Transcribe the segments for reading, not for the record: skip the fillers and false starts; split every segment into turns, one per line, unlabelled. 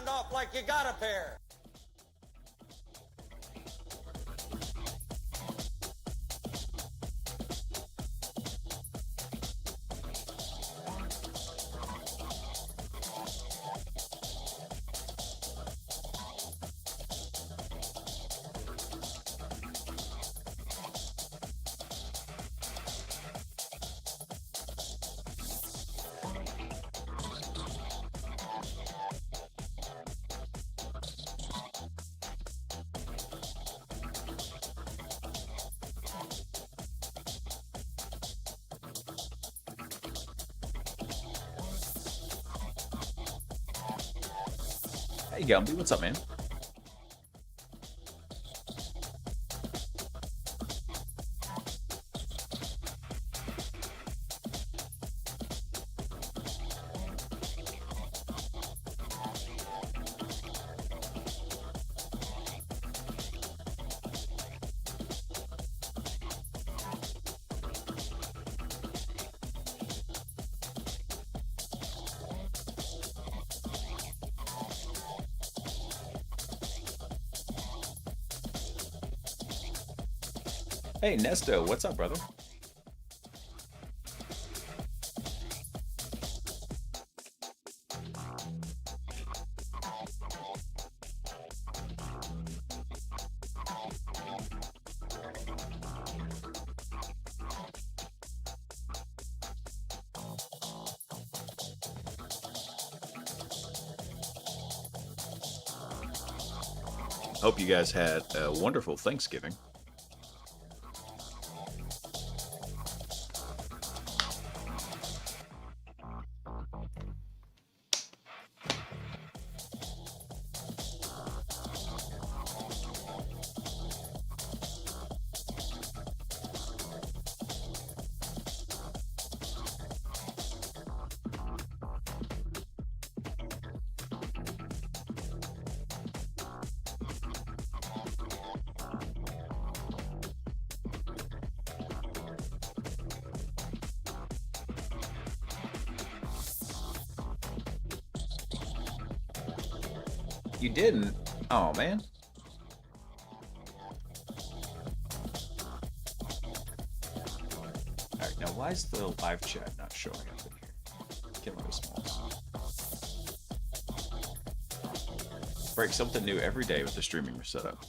sound off like you got a pair.
Hey Gumby, what's up, man? Hey Nesto, what's up, brother? Hope you guys had a wonderful Thanksgiving. You didn't? Oh, man. Alright, now why is the live chat not showing up in here? Get my smalls. Break something new every day with the streaming setup.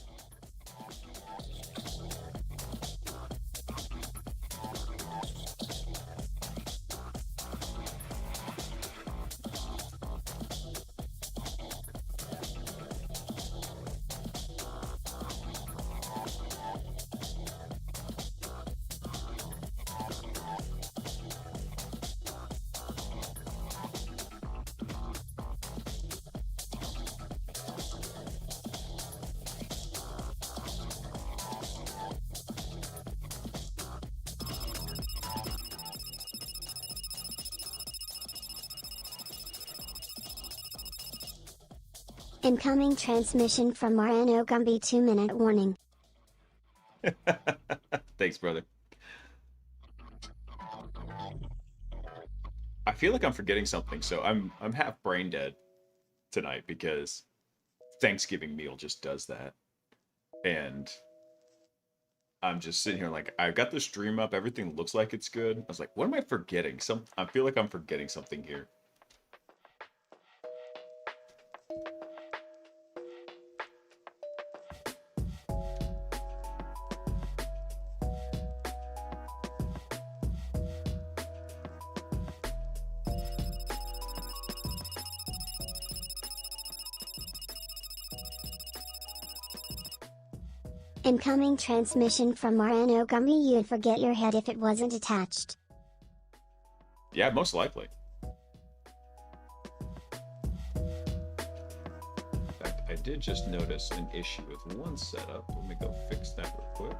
Incoming transmission from Marano Gumby 2-minute warning.
Thanks, brother. I feel like I'm forgetting something, so I'm half brain dead tonight because Thanksgiving meal just does that. And I'm just sitting here like I've got the stream up, everything looks like it's good. I was like, what am I forgetting? I feel like I'm forgetting something here.
Incoming transmission from Marano Gumby. You'd forget your head if it wasn't attached.
Yeah, most likely. In fact, I did just notice an issue with one setup. Let me go fix that real quick.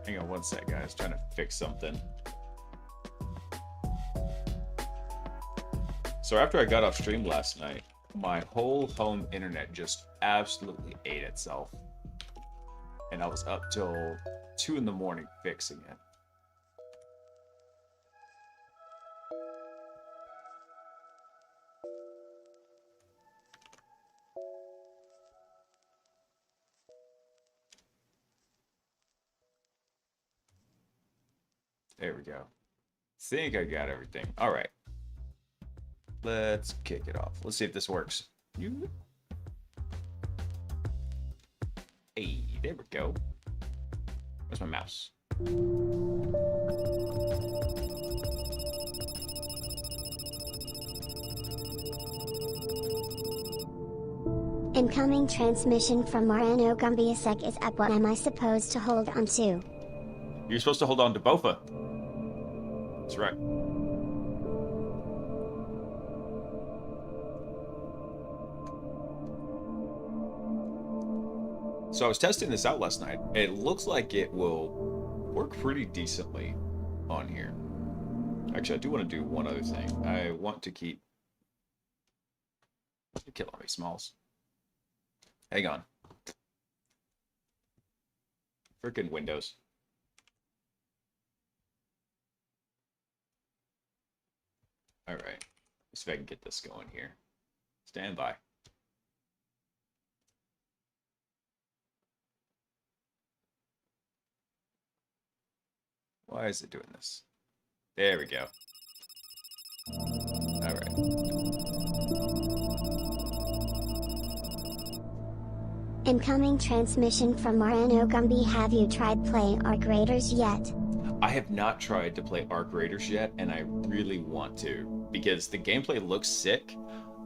Hang on one sec, guys. Trying to fix something. So after I got off stream last night, my whole home internet just absolutely ate itself. And I was up till 2 in the morning fixing it. There we go. Think I got everything. All right. Let's kick it off. Let's see if this works. Hey, there we go. Where's my mouse?
Incoming transmission from Moreno Gumbiasek is up. What am I supposed to hold on to?
You're supposed to hold on to Bofa. That's right. So I was testing this out last night. It looks like it will work pretty decently on here. Actually, I do want to do one other thing. I want to keep... Kill all these smalls. Hang on. Freaking Windows. All right. Let's see if I can get this going here. Stand by. Why is it doing this? There we go. All right.
Incoming transmission from Moreno Gumby. Have you tried playing Arc Raiders yet?
I have not tried to play Arc Raiders yet, and I really want to, because the gameplay looks sick.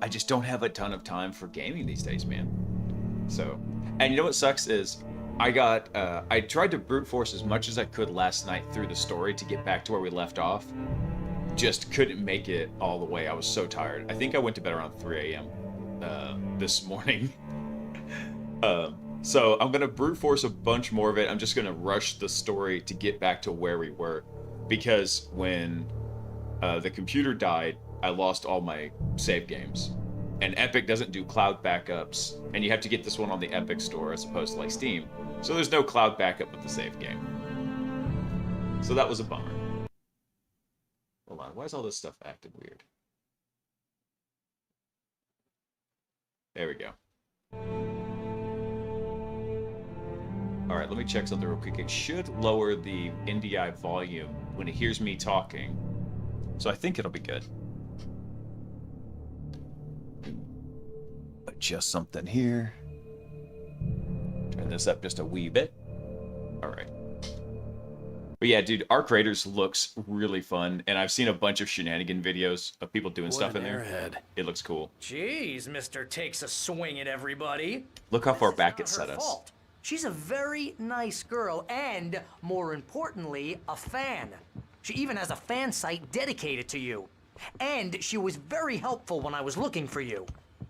I just don't have a ton of time for gaming these days, man. So, and you know what sucks is, I tried to brute force as much as I could last night through the story to get back to where we left off. Just couldn't make it all the way. I was so tired. I think I went to bed around 3 a.m. This morning. So I'm going to brute force a bunch more of it. I'm just going to rush the story to get back to where we were. Because when the computer died, I lost all my save games. And Epic doesn't do cloud backups. And you have to get this one on the Epic store as opposed to like Steam. So there's no cloud backup with the save game. So that was a bummer. Hold on, why is all this stuff acting weird? There we go. Alright, let me check something real quick. It should lower the NDI volume when it hears me talking. So I think it'll be good. Adjust something here. Turn this up just a wee bit. Alright. But yeah, dude, Arc Raiders looks really fun, and I've seen a bunch of shenanigan videos of people doing stuff in there. It looks cool.
Jeez, Mr. Takes a swing at everybody.
Look how far
This is
back
not
it set
her
us.
fault. She's a very nice girl, and more importantly, a fan. She even has a fan site dedicated to you. And she was very helpful when I was looking for you.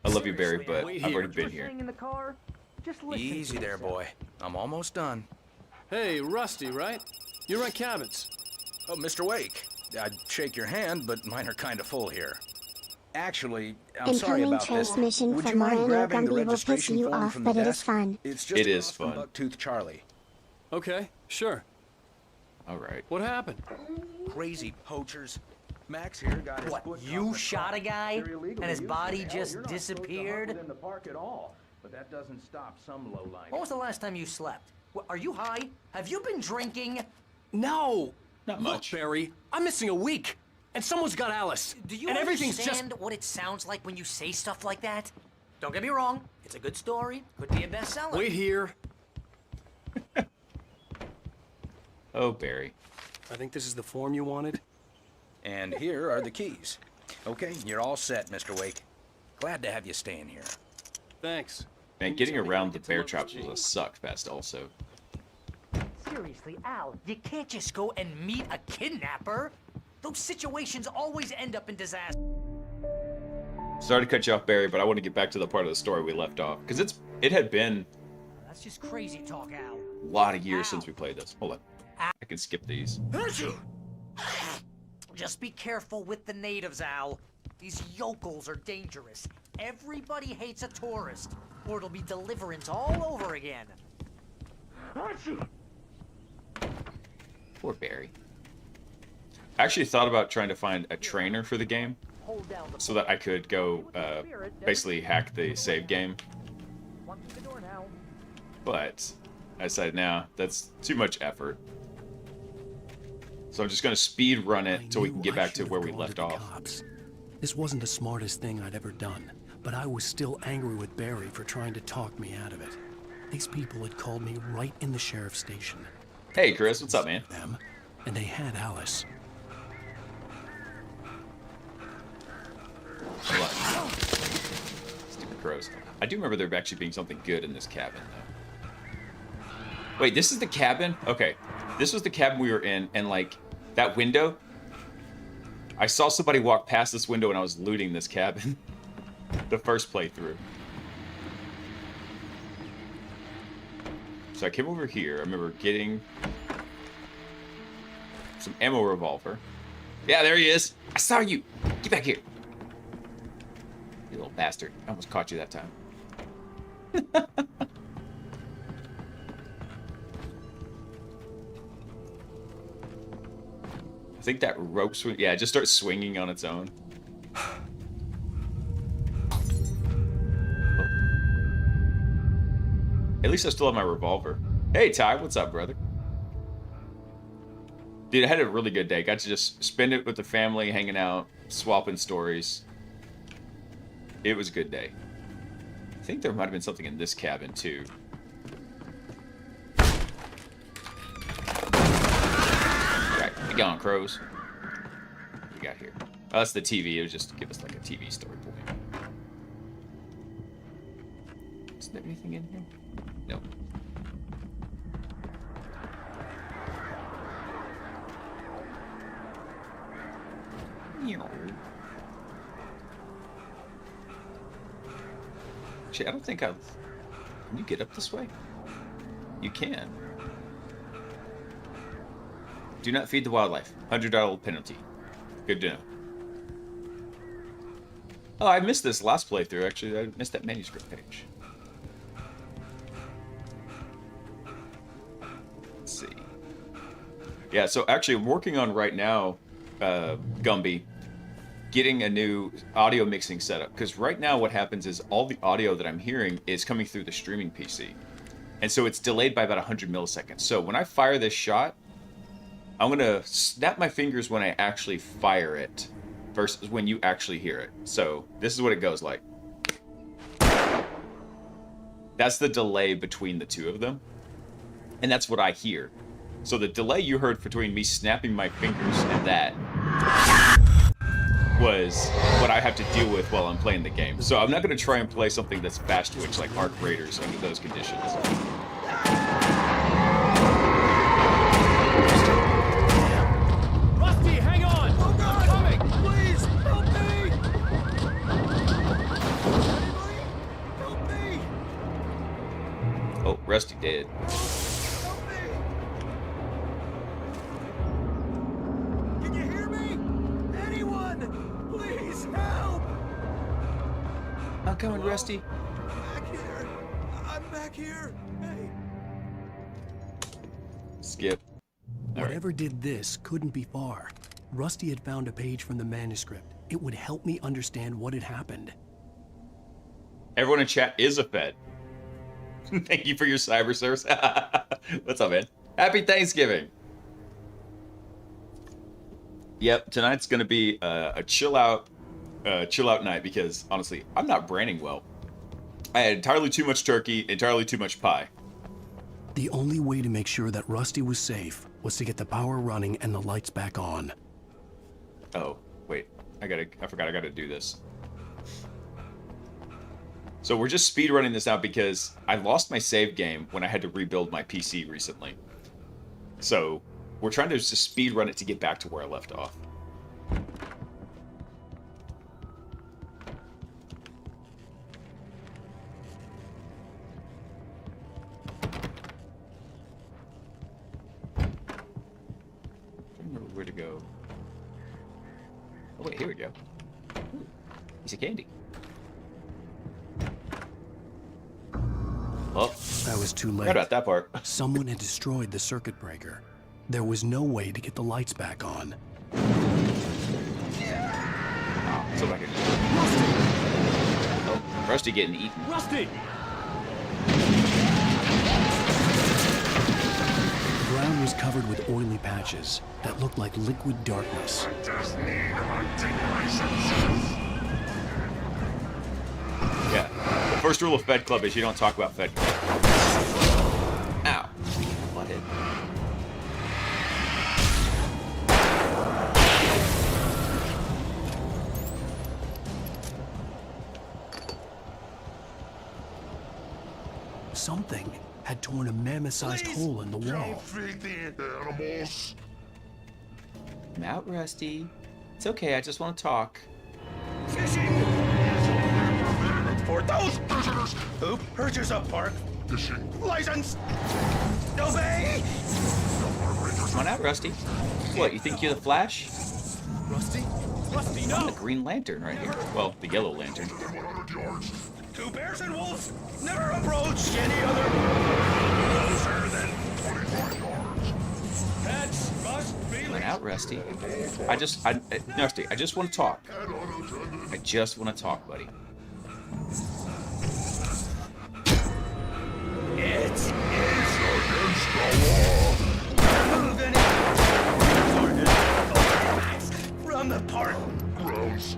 I love you, Barry,
Seriously,
but
wait
I've
here.
already been here.
Staying in the car? Just listen
Easy
to
there,
yourself.
boy. I'm almost done.
Hey, Rusty, right? You rent cabins.
Oh, Mr. Wake. I'd shake your hand, but mine are kind of full here. Actually, I'm sorry
Incoming
about this.
transmission
Would you
from
mind
Moreno
grabbing the
Gumby will piss
registration
you
form
off,
from the
but it is
desk?
fun.
It's just
It is
across from
fun.
Bucktooth Charlie.
Okay, sure.
Alright.
What happened?
Crazy poachers. Max here got his
What,
foot
you
caught in
shot a guy,
They're illegal
and his
to use
body
them.
just
Hell, you're not supposed to hunt
disappeared?
within the park at all, but that doesn't stop some lowlife.
When was the last time you slept? What, are you high? Have you been drinking?
No!
Not
Look,
much.
Barry, I'm missing a week. And someone's got Alice.
Do you
and everything's
understand what it sounds like when you say stuff like that? Don't get me wrong. It's a good story. Could be a bestseller.
Wait here.
Oh, Barry.
I think this is the form you wanted.
And here are the keys. Okay, you're all set, Mr. Wake. Glad to have you staying here.
Thanks.
Man, getting around the bear traps was a suck fest also.
Seriously, Al, you can't just go and meet a kidnapper. Those situations always end up in disaster.
Sorry to cut you off, Barry, but I want to get back to the part of the story we left off. Because it had been
That's just crazy talk, Al.
a lot of years since we played this. Hold on. I can skip these.
Just be careful with the natives, Al. These yokels are dangerous. Everybody hates a tourist, or it'll be deliverance all over again.
Poor Barry. I actually thought about trying to find a trainer for the game
Hold down the
so that I could go basically hack the save game.
Walk through the door now.
But I decided, nah, that's too much effort. So I'm just going to speed run it so we can get back to where we left off.
Cops. This wasn't the smartest thing I'd ever done, but I was still angry with Barry for trying to talk me out of it. These people had called me right in the sheriff's station.
Hey, Chris, what's up, man?
Them, and they had Alice.
Hold on. Stupid crows. I do remember there actually being something good in this cabin, though. Wait, this is the cabin? Okay. This was the cabin we were in, and, like, that window... I saw somebody walk past this window when I was looting this cabin. The first playthrough. So I came over here. I remember getting... some ammo revolver. Yeah, there he is. I saw you. Get back here. You little bastard. I almost caught you that time. I think that rope swing... Yeah, it just starts swinging on its own. Oh. At least I still have my revolver. Hey, Ty, what's up, brother? Dude, I had a really good day. Got to just spend it with the family, hanging out, swapping stories. It was a good day. I think there might have been something in this cabin, too. Right, be gone, crows. What we got here? Oh, that's the TV. It was just to give us, like, a TV story point. Is there anything in here? Nope. Actually, I don't think I've... Can you get up this way? You can. Do not feed the wildlife. $100 penalty. Good to know. Oh, I missed this last playthrough, actually. I missed that manuscript page. Let's see. Yeah, so actually I'm working on right now, Gumby, getting a new audio mixing setup. Because right now what happens is all the audio that I'm hearing is coming through the streaming PC. And so it's delayed by about 100 milliseconds. So when I fire this shot, I'm going to snap my fingers when I actually fire it versus when you actually hear it. So this is what it goes like. That's the delay between the two of them. And that's what I hear. So the delay you heard between me snapping my fingers and that was what I have to deal with while I'm playing the game. So I'm not going to try and play something that's fast twitch like Arc Raiders under those conditions.
Rusty, hang on! Oh God! I'm coming! Please, help me! Help me!
Oh, Rusty dead.
Help me! Can you hear me? Anyone? Please help!
I'm coming, Rusty.
Back here. I'm back here. Hey.
Skip. All right.
Whatever did this couldn't be far. Rusty had found a page from the manuscript. It would help me understand what had happened.
Everyone in chat is a Fed. Thank you for your cyber service. What's up, man? Happy Thanksgiving. Yep, tonight's gonna be a chill out night because honestly, I'm not branding well. I had entirely too much turkey, entirely too much pie.
The only way to make sure that Rusty was safe was to get the power running and the lights back on.
Oh, wait. I forgot I gotta do this. So we're just speedrunning this out because I lost my save game when I had to rebuild my PC recently. So we're trying to just speedrun it to get back to where I left off. I don't remember where to go. Oh wait, here we go. Ooh, piece of candy. Oh,
I was too late.
forgot about that part.
Someone had destroyed the circuit breaker. There was no way to get the lights back on.
Oh, so I can... Oh, Rusty getting eaten.
Rusty! The ground was covered with oily patches that looked like liquid darkness.
Yeah. The first rule of Fed Club is you don't talk about Fed Club. Ow. Butthead.
Something had torn a mammoth-sized hole in the wall.
Feed the animals.
I'm out, Rusty. It's okay, I just want to talk.
Fishing! For those visitors who purchase a park
Fishing.
license! Obey!
Come on out, Rusty. What, you think you're the Flash?
Rusty? Rusty,
I'm the
no!
Green Lantern right here. Well, the Yellow Lantern.
100 yards.
Two bears and wolves never approach any other closer than
25 yards.
pets must be
Come on out, Rusty. Rusty, I just want to talk.
And unattended.
I just want to talk, buddy.
It is
Against the law.
move any from the park.
Gross.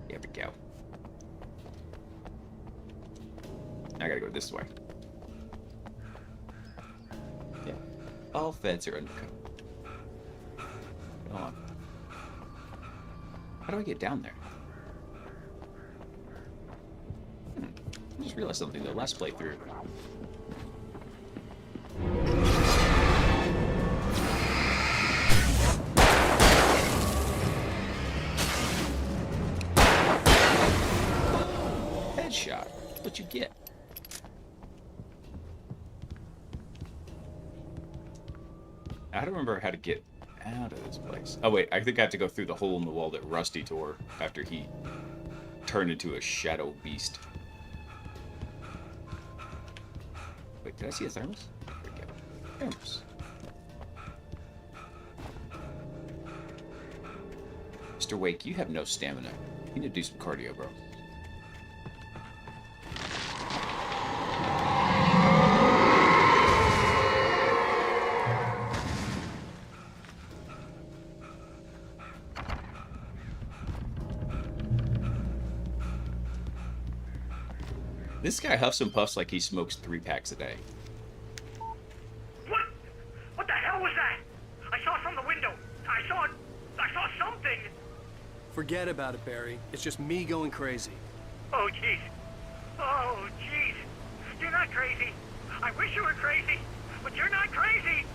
Here we go. I gotta go this way. Yeah. All feds are undercover. Hold on. How do I get down there? I just realized something the last playthrough. Headshot. What you get? I don't remember how to get out of this place. Oh wait, I think I have to go through the hole in the wall that Rusty tore after he turned into a shadow beast. Wait, did I see a thermos? There we go. Thermos. Mr. Wake, you have no stamina. You need to do some cardio, bro. This guy huffs and puffs like he smokes 3 packs a day.
What? What the hell was that? I saw it from the window. I saw something.
Forget about it, Barry. It's just me going crazy.
Oh, jeez. Oh, jeez. You're not crazy. I wish you were crazy, but you're not crazy.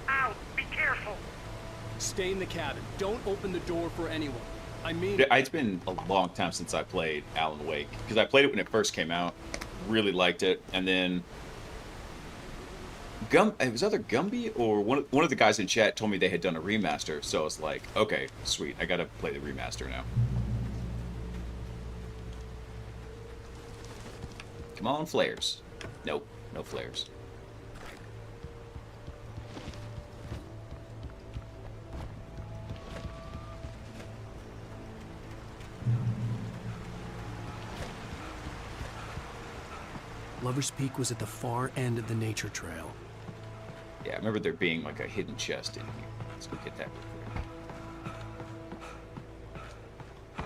Ow, be careful.
Stay in the cabin. Don't open the door for anyone. I mean...
It's been a long time since I played Alan Wake, because I played it when it first came out, really liked it, and then it was either Gumby or one of the guys in chat told me they had done a remaster, so I was like, okay, sweet, I gotta play the remaster now. Come on, flares. Nope, no flares.
Lover's Peak was at the far end of the nature trail.
Yeah, I remember there being like a hidden chest in here. Let's go get that real quick.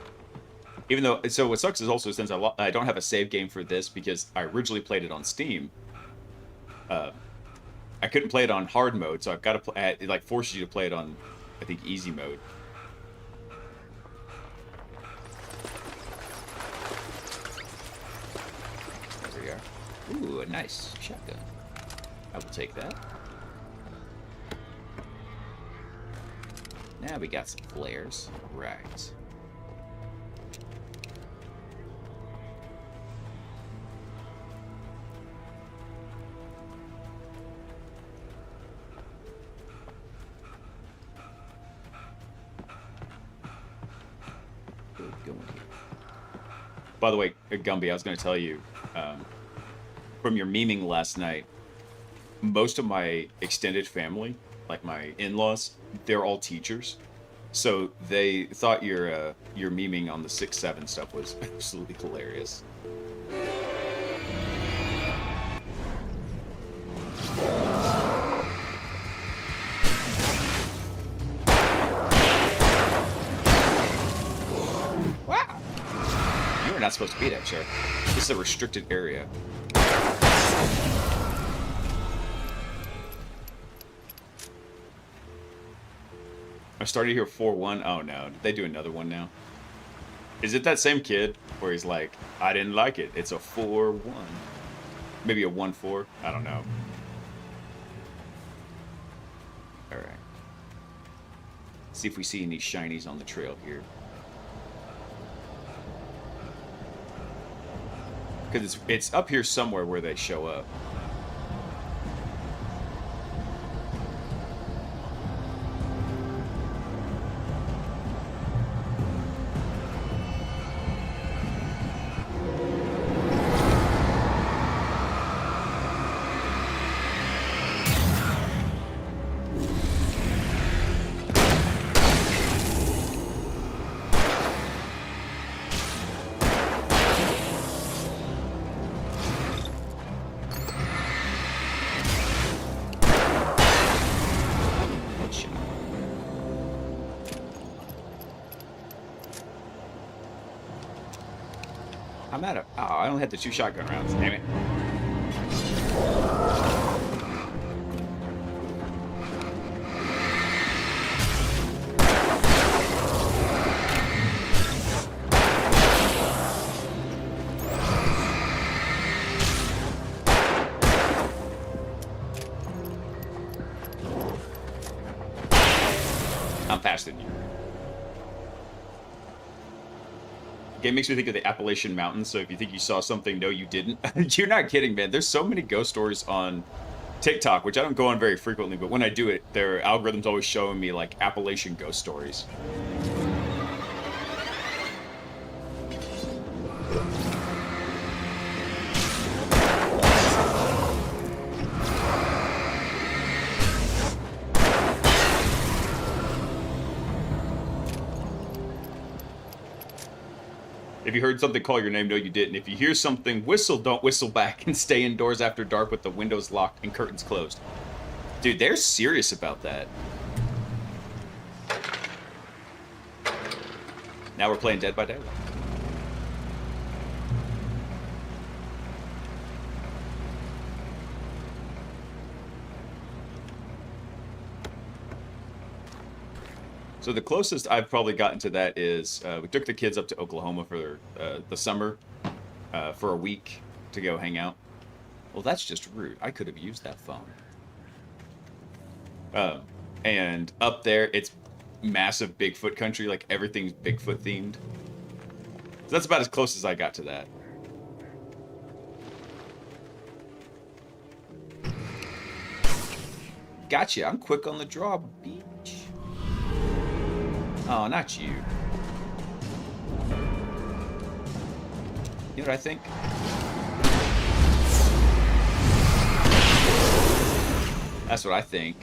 Even though, so what sucks is also since I don't have a save game for this because I originally played it on Steam. I couldn't play it on hard mode, so I've got to play. It like forces you to play it on, I think, easy mode. There we are. Ooh, a nice shotgun. I will take that. Now we got some flares. Right. By the way, Gumby, I was going to tell you, from your memeing last night, most of my extended family, like my in-laws, they're all teachers. So they thought your memeing on the 6-7 stuff was absolutely hilarious. Not supposed to be that chair. This is a restricted area. I started here 4-1. Oh no, did they do another one now? Is it that same kid where he's like, I didn't like it. It's a 4-1. Maybe a 1-4. I don't know. Alright. See if we see any shinies on the trail here. Because it's up here somewhere where they show up. I'm out of... Oh, I only had the 2 shotgun rounds. Damn it. I'm faster than you. Game makes me think of the Appalachian Mountains, so if you think you saw something, no, you didn't. You're not kidding, man. There's so many ghost stories on TikTok, which I don't go on very frequently, but when I do it, their algorithm's always showing me, like, Appalachian ghost stories. If you heard something call your name, no, you didn't. If you hear something whistle, don't whistle back and stay indoors after dark with the windows locked and curtains closed. Dude, they're serious about that. Now we're playing Dead by Daylight. So the closest I've probably gotten to that is we took the kids up to Oklahoma for the summer for a week to go hang out. Well, that's just rude. I could have used that phone. And up there, it's massive Bigfoot country. Like, everything's Bigfoot themed. So that's about as close as I got to that. Gotcha. I'm quick on the draw, bitch. Oh, not you. You know what I think? That's what I think.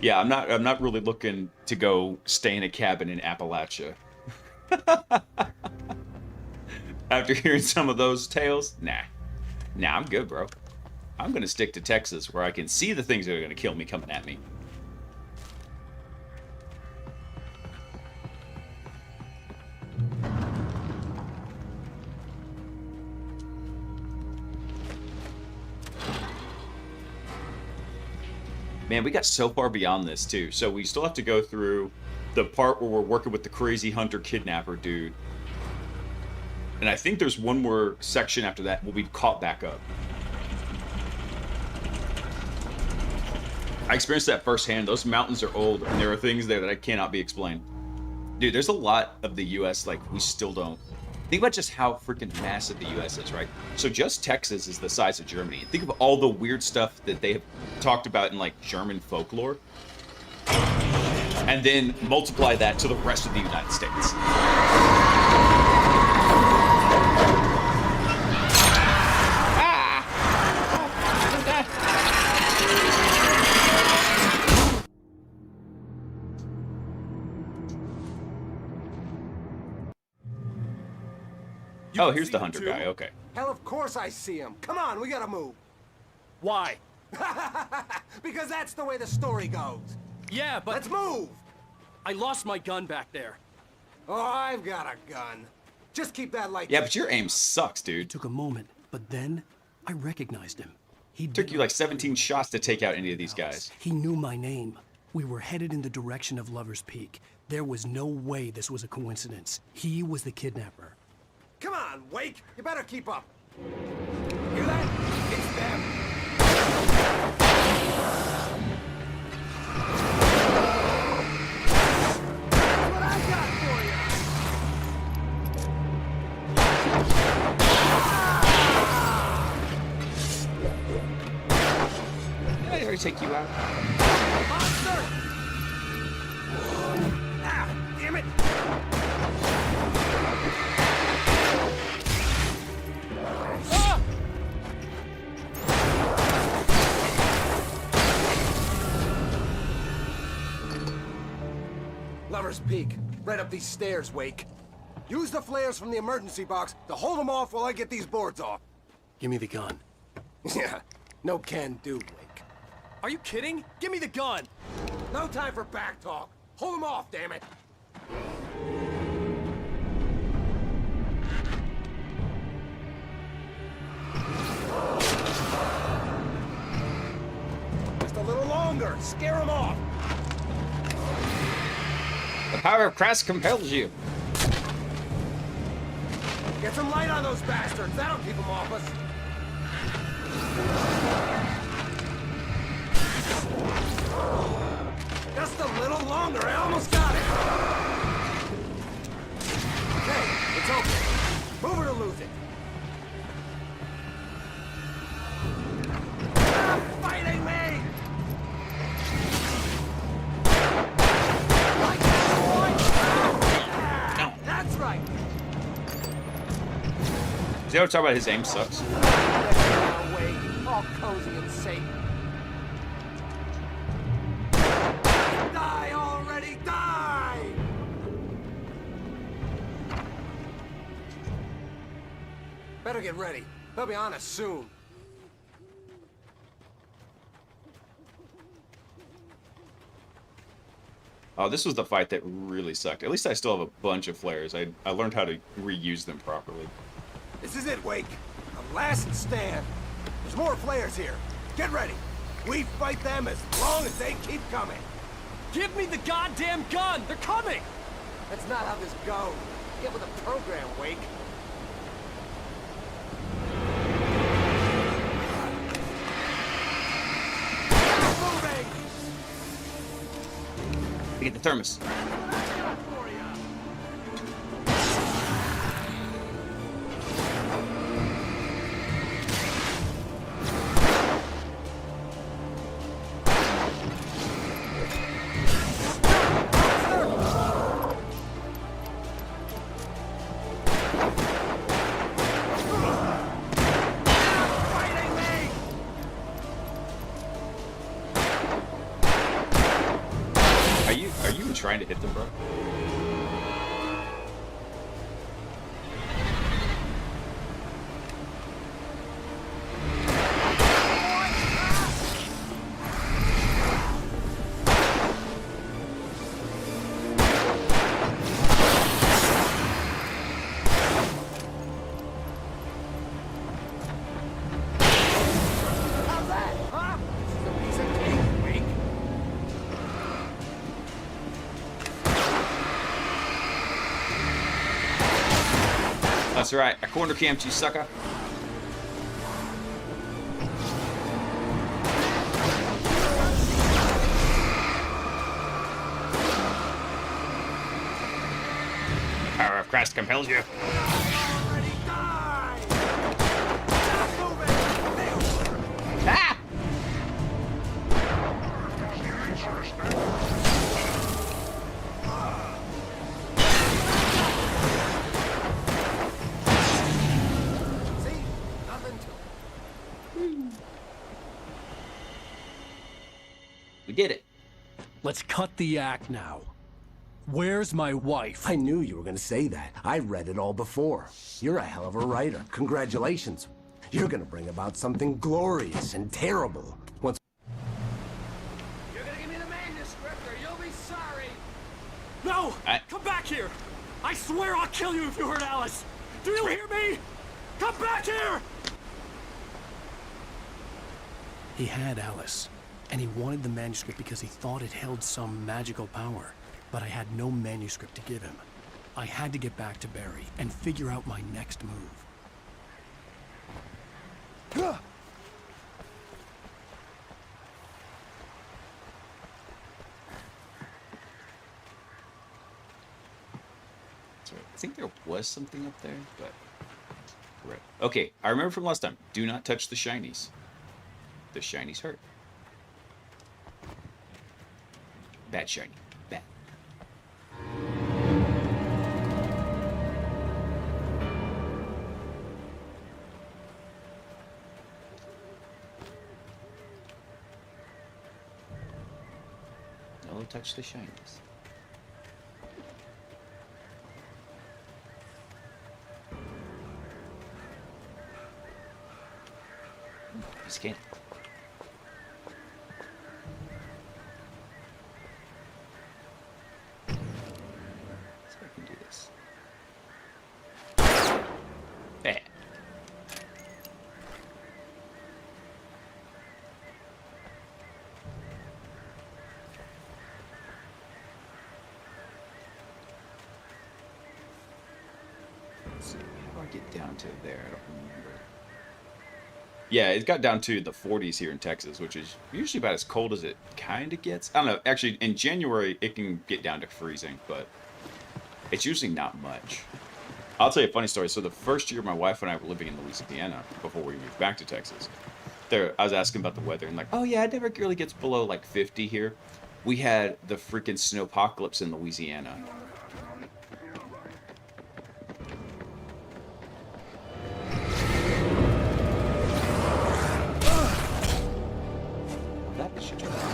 Yeah, I'm not really looking to go stay in a cabin in Appalachia. After hearing some of those tales, nah, I'm good, bro. I'm gonna stick to Texas, where I can see the things that are gonna kill me coming at me. Man, we got so far beyond this, too. So we still have to go through the part where we're working with the crazy hunter kidnapper dude. And I think there's one more section after that we'll be caught back up. I experienced that firsthand. Those mountains are old, and there are things there that I cannot be explained. Dude, there's a lot of the U.S. like we still don't. Think about just how freaking massive the U.S. is, right? So just Texas is the size of Germany. Think of all the weird stuff that they have talked about in like German folklore, and then multiply that to the rest of the United States. Oh, here's the hunter guy. Okay.
Hell, of course I see him. Come on, we gotta move.
Why?
Because that's the way the story goes.
Yeah, but
Let's move!
I lost my gun back there.
Oh, I've got a gun. Just keep that light.
Yeah, but your aim sucks, dude.
It took a moment, but then I recognized him. He
Took you like 17 shots to take out any of these guys.
He knew my name. We were headed in the direction of Lover's Peak. There was no way this was a coincidence. He was the kidnapper.
Come on, Wake. You better keep up. Hear that? It's them. That's what I got for you.
Did I already take you out?
Monster! Ah, damn it! Ah! Lover's Peak. Right up these stairs, Wake. Use the flares from the emergency box to hold them off while I get these boards off.
Give me the gun.
Yeah, no can do, Wake.
Are you kidding? Give me the gun!
No time for back talk. Hold them off, damn it. Just a little longer. Scare them off.
The power of Christ compels you.
Get some light on those bastards. That'll keep them off us. Just a little longer. I almost got it. Okay, it's okay. Move it or lose it. Stop fighting me! Like that, boy!
No.
That's right.
See how I talk about his aim sucks?
Away, all cozy and safe. Die already, die! Better get ready. They'll be on us soon.
Oh, this was the fight that really sucked. At least I still have a bunch of flares. I learned how to reuse them properly.
This is it, Wake. A last stand. There's more flares here. Get ready. We fight them as long as they keep coming.
Give me the goddamn gun! They're coming!
That's not how this goes. Get with the program, Wake. Moving!
Get the thermos. even trying to hit them, bro?
How's that, huh? This is a piece of cake, Wake.
That's right. I corner camped you, sucker. Power of Christ compels you.
Already died! Stop moving! Nailed her.
Ah!
See? Nothing to it.
We did it.
Let's cut the act now. Where's my wife?
I knew you were going to say that. I read it all before. You're a hell of a writer. Congratulations. You're going to bring about something glorious and terrible. Once
You're gonna give me the manuscript or you'll be sorry!
No!
I-
Come back here! I swear I'll kill you if you hurt Alice! Do you hear me? Come back here! He had Alice, and he wanted the manuscript because he thought it held some magical power. But I had no manuscript to give him. I had to get back to Barry and figure out my next move.
So I think there was something up there, but... Right. Okay, I remember from last time. Do not touch the shinies. The shinies hurt. Bad shiny. Bad. Don't touch the shinies. He's candy. So I can do this. Hey. Let's see, how do I get down to there? I don't remember. Yeah, it got down to the 40s here in Texas, which is usually about as cold as it kind of gets. I don't know. Actually, in January, it can get down to freezing, but it's usually not much. I'll tell you a funny story. So the first year my wife and I were living in Louisiana before we moved back to Texas, I was asking about the weather and like, oh yeah, it never really gets below like 50 here. We had the freaking snowpocalypse in Louisiana. That should turn out.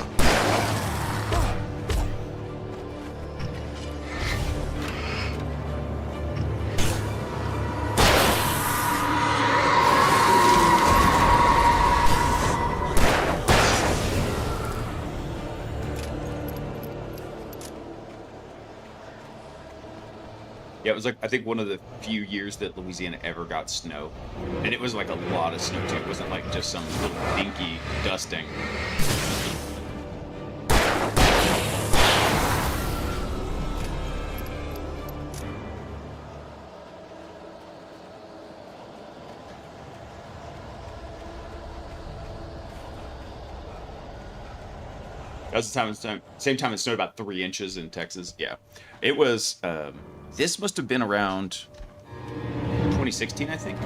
Yeah, it was like, I think one of the few years that Louisiana ever got snow. And it was like a lot of snow too. It wasn't like just some little dinky dusting. That was the same time it snowed about 3 inches in Texas. Yeah, it was. This must have been around 2016, I think.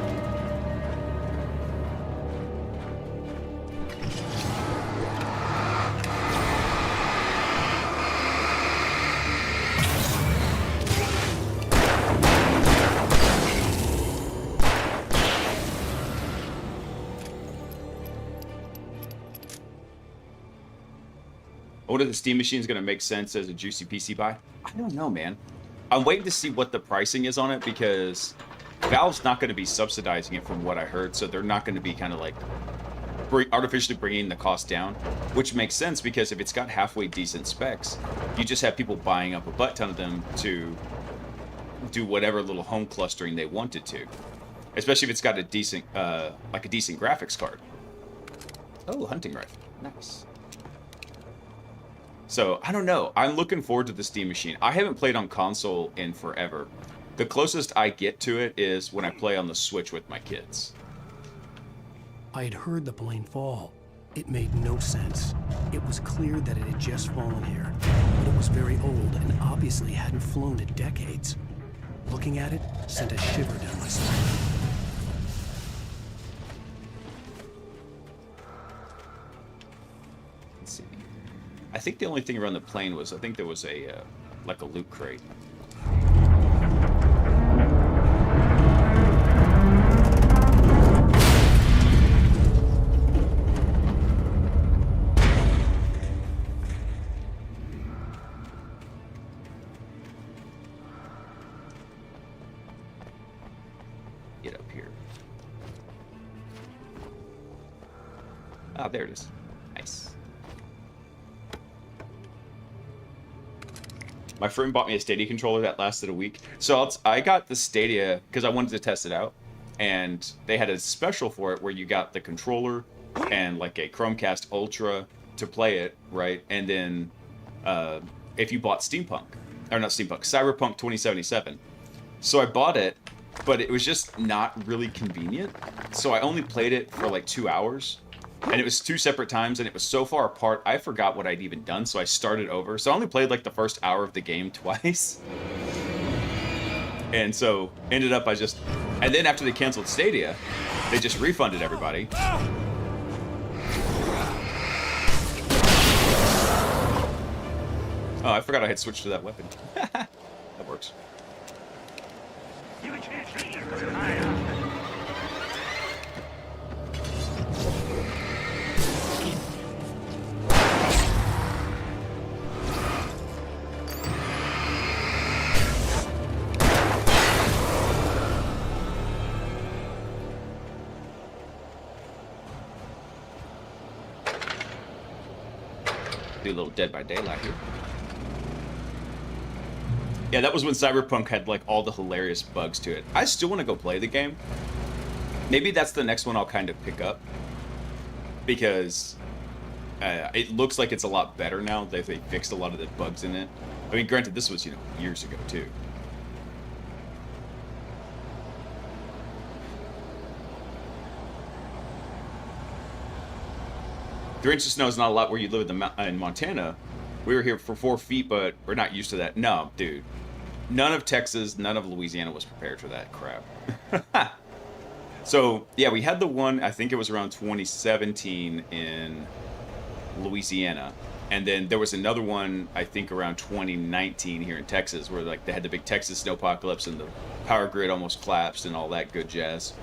I wonder if the Steam machine is going to make sense as a juicy PC buy. I don't know, man. I'm waiting to see what the pricing is on it because Valve's not going to be subsidizing it from what I heard, so they're not going to be kind of like artificially bringing the cost down, which makes sense because if it's got halfway decent specs, you just have people buying up a butt ton of them to do whatever little home clustering they wanted to, especially if it's got a decent, like a decent graphics card. Oh, hunting rifle, nice. So, I don't know. I'm looking forward to the Steam machine. I haven't played on console in forever. The closest I get to it is when I play on the Switch with my kids.
I had heard the plane fall. It made no sense. It was clear that it had just fallen here, but it was very old and obviously hadn't flown in decades. Looking at it sent a shiver down my spine.
Let's see. I think the only thing around the plane was, I think there was a, like a loot crate. Get up here. Ah, there it is. Nice. My friend bought me a Stadia controller that lasted a week. So I got the Stadia because I wanted to test it out. And they had a special for it where you got the controller and like a Chromecast Ultra to play it, right? And then if you bought Cyberpunk 2077. So I bought it, but it was just not really convenient. So I only played it for like 2 hours. And it was 2 separate times, and it was so far apart, I forgot what I'd even done, so I started over. So I only played like the first hour of the game twice. And so, ended up and then after they canceled Stadia, they just refunded everybody. Oh, I forgot I had switched to that weapon. That works.
You can't see it.
Do a little Dead by Daylight here. Yeah, that was when Cyberpunk had like all the hilarious bugs to it. I still want to go play the game. Maybe that's the next one I'll kind of pick up. Because it looks like it's a lot better now. They fixed a lot of the bugs in it. I mean, granted, this was, years ago too. 3 inches of snow is not a lot where you live in Montana. We were here for 4 feet, but we're not used to that. No, dude. None of Texas, none of Louisiana was prepared for that crap. So, yeah, we had the one, I think it was around 2017 in Louisiana. And then there was another one, I think around 2019 here in Texas, where like they had the big Texas snowpocalypse and the power grid almost collapsed and all that good jazz.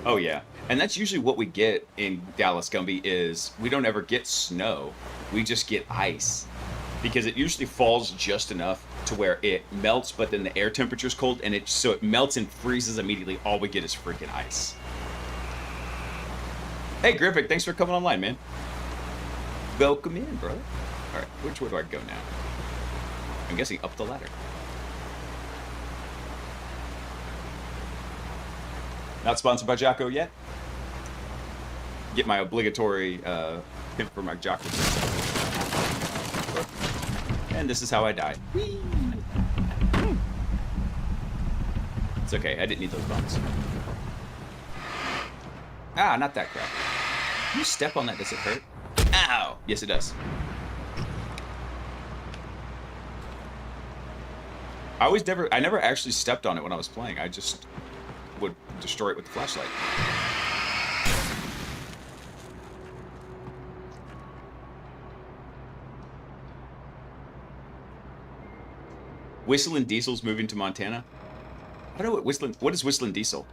Oh yeah, and that's usually what we get in Dallas, Gumby, is we don't ever get snow, we just get ice. Because it usually falls just enough to where it melts, but then the air temperature's cold, and so it melts and freezes immediately. All we get is freaking ice. Hey Griffic, thanks for coming online, man. Welcome in, brother. Alright, which way do I go now? I'm guessing up the ladder. Not sponsored by Jocko yet. Get my obligatory pimp for my Jocko. And this is how I die. Whee! It's okay, I didn't need those bones. Ah, not that crap. You step on that, does it hurt? Ow! Yes, it does. I never actually stepped on it when I was playing. I just would destroy it with the flashlight. Whistling Diesel's moving to Montana. I don't know what is Whistling Diesel?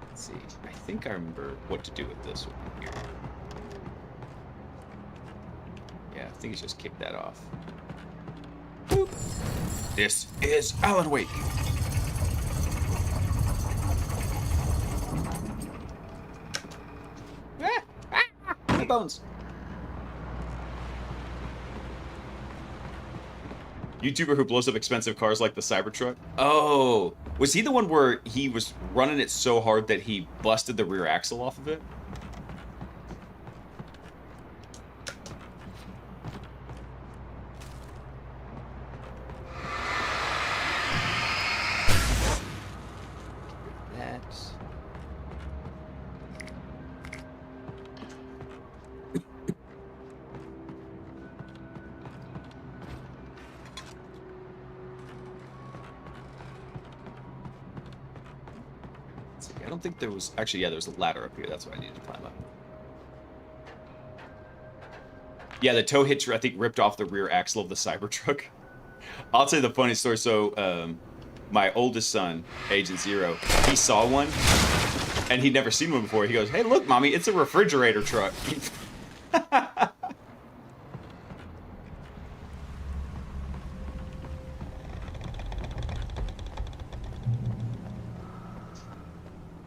Let's see. I think I remember what to do with this one here. Yeah, I think it's just kick that off. Boop. This is Alan Wake. My bones. YouTuber who blows up expensive cars like the Cybertruck. Oh, was he the one where he was running it so hard that he busted the rear axle off of it? I don't think there was... Actually, yeah, there's a ladder up here. That's what I needed to climb up. Yeah, the tow hitch, I think, ripped off the rear axle of the Cybertruck. I'll tell you the funny story. So, my oldest son, Agent Zero, he saw one, and he'd never seen one before. He goes, "Hey, look, Mommy, it's a refrigerator truck."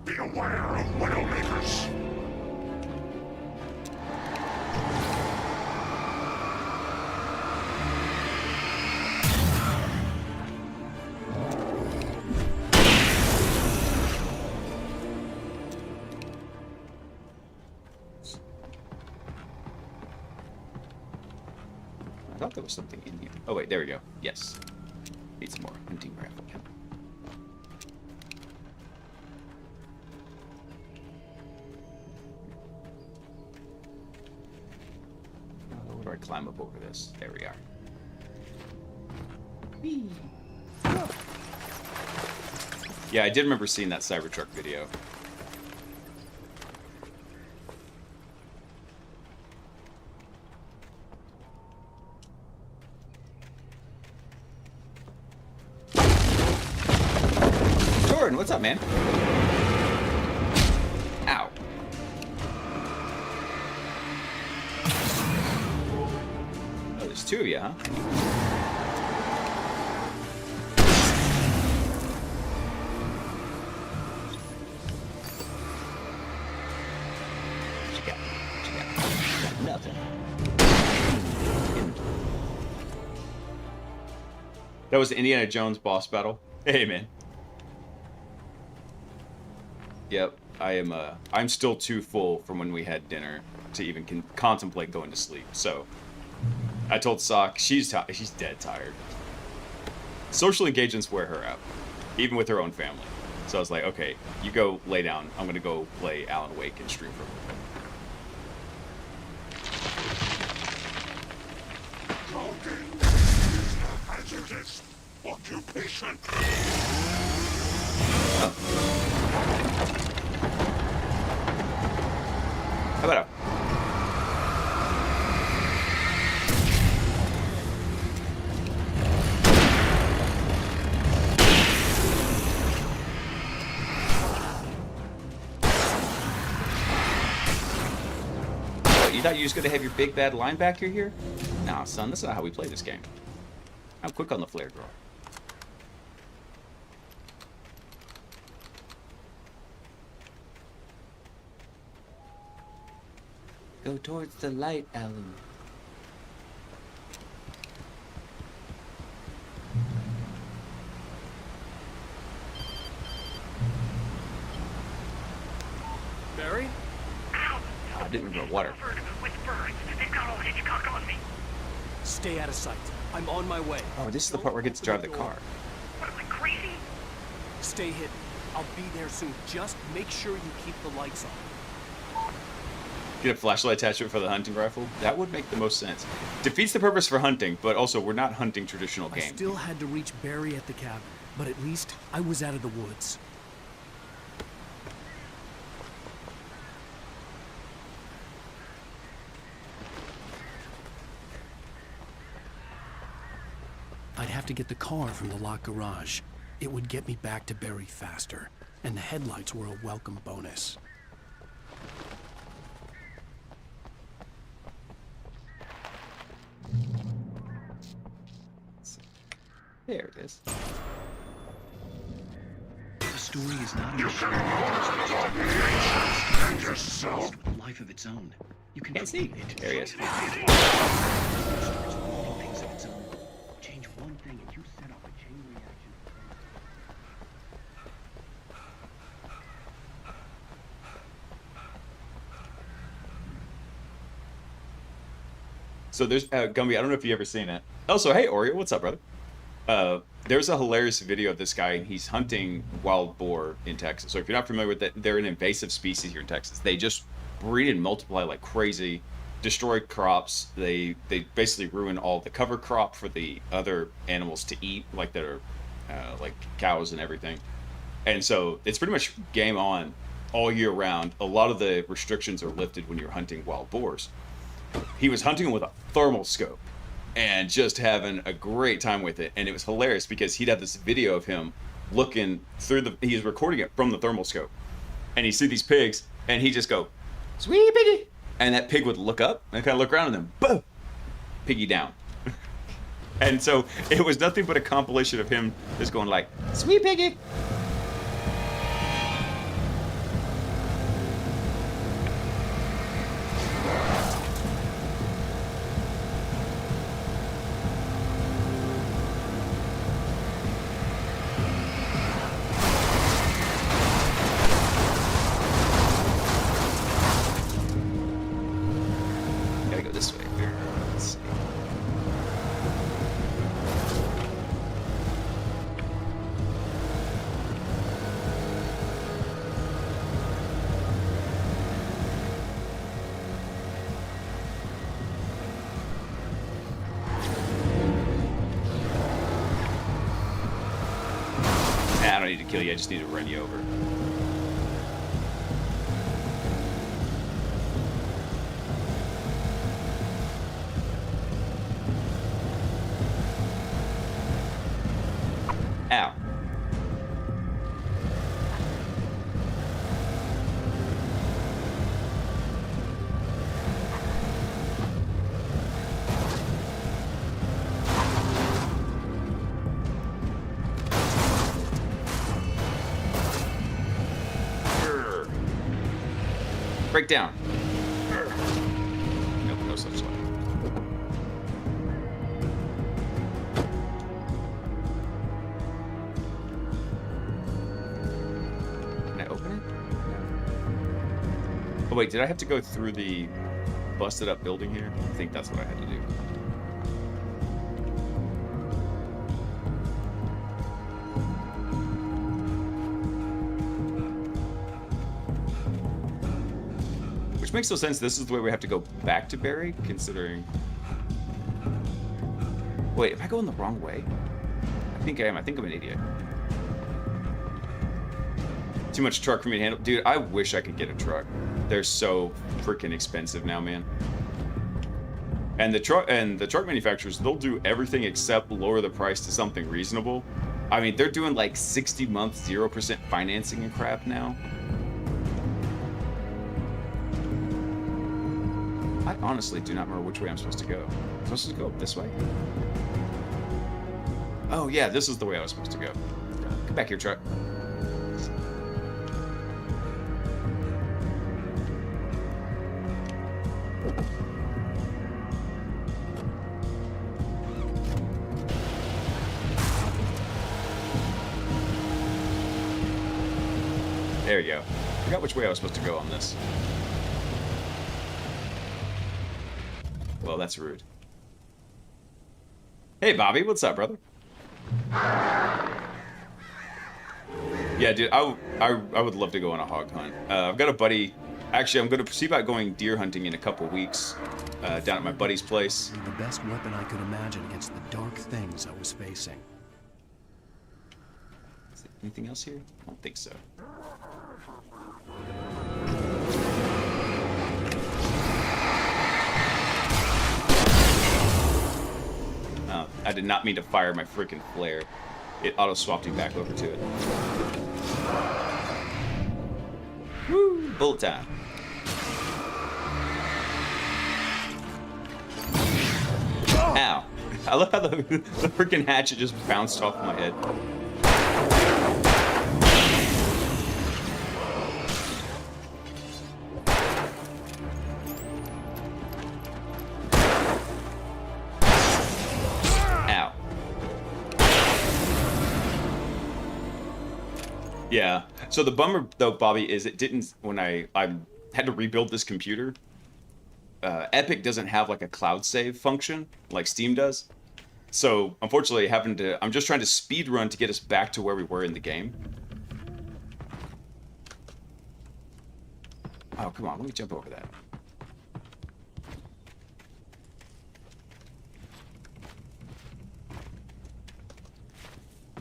Beware of Widowmakers.
I thought there was something in here. Oh, wait, there we go. Yes. Need some more hunting rifle. Where do I climb up over this? There we are. Whee. Yeah, I did remember seeing that Cybertruck video. Jordan, what's up, man? Ow. Oh, there's two of you, huh? What you got? What you got? Nothing. That was the Indiana Jones boss battle. Hey, man. Yep, I'm still too full from when we had dinner to even contemplate going to sleep. So, I told Sock, she's dead tired. Social engagements wear her out, even with her own family. So I was like, okay, you go lay down. I'm gonna go play Alan Wake and stream for a little bit.
Talking is a hazardous occupation.
Oh. How about What, you thought you were just gonna have your big bad linebacker here? Nah, son, that's not how we play this game. I'm quick on the flare draw. Go towards the light, Alan. didn't even know water.
Covered with birds. They've got all Hitchcock on me.
Stay out of sight. I'm on my way.
Oh, this is the part where I get to drive the car.
What am I, crazy?
Stay hidden. I'll be there soon. Just make sure you keep the lights on.
Get a flashlight attachment for the hunting rifle? That would make the most sense. Defeats the purpose for hunting, but also we're not hunting traditional
I
game.
still had to reach Barry at the cabin, but at least I was out of the woods. I'd have to get the car from the locked garage. It would get me back to Barry faster, and the headlights were a welcome bonus.
There it is.
The story is not a
yourself.
a life of its own. You can
Can't see.
create it.
There he is.
Things of its own. Change one thing and you set off a chain reaction.
So there's Gumby. I don't know if you've ever seen it. Also, hey Oreo, what's up, brother? There's a hilarious video of this guy, and he's hunting wild boar in Texas. So if you're not familiar with that, they're an invasive species here in Texas. They just breed and multiply like crazy, destroy crops. They basically ruin all the cover crop for the other animals to eat, like that are like cows and everything. And so it's pretty much game on all year round. A lot of the restrictions are lifted when you're hunting wild boars. He was hunting with a thermal scope and just having a great time with it. And it was hilarious because he'd have this video of him looking through he's recording it from the thermal scope. And he'd see these pigs and he'd just go, "Sweet piggy." And that pig would look up and kind of look around and then boom, piggy down. And so it was nothing but a compilation of him just going like, "Sweet piggy." Gotta go this way here. Let's see. Nah, I don't need to kill you, I just need to run you over. Ow. Break down. Nope, no such luck. Can I open it? Oh wait, did I have to go through the busted up building here? I think that's what I had to do. Which makes no sense. This is the way we have to go back to Barry, considering... Wait, am I going the wrong way? I think I am. I think I'm an idiot. Too much truck for me to handle. Dude, I wish I could get a truck. They're so freaking expensive now, man. And the truck manufacturers, they'll do everything except lower the price to something reasonable. I mean, they're doing like 60-month 0% financing and crap now. I honestly do not remember which way I'm supposed to go. I'm supposed to go this way? Oh yeah, this is the way I was supposed to go. Come back here, truck. There you go. I forgot which way I was supposed to go on this. Well, that's rude. Hey, Bobby, what's up, brother? Yeah, dude, I would love to go on a hog hunt. I've got a buddy. Actually, I'm going to see about going deer hunting in a couple weeks down at my buddy's place.
The best weapon I could imagine against the dark things I was facing.
Is there anything else here? I don't think so. I did not mean to fire my freaking flare. It auto-swapped me back over to it. Woo! Bullet time. Ow. I love how the freaking hatchet just bounced off my head. Ow. Yeah. So the bummer, though, Bobby, is it didn't, when I had to rebuild this computer, Epic doesn't have like a cloud save function like Steam does. So unfortunately, I'm just trying to speed run to get us back to where we were in the game. Oh, come on, let me jump over that.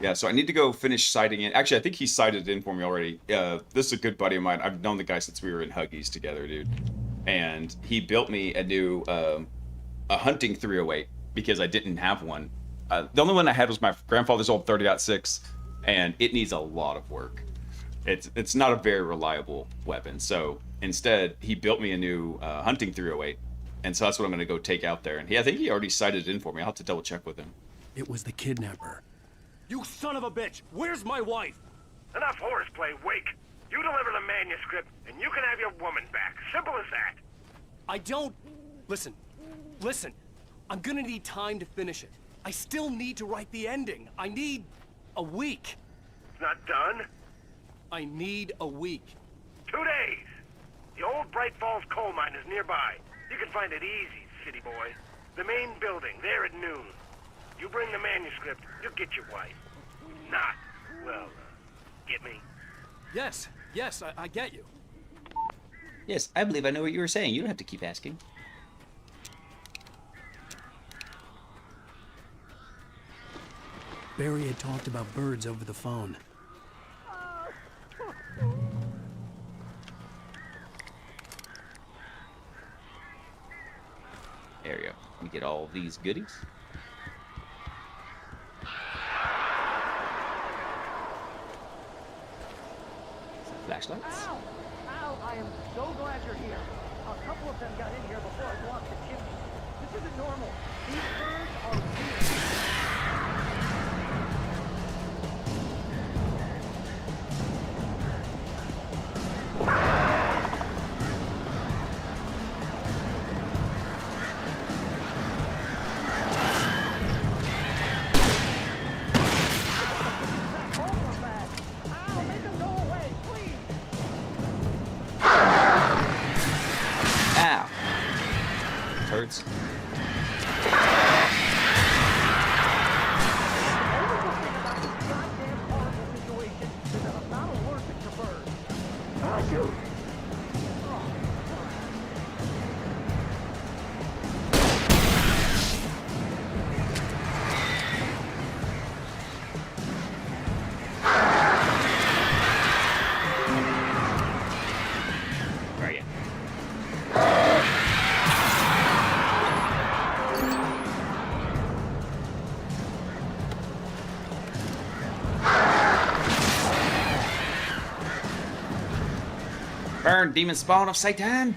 Yeah, so I need to go finish sighting it. Actually, I think he sighted it in for me already. This is a good buddy of mine. I've known the guy since we were in Huggies together, dude. And he built me a new a hunting 308 because I didn't have one. The only one I had was my grandfather's old 30-06, and it needs a lot of work. It's not a very reliable weapon. So instead, he built me a new hunting 308, and so that's what I'm going to go take out there. And I think he already sighted it in for me. I'll have to double check with him.
It was the kidnapper.
You son of a bitch! Where's my wife?
Enough horseplay, Wake. You deliver the manuscript, and you can have your woman back. Simple as that.
I don't... Listen. I'm gonna need time to finish it. I still need to write the ending. I need a week.
It's not done.
I need a week.
2 days. The old Bright Falls coal mine is nearby. You can find it easy, city boy. The main building, there at noon. You bring the manuscript, you'll get your wife. Not, well, get me?
Yes, I get you.
Yes, I believe I know what you were saying. You don't have to keep asking.
Barry had talked about birds over the phone.
There we go. Let me get all these goodies. Flashlights.
Ow! Ow! I am so glad you're here. A couple of them got in here before I blocked the chimney. This isn't normal. These birds are weird.
Hurts. Burn, demon spawn of Satan!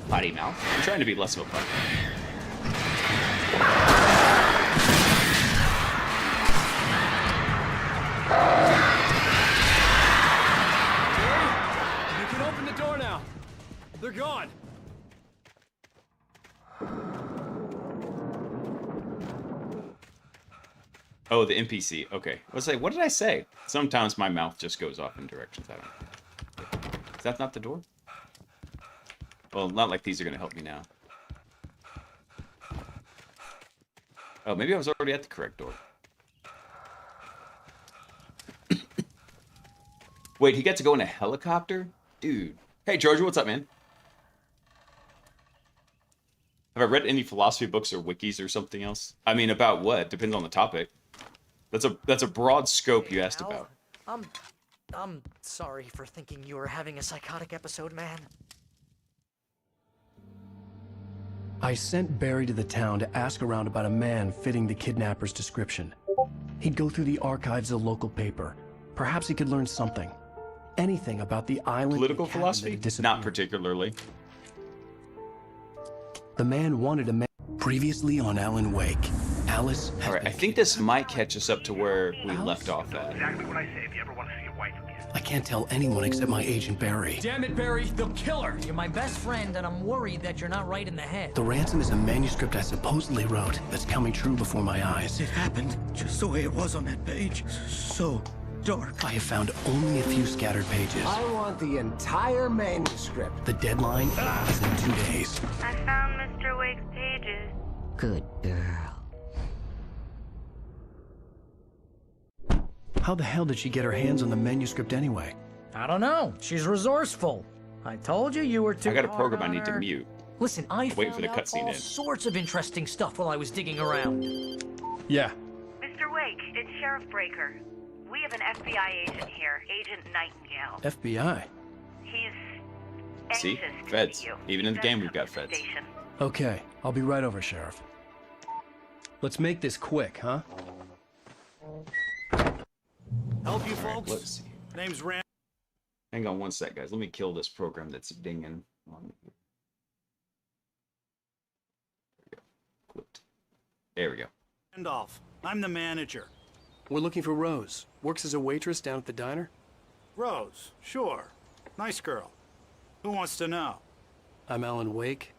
Potty mouth. I'm trying to be less of a potty.
gone.
Oh, the NPC. Okay. I was like, what did I say? Sometimes my mouth just goes off in directions I don't. Is that not the door? Well, not like these are going to help me now. Oh, maybe I was already at the correct door. Wait, he got to go in a helicopter? Dude. Hey, Georgia, what's up, man? Have I read any philosophy books or wikis or something else? I mean, about what? Depends on the topic. That's a broad scope you asked about.
I'm sorry for thinking you were having a psychotic episode, man.
I sent Barry to the town to ask around about a man fitting the kidnapper's description. He'd go through the archives of the local paper. Perhaps he could learn something. Anything about the island.
Political philosophy? Not particularly.
The man wanted a man. Previously on Alan Wake, Alice has
Alright, I think this might catch us up to where we left off at.
Exactly what I say if you ever want to see your wife again.
I can't tell anyone except my agent Barry.
Damn it, Barry, they'll kill her.
You're my best friend, and I'm worried that you're not right in the head.
The ransom is a manuscript I supposedly wrote that's coming true before my eyes.
It happened just the way it was on that page. So dark.
I have found only a few scattered pages.
I want the entire manuscript.
The deadline is in 2 days.
I found Mr. Wake's pages.
Good girl.
How the hell did she get her hands on the manuscript anyway?
I don't know. She's resourceful. I told you were too
I got a
hard
program I
on
need to
her.
mute.
Listen, I
waiting for
found
the
out
cutscene
all
in.
sorts of interesting stuff while I was digging around.
Yeah.
Mr. Wake, it's Sheriff Breaker. We have an FBI agent here, Agent Nightingale.
FBI.
He's
See?
anxious to
Feds.
see you.
Even in the
Just
game, we've
come
got
to the
feds.
station.
Okay, I'll be right over, Sheriff. Let's make this quick, huh?
Help you,
Alright,
folks.
let's see.
Name's Ram.
Hang on one sec, guys. Let me kill this program that's dinging on me. There we go. Clipped. There we go.
Randolph. I'm the manager.
We're looking for Rose. Works as a waitress down at the diner.
Rose. Sure. Nice girl. Who wants to know?
I'm Alan Wake.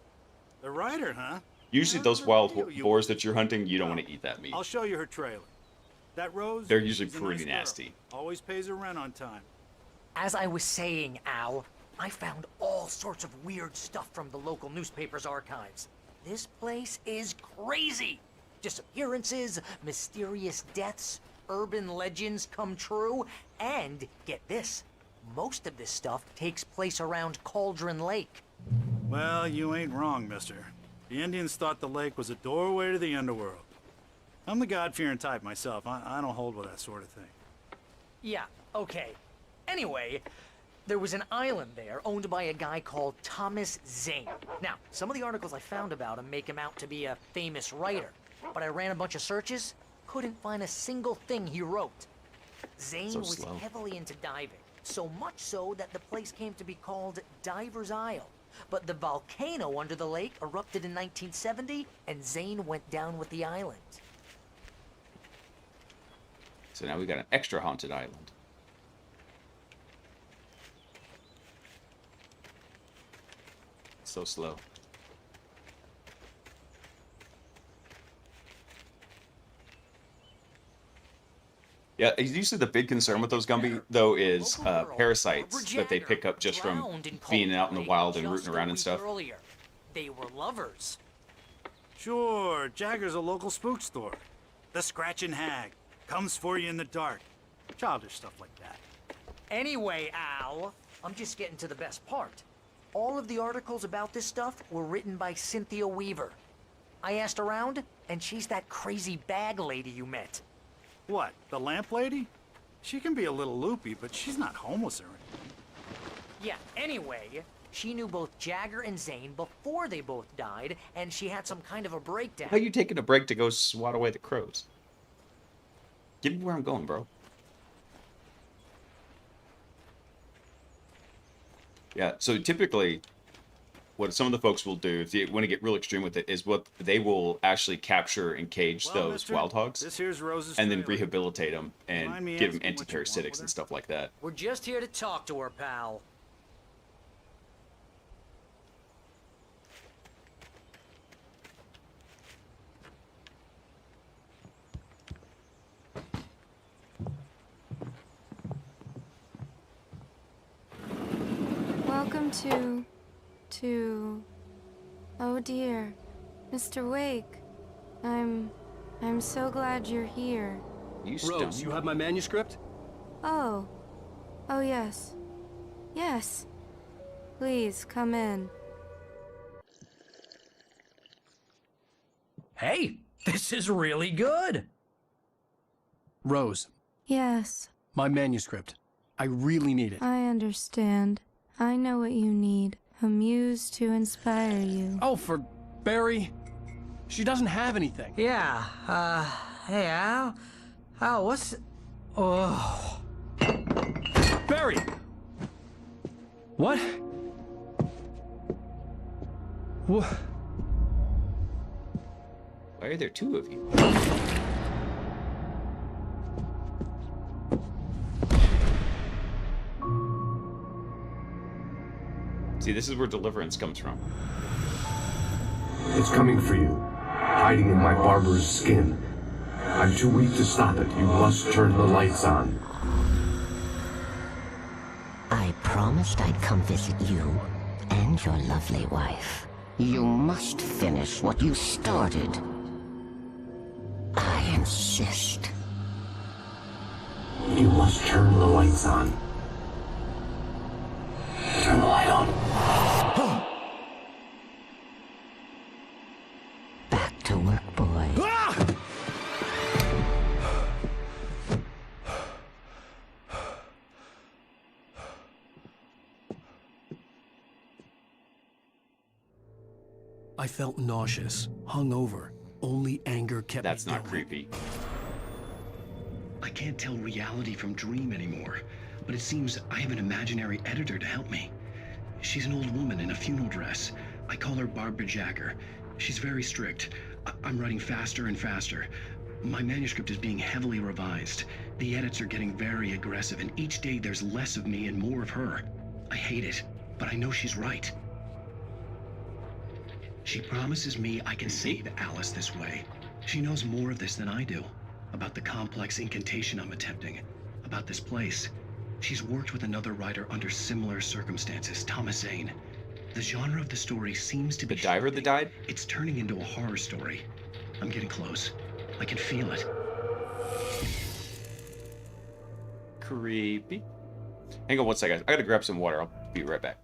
The writer, huh?
Usually those wild boars that you're hunting, you don't want to eat that meat.
I'll show you her trailer. That Rose.
They're usually
is a
pretty
nice girl.
nasty.
Always pays her rent on time.
As I was saying, Al, I found all sorts of weird stuff from the local newspaper's archives. This place is crazy. Disappearances, mysterious deaths, urban legends come true, and get this, most of this stuff takes place around Cauldron Lake.
Well, you ain't wrong, mister. The Indians thought the lake was a doorway to the underworld. I'm the God-fearing type myself. I don't hold with that sort of thing.
Yeah, okay. Anyway, there was an island there owned by a guy called Thomas Zane. Now, some of the articles I found about him make him out to be a famous writer, but I ran a bunch of searches, couldn't find a single thing he wrote. Zane
So
was
slow.
heavily into diving, so much so that the place came to be called Diver's Isle. But the volcano under the lake erupted in 1970, and Zane went down with the island.
So now we got an extra haunted island. So slow. Yeah, usually the big concern with those Gumby, though, is parasites that they pick up just from being out in the wild and rooting around and stuff.
Earlier. They were lovers.
Sure, Jagger's a local spook store. The Scratching Hag. Comes for you in the dark. Childish stuff like that.
Anyway, Al, I'm just getting to the best part. All of the articles about this stuff were written by Cynthia Weaver. I asked around, and she's that crazy bag lady you met.
What, the lamp lady? She can be a little loopy, but she's not homeless or anything.
Yeah, anyway, she knew both Jagger and Zane before they both died, and she had some kind of a breakdown.
How you taking a break to go swat away the crows? Get me where I'm going, bro. Yeah, so typically, what some of the folks will do, if they want to get real extreme with it, is what they will actually capture and cage
Well,
those
mister,
wild hogs,
this here's Rose's
and then
trailer.
rehabilitate them
Mind
and
me
give them
asking what you want
antiparasitics
with
and
her?
stuff like that.
We're just here to talk to her, pal.
to... Oh dear, Mr. Wake. I'm so glad you're here.
Rose, you have my manuscript?
Oh. Oh yes. Yes. Please, come in.
Hey, this is really good.
Rose,
Yes,
my manuscript. I really need it.
I understand. I know what you need. A muse to inspire you.
Oh, for Barry? She doesn't have anything.
Yeah, hey, Al? Al, what's... Oh...
Barry! What? What?
Why are there two of you? See, this is where deliverance comes from.
It's coming for you, hiding in my barber's skin. I'm too weak to stop it. You must turn the lights on.
I promised I'd come visit you and your lovely wife. You must finish what you started. I insist.
You must turn the lights on. Turn the light on.
Back to work, boy.
I felt nauseous, hungover. Only anger kept me
That's not
going.
creepy.
I can't tell reality from dream anymore, but it seems I have an imaginary editor to help me. She's an old woman in a funeral dress. I call her Barbara Jacker. She's very strict. I'm writing faster and faster. My manuscript is being heavily revised. The edits are getting very aggressive, and each day there's less of me and more of her. I hate it, but I know she's right. She promises me I can save Alice this way. She knows more of this than I do. About the complex incantation I'm attempting. About this place. She's worked with another writer under similar circumstances, Thomas Zane. The genre of the story seems to be...
The diver that died?
It's turning into a horror story. I'm getting close. I can feel it.
Creepy. Hang on one second. I gotta grab some water. I'll be right back.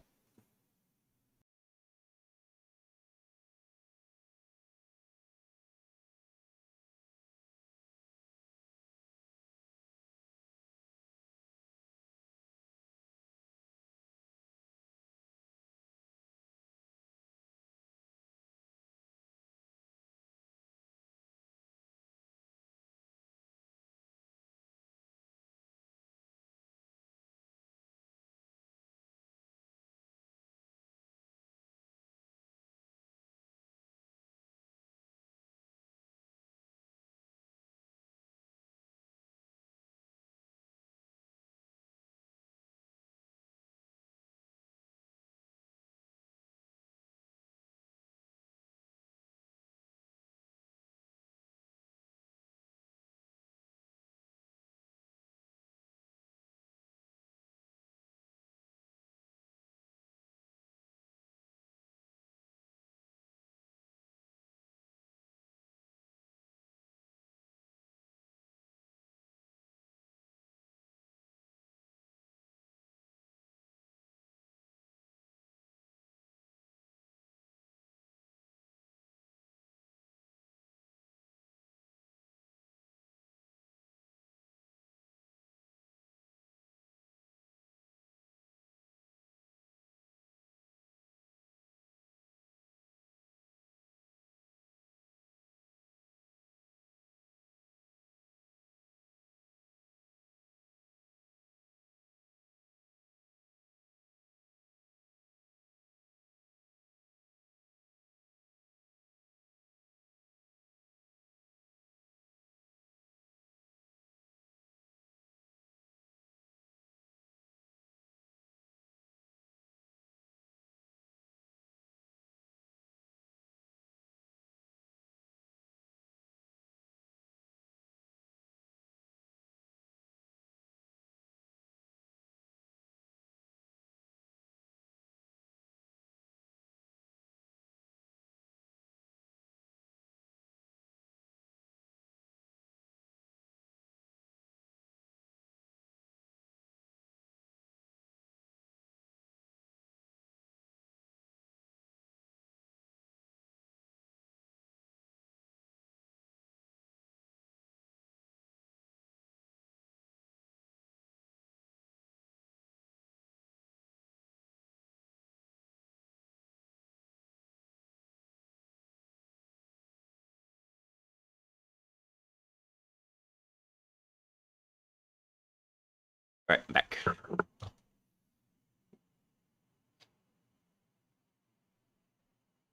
Right, I'm back.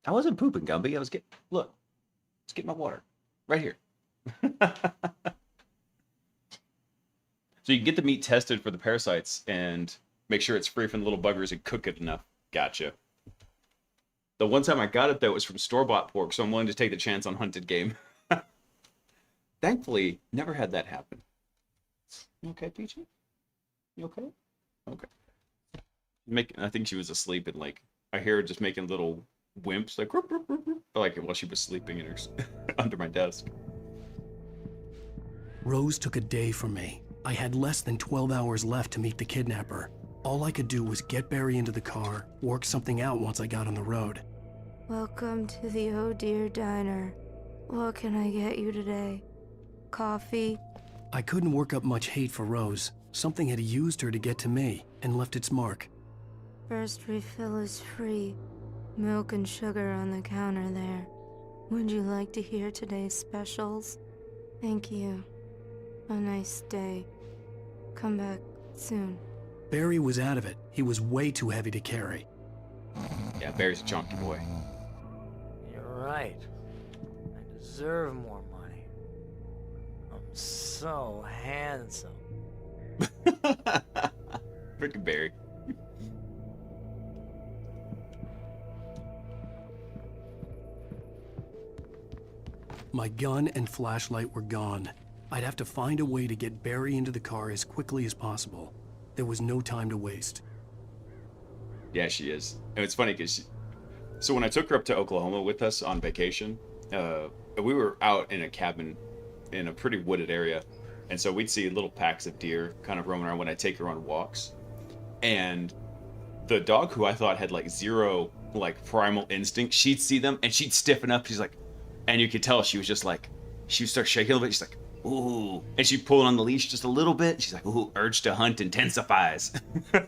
I wasn't pooping, Gumby. I was look, let's get my water. Right here. So you can get the meat tested for the parasites and make sure it's free from the little buggers and cook it enough. Gotcha. The one time I got it, though, it was from store-bought pork, so I'm willing to take the chance on hunted game. Thankfully, never had that happen. You okay, Peachy? You okay? Okay. I think she was asleep, and, like, I hear her just making little wimps, like, "Roop, roop, roop, roop," like while she was sleeping in her under my desk.
Rose took a day from me. I had less than 12 hours left to meet the kidnapper. All I could do was get Barry into the car, work something out once I got on the road.
Welcome to the Oh Dear Diner. What can I get you today? Coffee?
I couldn't work up much hate for Rose. Something had used her to get to me and left its mark.
First refill is free. Milk and sugar on the counter there. Would you like to hear today's specials? Thank you. A nice day. Come back soon.
Barry was out of it. He was way too heavy to carry.
Yeah, Barry's a chunky boy.
You're right. I deserve more money. I'm so handsome.
Freaking Barry.
My gun and flashlight were gone. I'd have to find a way to get Barry into the car as quickly as possible. There was no time to waste.
Yeah, she is. And it's funny because so when I took her up to Oklahoma with us on vacation, we were out in a cabin in a pretty wooded area. And so we'd see little packs of deer kind of roaming around when I take her on walks. And the dog, who I thought had like zero like primal instinct, she'd see them and she'd stiffen up. She's like, and you could tell she was just like, she would start shaking a little bit. She's like, ooh. And she'd pull on the leash just a little bit. She's like, ooh, urge to hunt intensifies. All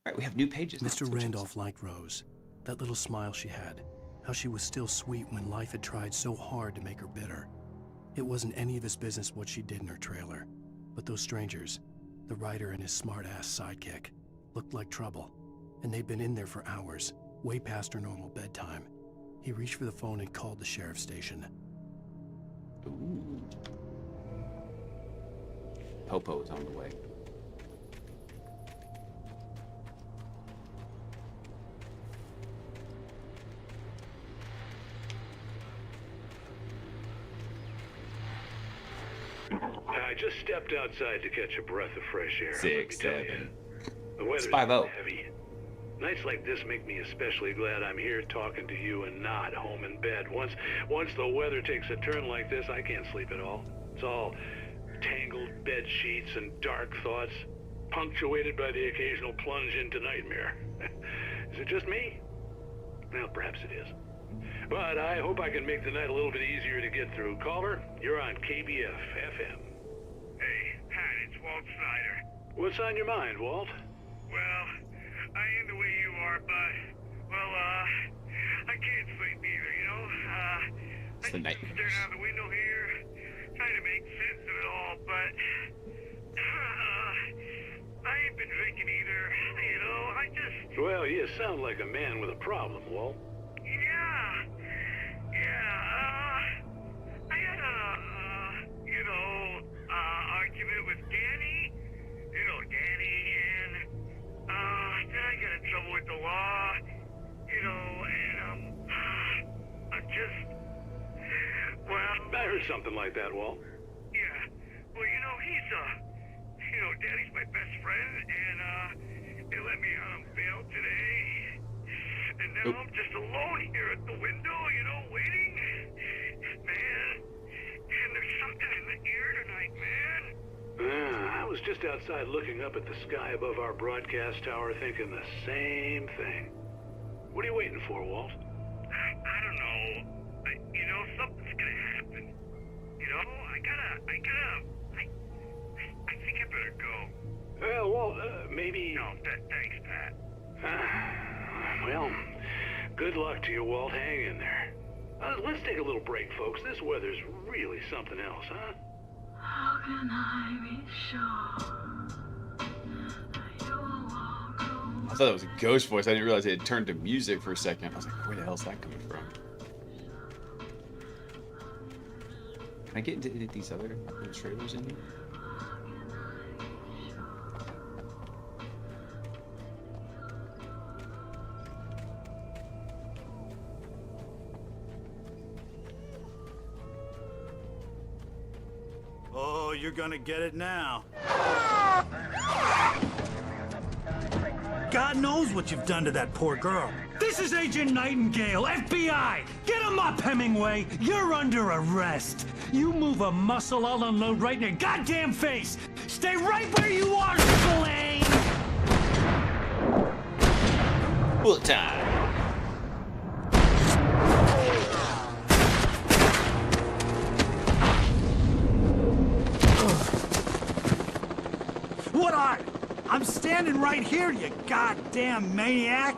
right, we have new pages.
Mr. Randolph liked Rose. That little smile she had. How she was still sweet when life had tried so hard to make her bitter. It wasn't any of his business what she did in her trailer. But those strangers, the writer and his smart-ass sidekick, looked like trouble. And they'd been in there for hours, way past her normal bedtime. He reached for the phone and called the sheriff's station.
Ooh. Popo's on the way.
I just stepped outside to catch a breath of fresh air.
6, 7.
The weather's
5-0.
heavy. Nights like this make me especially glad I'm here talking to you and not home in bed. Once the weather takes a turn like this, I can't sleep at all. It's all tangled bed sheets and dark thoughts, punctuated by the occasional plunge into nightmare. Is it just me? Well, perhaps it is. But I hope I can make the night a little bit easier to get through. Caller, you're on KBF FM.
Hey, Pat, it's Walt Snyder.
What's on your mind, Walt?
Well, I ain't the way you are, but, well, I can't sleep either, you know?
It's the nightmares.
Staring out the window here, trying to make sense of it all, but, I ain't been drinking either, you know? I just...
Well, you sound like a man with a problem, Walt.
I had argument with Danny. You know, Danny, and, then I got in trouble with the law, you know, and, I'm just, well...
I heard something like that, Walt.
Yeah, well, you know, Danny's my best friend, and, they let me out on bail today. And now I'm just alone here at the window, you know, waiting. Man, and there's something in the air tonight, man.
I was just outside looking up at the sky above our broadcast tower thinking the same thing. What are you waiting for, Walt?
I don't know. You know, something's gonna happen. You know, I think I better go.
Well, Walt, maybe...
No, thanks, Pat.
Well, good luck to you, Walt. Hang in there.
Let's take a little break, folks. This weather's really something else, huh?
How can I be sure?
I thought it was a ghost voice. I didn't realize it had turned to music for a second. I was like, where the hell's that coming from? Can I get into these other trailers in here?
Oh, you're gonna get it now. God knows what you've done to that poor girl. This is Agent Nightingale, FBI! Get him up, Hemingway! You're under arrest! You move a muscle, I'll unload right in your goddamn face! Stay right where you are, Blaine!
Bullet time!
What are? I'm standing right here, you goddamn maniac!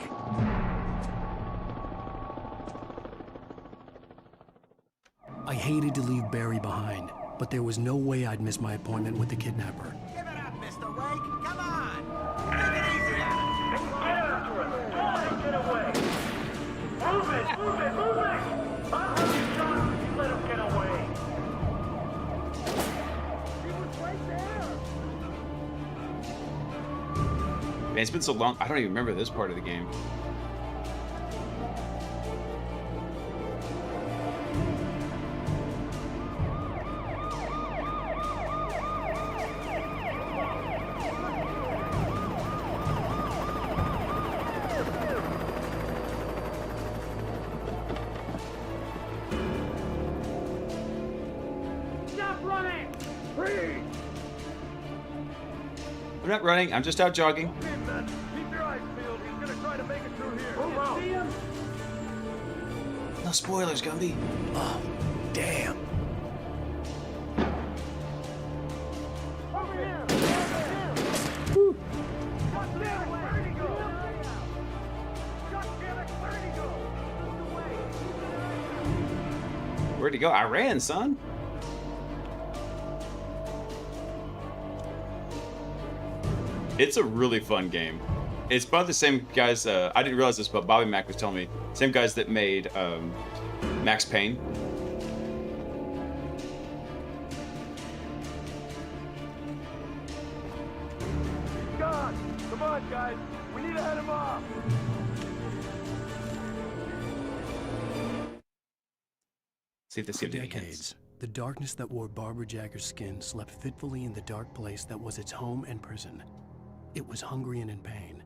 I hated to leave Barry behind, but there was no way I'd miss my appointment with the kidnapper.
Give it up, Mr. Wake. Come on. Take it easy on him.
Get after him. Don't get away. Move it, move it, move it. I'll have you shot if you let him get away. He was right there.
Man, it's been so long. I don't even remember this part of the game.
Stop running. Freeze.
I'm not running. I'm just out jogging.
Hey, man. Keep your eyes peeled. He's gonna try to make it through here. Move out. See him?
No spoilers, Gumby.
Oh, damn.
Over here. Whew. God damn it. Where'd he go? God damn it. Where'd he go?
Where'd he go? I ran, son. It's a really fun game. It's by the same guys, I didn't realize this, but Bobby Mack was telling me, same guys that made Max Payne.
He's gone. Come on, guys. We need to head him off.
See if this
For
gives me any hints.
decades, the darkness that wore Barbara Jagger's skin slept fitfully in the dark place that was its home and prison. It was hungry and in pain.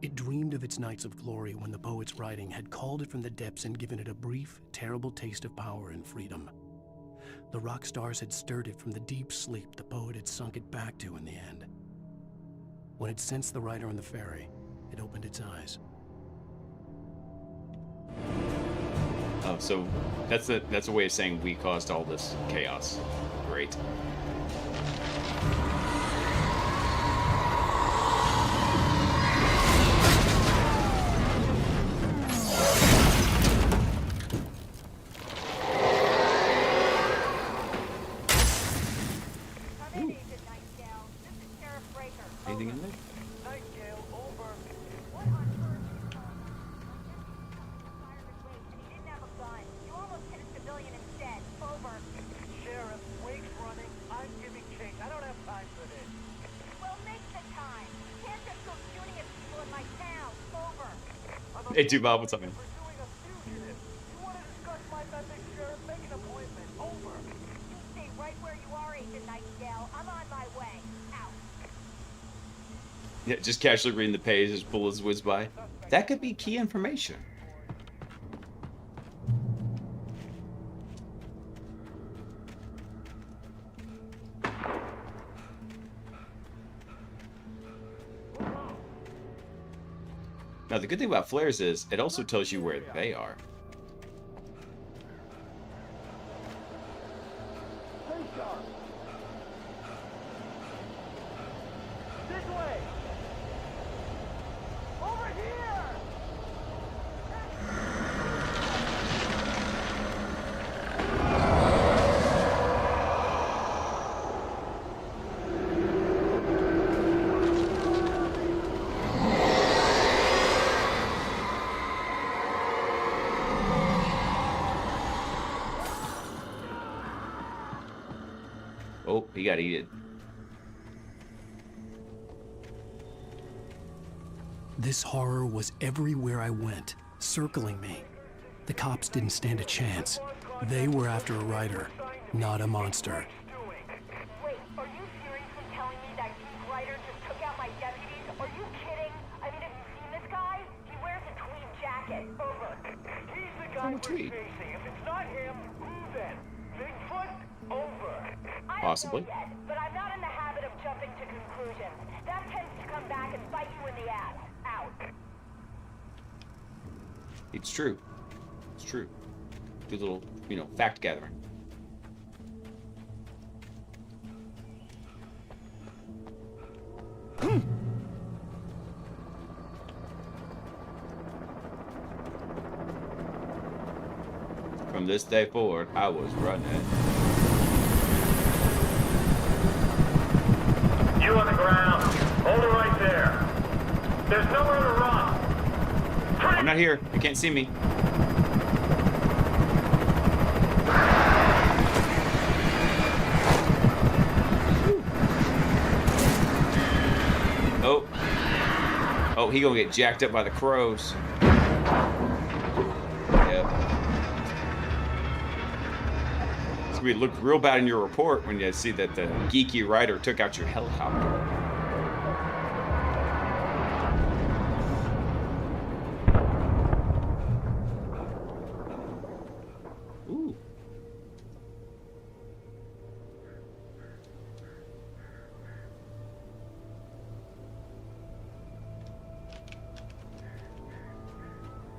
It dreamed of its nights of glory when the poet's writing had called it from the depths and given it a brief, terrible taste of power and freedom. The rock stars had stirred it from the deep sleep the poet had sunk it back to in the end. When it sensed the writer on the ferry, it opened its eyes.
Oh, so that's a way of saying we caused all this chaos. Great. Anything in there?
Nightingale, over.
What on earth? Fired at Wake's and he didn't have a gun. You almost hit a civilian instead. Over.
Sheriff, Wake's running. I'm giving chase. I don't have time for this.
Well, make the time. You can't just go shooting at people in my town. Over.
Hey, dude, Bob, what's up, man?
Pursuing a fugitive. You want to discuss my methods, Sheriff? Make an appointment. Over.
You stay right where you are, Agent Nightingale. I'm on my way. Out.
Yeah, just casually reading the page as bullets whiz by. That could be key information. Now, the good thing about flares is it also tells you where they are.
This way. Over here.
Oh, he got eaten.
This horror was everywhere I went, circling me. The cops didn't stand a chance. They were after a writer, not a monster.
Wait, are you serious in telling me that geek writer just took out my deputies? Are you kidding? I mean, have you seen this guy? He wears a tweed jacket. Over. He's the guy we're chasing. If it's not him, who then? Bigfoot? Over.
Possibly.
I don't know yet, but I'm not in the habit of jumping to conclusions. That tends to come back and bite you in the ass. Out.
It's true. It's true. Do a little, you know, fact gathering. From this day forward, I was running.
You on the ground. Hold it right there. There's nowhere to run.
I'm not here. You can't see me. Oh. Oh, he gonna get jacked up by the crows. Yep. It's gonna look real bad in your report when you see that the geeky writer took out your helicopter. Ooh.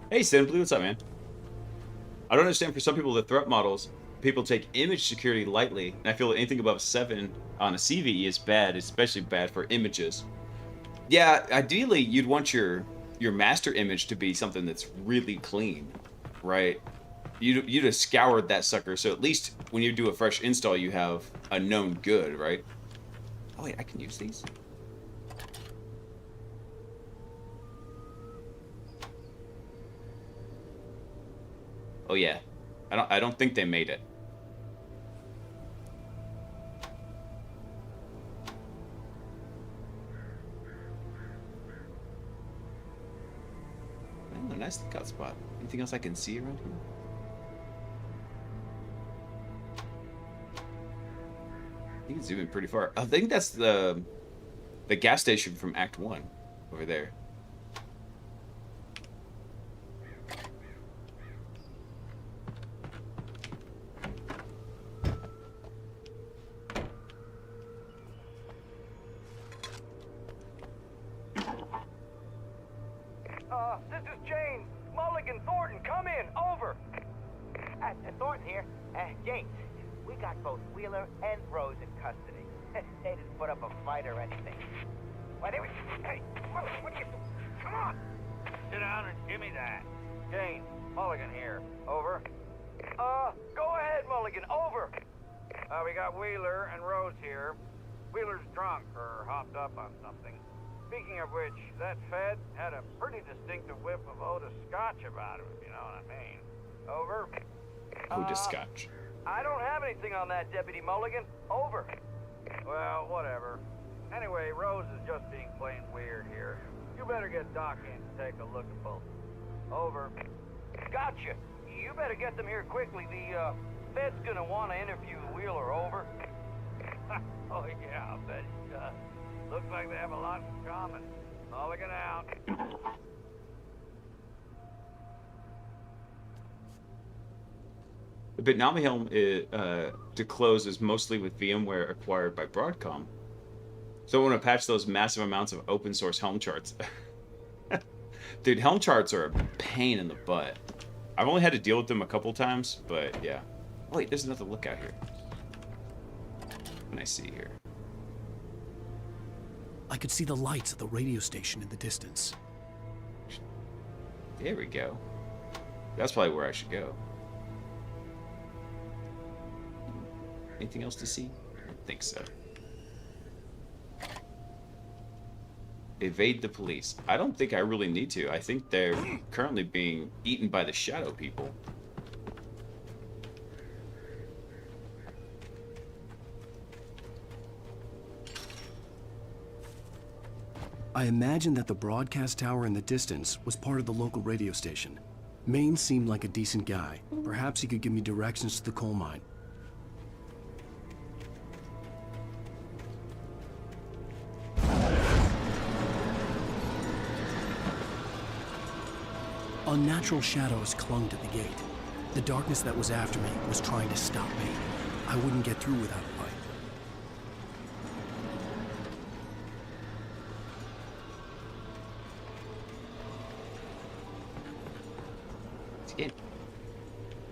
Hey, Simply, what's up, man? I don't understand, for some people, the threat models, people take image security lightly, and I feel that anything above 7 on a CVE is bad, especially bad for images. Yeah, ideally, you'd want your master image to be something that's really clean, right? You'd have scoured that sucker, so at least when you do a fresh install, you have a known good, right? Oh wait, I can use these? Oh yeah, I don't think they made it. Oh, a nice lookout spot. Anything else I can see around here? You can zoom in pretty far. I think that's the gas station from Act 1 over there.
This is James. Mulligan, Thornton, come in. Over.
Thornton here. James, we got both Wheeler and Rose in custody. They didn't put up a fight or anything. Why, they were... Hey, Mulligan, what are you doing? Come on.
Sit down and give me that. James, Mulligan here. Over. Go ahead, Mulligan. Over. We got Wheeler and Rose here. Wheeler's drunk or hopped up on something. Speaking of which, that Fed had a pretty distinctive whiff of Otis Scotch about him, if you know what I mean. Over.
Otis Scotch.
I don't have anything on that, Deputy Mulligan. Over. Well, whatever. Anyway, Rose is just being plain weird here. You better get Doc in to take a look at both. Over. Gotcha. You better get them here quickly. The Fed's gonna want to interview Wheeler. Over. Oh yeah, I bet he does. Looks like they have a lot in common. Mulligan out.
The Bitnami Helm to close is mostly with VMware acquired by Broadcom. So I want to patch those massive amounts of open source Helm charts. Dude, Helm charts are a pain in the butt. I've only had to deal with them a couple times, but yeah. Oh, wait, there's another lookout here. What can I see here?
I could see the lights of the radio station in the distance.
There we go. That's probably where I should go. Anything else to see? I don't think so. Evade the police. I don't think I really need to. I think they're currently being eaten by the shadow people.
I imagined that the broadcast tower in the distance was part of the local radio station. Maine seemed like a decent guy. Perhaps he could give me directions to the coal mine. Unnatural shadows clung to the gate. The darkness that was after me was trying to stop me. I wouldn't get through without a light.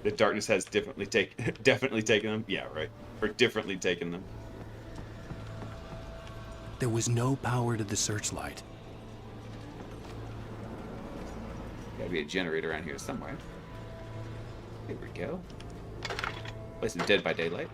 The darkness has definitely taken them. Yeah, right. Or differently taken them.
There was no power to the searchlight.
Gotta be a generator around here somewhere. Here we go. Place is Dead by Daylight.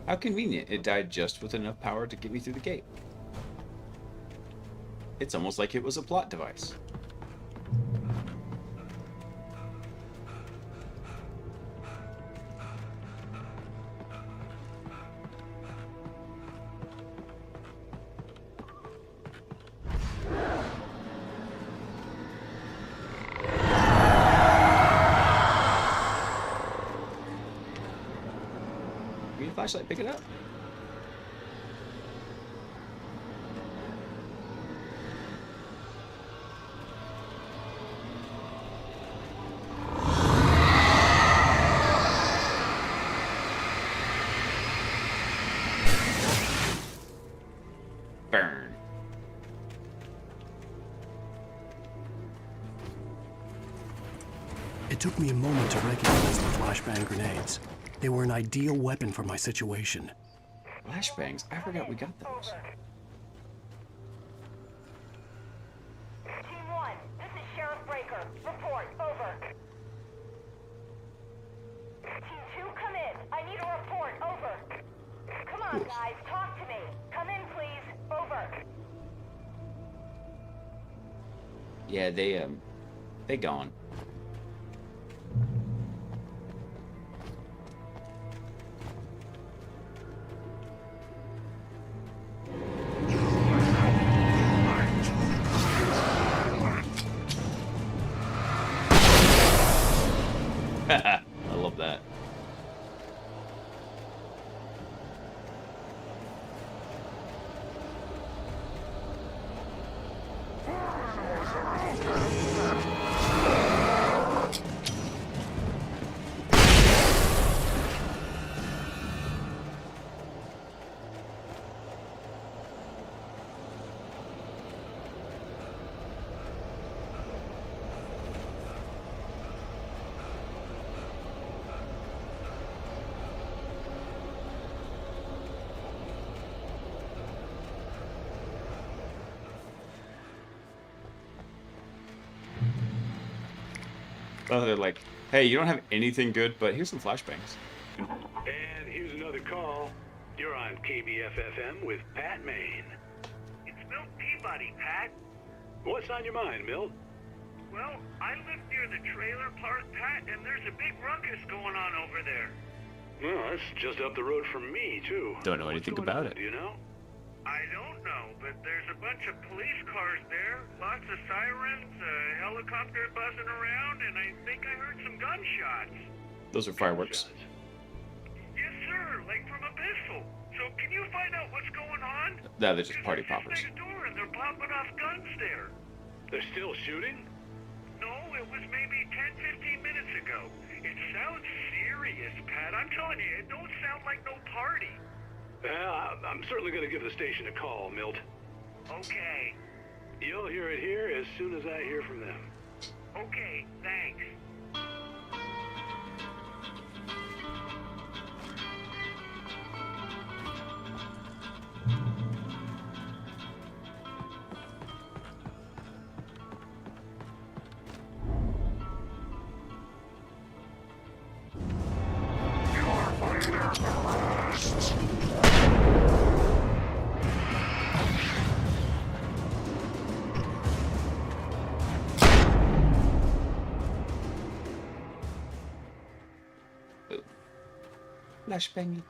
How convenient. It died just with enough power to get me through the gate. It's almost like it was a plot device. Flashlight, pick it up. Burn.
It took me a moment to recognize the flashbang grenades. They were an ideal weapon for my situation.
Flashbangs? I forgot we got those.
Team 1, this is Sheriff Breaker. Report, over. Team 2, come in. I need a report, over. Come on, guys, talk to me. Come in, please, over.
Yeah, they gone. I love that. Oh, they're like, hey, you don't have anything good, but here's some flashbangs.
And here's another call. You're on KBFFM with Pat Maine.
It's Milt Peabody, Pat.
What's on your mind, Milt?
Well, I live near the trailer park, Pat, and there's a big ruckus going on over there.
Well, that's just up the road from me, too.
Don't know anything about it.
Do you know?
I don't know, but there's a bunch of police cars there, lots of sirens, a helicopter buzzing around, and I think I heard some gunshots.
Those are fireworks.
Yes, sir, like from a pistol. So can you find out what's going on?
No, they're just party poppers.
Next door, and they're popping off guns there.
They're still shooting?
No, it was maybe 10, 15 minutes ago. It sounds serious, Pat. I'm telling you, it don't sound like no party.
I'm certainly going to give the station a call, Milt.
Okay.
You'll hear it here as soon as I hear from them.
Okay, thanks.
Flashbang.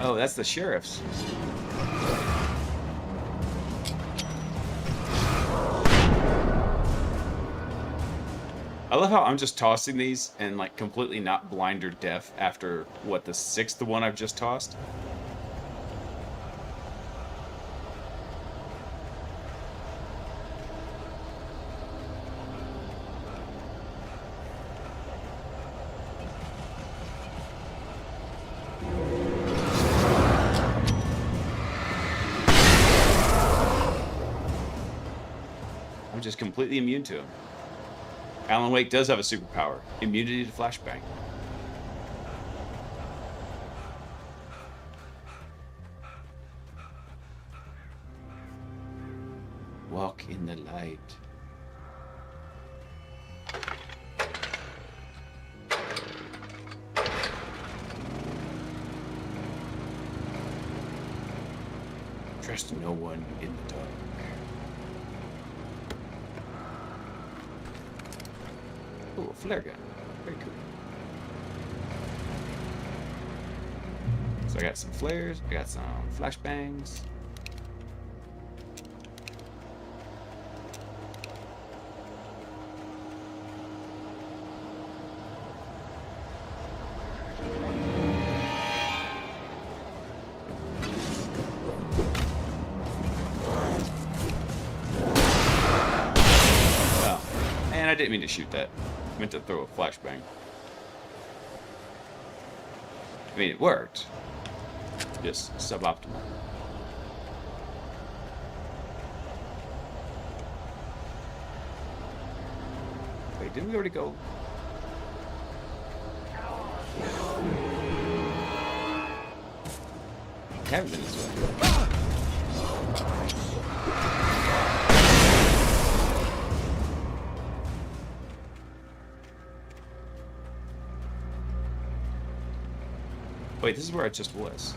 Oh, that's the sheriff's. I love how I'm just tossing these and like completely not blind or deaf after what, the 6th one I've just tossed. I'm just completely immune to him. Alan Wake does have a superpower. Immunity to flashbang. Walk in the light. Trust no one in the dark. Oh, a flare gun. Very cool. So I got some flares, I got some flashbangs. Oh, and I didn't mean to shoot that. I meant to throw a flashbang. I mean, it worked. Just suboptimal. Wait, didn't we already go? We haven't been this way. Wait, this is where I just was.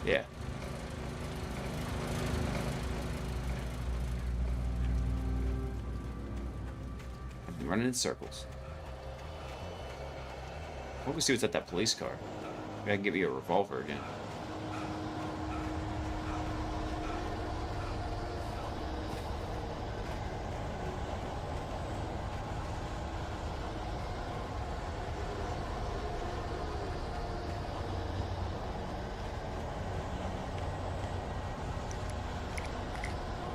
Yeah. I've been running in circles. Why don't we see what's at that police car? Maybe I can give you a revolver again.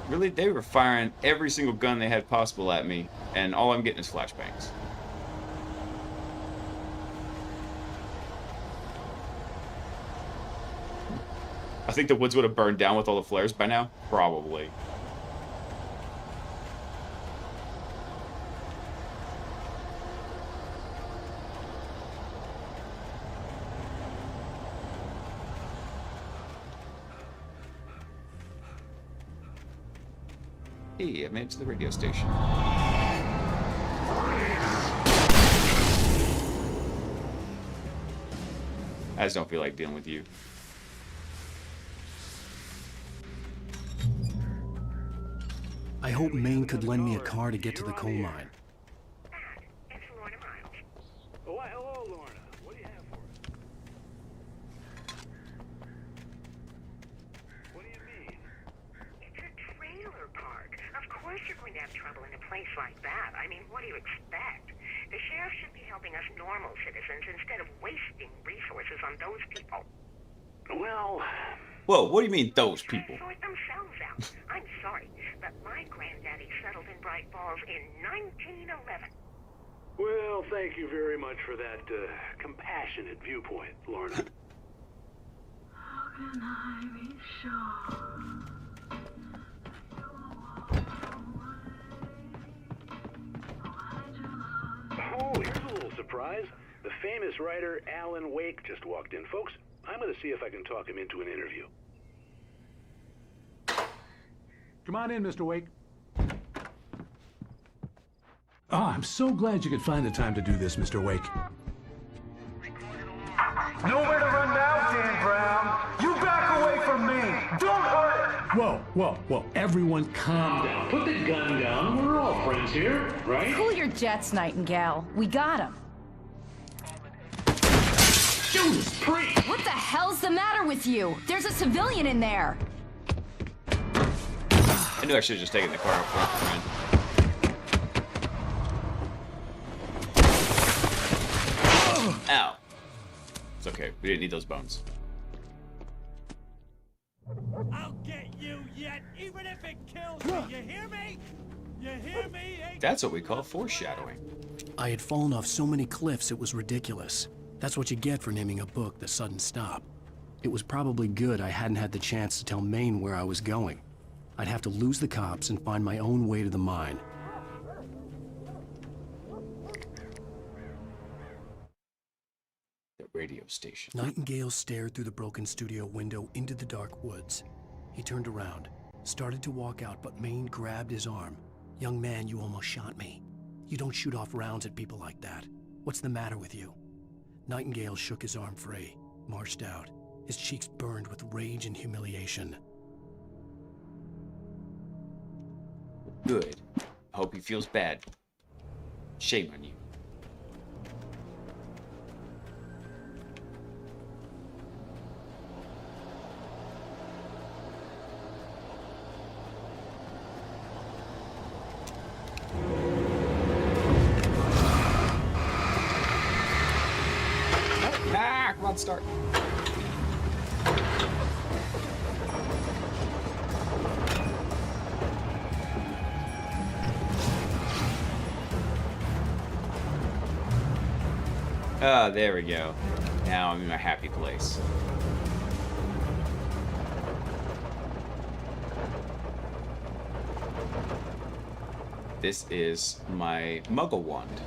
Really, they were firing every single gun they had possible at me, and all I'm getting is flashbangs. I think the woods would have burned down with all the flares by now. Probably. Hey, I made it to the radio station. I just don't feel like dealing with you.
I hope Maine could lend me a car to get to the coal mine.
Oh, why, hello, Lorna. What do you have for us? What do you mean?
It's a trailer park. Of course you're going to have trouble in a place like that. I mean, what do you expect? The sheriff should be helping us normal citizens instead of wasting resources on those people.
Well...
Whoa, what do you mean, those people?
They sort themselves out. I'm sorry, but my granddaddy settled in Bright Falls in 1911.
Well, thank you very much for that compassionate viewpoint, Lorna.
How can I be sure?
Oh, here's a little surprise. The famous writer Alan Wake just walked in. Folks, I'm going to see if I can talk him into an interview.
Come on in, Mr. Wake. Oh, I'm so glad you could find the time to do this, Mr. Wake.
Nowhere to run now, Dan Brown. You back away from me. Don't hurt it.
Whoa. Everyone calm down. Put the gun down. We're all friends here, right?
Cool your jets, Nightingale. We got him.
Judas Priest!
What the hell's the matter with you? There's a civilian in there.
I knew I should have just taken the car up front, man. Ow. It's okay. We didn't need those bones.
I'll get you yet, even if it kills me. You hear me? You hear me?
That's what we call foreshadowing.
I had fallen off so many cliffs it was ridiculous. That's what you get for naming a book The Sudden Stop. It was probably good I hadn't had the chance to tell Maine where I was going. I'd have to lose the cops and find my own way to the mine.
The radio station.
Nightingale stared through the broken studio window into the dark woods. He turned around, started to walk out, but Maine grabbed his arm. "Young man, you almost shot me. You don't shoot off rounds at people like that. What's the matter with you?" Nightingale shook his arm free, marched out. His cheeks burned with rage and humiliation.
Good. I hope he feels bad. Shame on you. Come on, start. Ah, there we go. Now I'm in my happy place. This is my Muggle wand.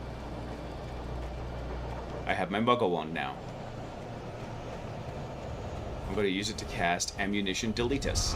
I have my Muggle wand now. I'm going to use it to cast Ammunition Deletus.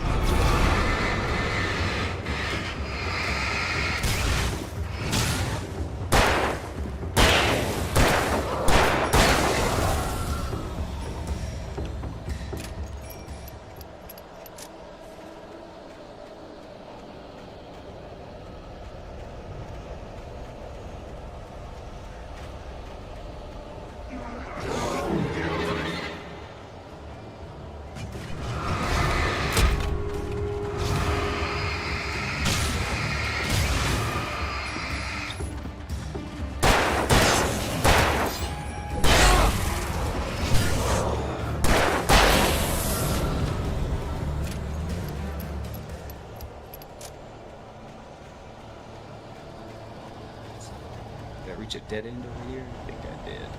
Reach a dead end over here? I think I did.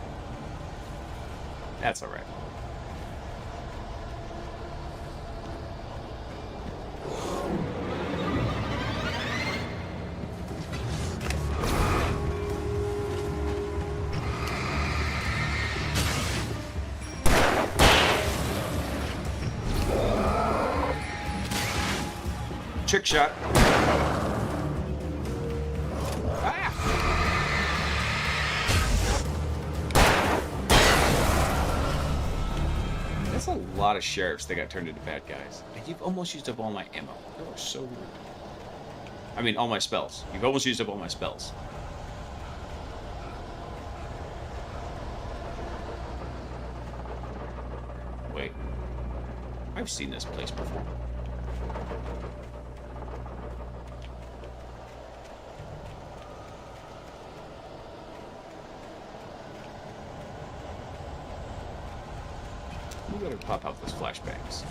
That's alright. Trick shot. That's a lot of sheriffs that got turned into bad guys. And you've almost used up all my ammo. You are so rude. I mean, all my spells. You've almost used up all my spells. Wait. I've seen this place before. We better pop out those flashbangs.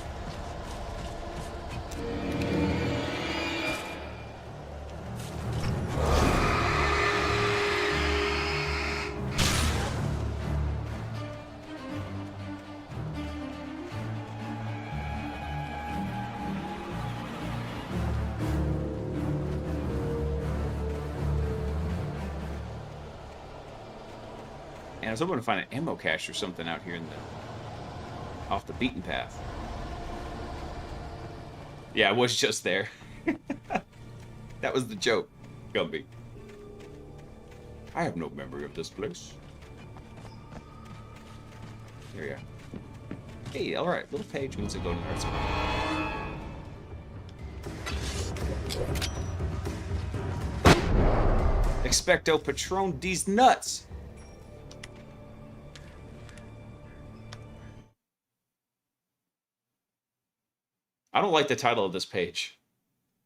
And I was hoping to find an ammo cache or something out here in the off the beaten path. Yeah, I was just there. That was the joke, Gumby. I have no memory of this place. Here we go. Hey, alright, little page means to go to the art school. Expecto Patron these nuts! I don't like the title of this page.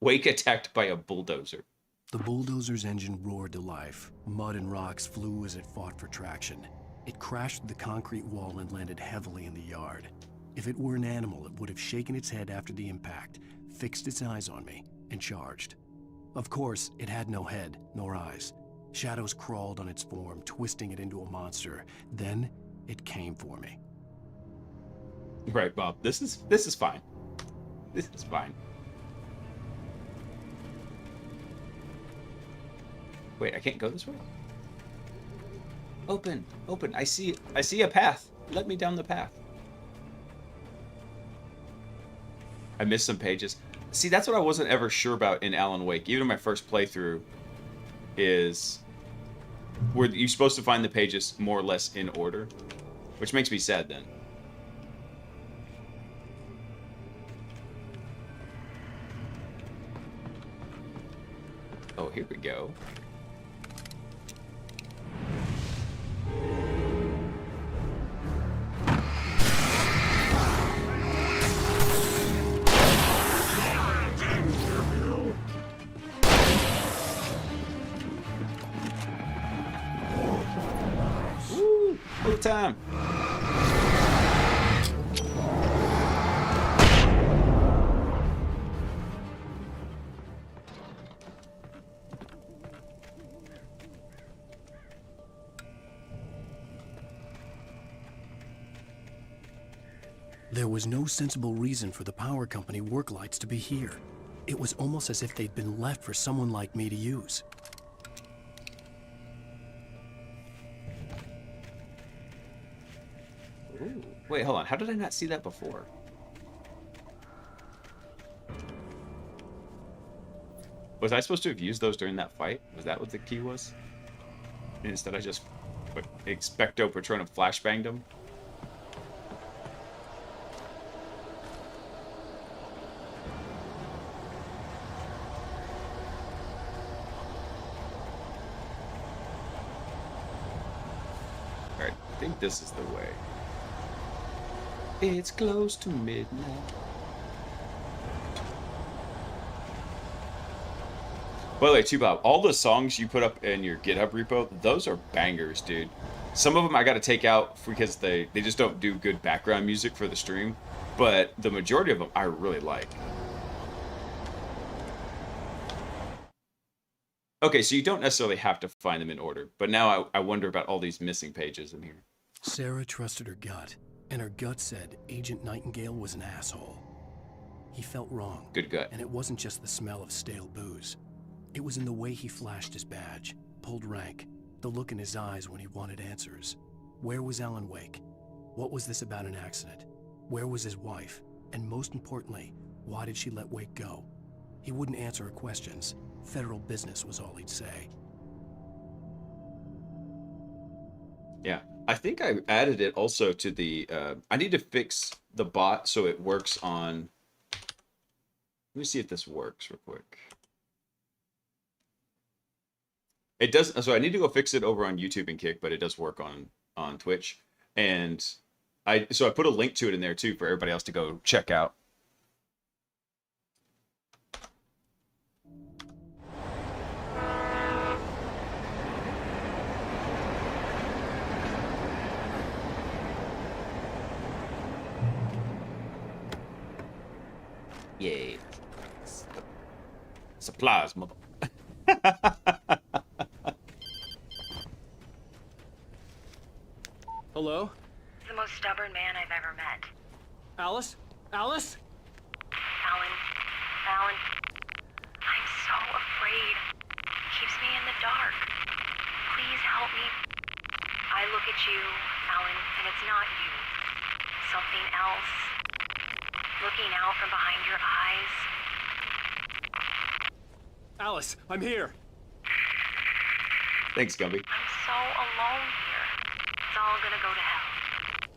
Wake attacked by a bulldozer.
The bulldozer's engine roared to life. Mud and rocks flew as it fought for traction. It crashed through the concrete wall and landed heavily in the yard. If it were an animal, it would have shaken its head after the impact, fixed its eyes on me, and charged. Of course, it had no head, nor eyes. Shadows crawled on its form, twisting it into a monster. Then, it came for me.
Right, Bob. This is fine. This is fine. Wait, I can't go this way? Open, open. I see a path. Let me down the path. I missed some pages. See, that's what I wasn't ever sure about in Alan Wake. Even in my first playthrough, is where you're supposed to find the pages more or less in order, which makes me sad then. Oh, here we go. Time.
There was no sensible reason for the power company work lights to be here. It was almost as if they'd been left for someone like me to use.
Ooh. Wait, hold on. How did I not see that before? Was I supposed to have used those during that fight? Was that what the key was? And instead I just Expecto Patronum flashbanged him? Alright, I think this is the way. It's close to midnight. By the way, too, Bob, all the songs you put up in your GitHub repo, those are bangers, dude. Some of them I got to take out because they just don't do good background music for the stream, but the majority of them I really like. Okay, so you don't necessarily have to find them in order, but now I wonder about all these missing pages in here.
Sarah trusted her gut, and her gut said Agent Nightingale was an asshole. He felt wrong.
Good gut.
And it wasn't just the smell of stale booze. It was in the way he flashed his badge, pulled rank, the look in his eyes when he wanted answers. Where was Alan Wake? What was this about an accident? Where was his wife? And most importantly, why did she let Wake go? He wouldn't answer her questions. Federal business was all he'd say.
Yeah, I think I added it also to the... I need to fix the bot so it works on... Let me see if this works real quick. It does. So I need to go fix it over on YouTube and Kick, but it does work on Twitch. And I put a link to it in there too for everybody else to go check out. Yay. Supplies, mother.
Hello?
The most stubborn man I've ever met.
Alice? Alice?
Alan. I'm so afraid. He keeps me in the dark. Please help me. I look at you, Alan, and it's not you. Something else. Looking out from behind your eyes.
Alice, I'm here.
Thanks, Gumby.
I'm so alone here. It's all gonna go to hell.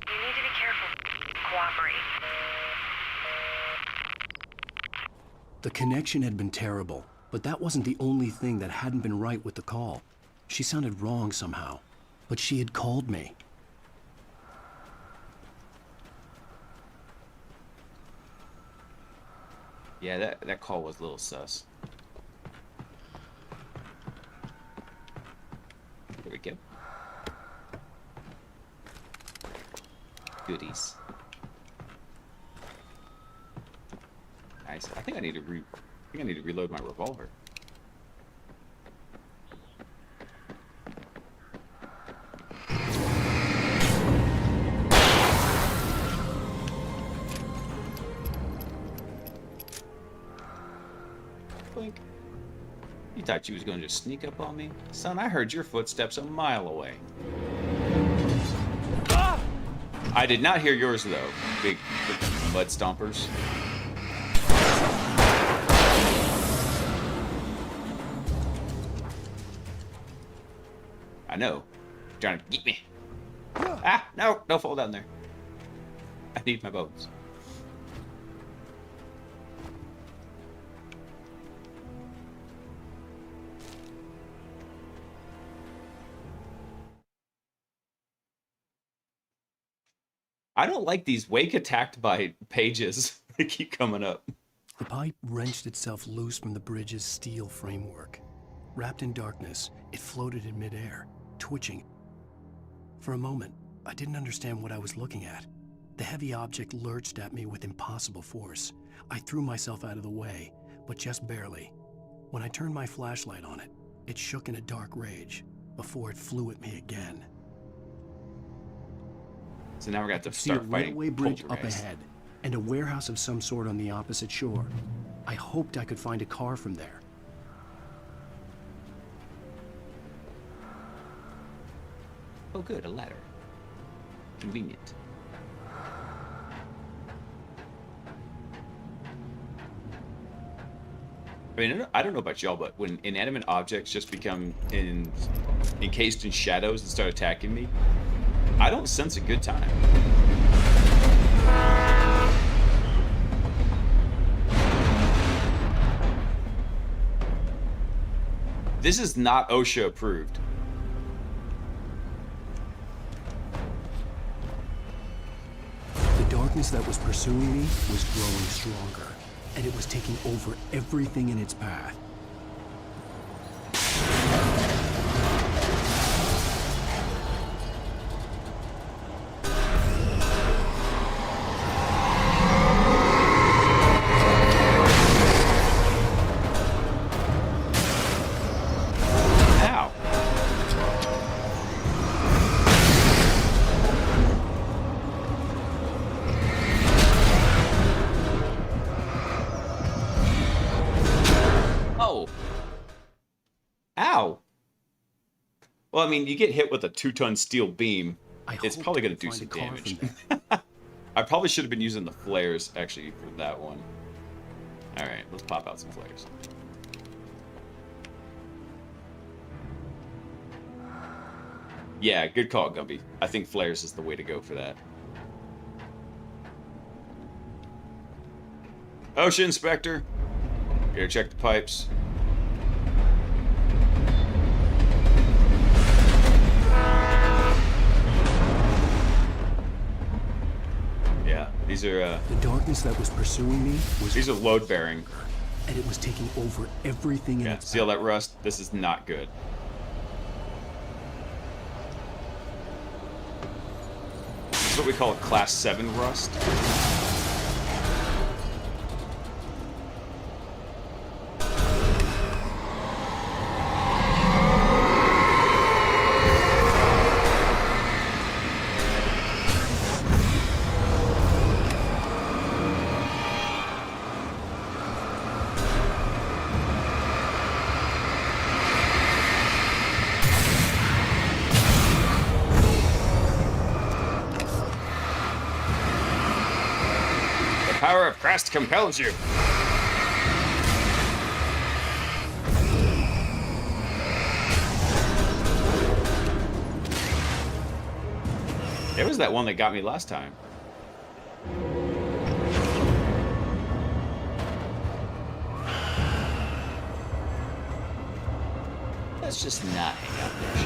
You need to be careful. Cooperate.
The connection had been terrible, but that wasn't the only thing that hadn't been right with the call. She sounded wrong somehow, but she had called me.
Yeah, that call was a little sus. There we go. Goodies. Nice. I think I need to reload my revolver. Blink. You thought you was gonna just sneak up on me? Son, I heard your footsteps a mile away. Ah! I did not hear yours though, big mud stompers. I know. You're trying to get me. Ah, no, don't fall down there. I need my bones. I don't like these wake attacked by pages. They keep coming up.
The pipe wrenched itself loose from the bridge's steel framework. Wrapped in darkness, it floated in midair, twitching. For a moment, I didn't understand what I was looking at. The heavy object lurched at me with impossible force. I threw myself out of the way, but just barely. When I turned my flashlight on it, it shook in a dark rage before it flew at me again.
So now we're going to have to start fighting.
A railway bridge up ahead, and a warehouse of some sort on the opposite shore. I hoped I could find a car from there.
Oh good, a ladder. Convenient. I mean, I don't know about y'all, but when inanimate objects just become encased in shadows and start attacking me, I don't sense a good time. This is not OSHA approved.
The darkness that was pursuing me was growing stronger, and it was taking over everything in its path.
Well, I mean, you get hit with a 2-ton steel beam, it's probably going to do some damage. I probably should have been using the flares, actually, for that one. Alright, let's pop out some flares. Yeah, good call, Gumby. I think flares is the way to go for that. OSHA inspector. Gotta check the pipes. Yeah, these are
the darkness that was pursuing me was
these are load bearing.
And it was taking over everything in its
see all that rust? This is not good. This is what we call a class 7 rust. The power of Christ compels you. was that one that got me last time? Let's just not hang out there.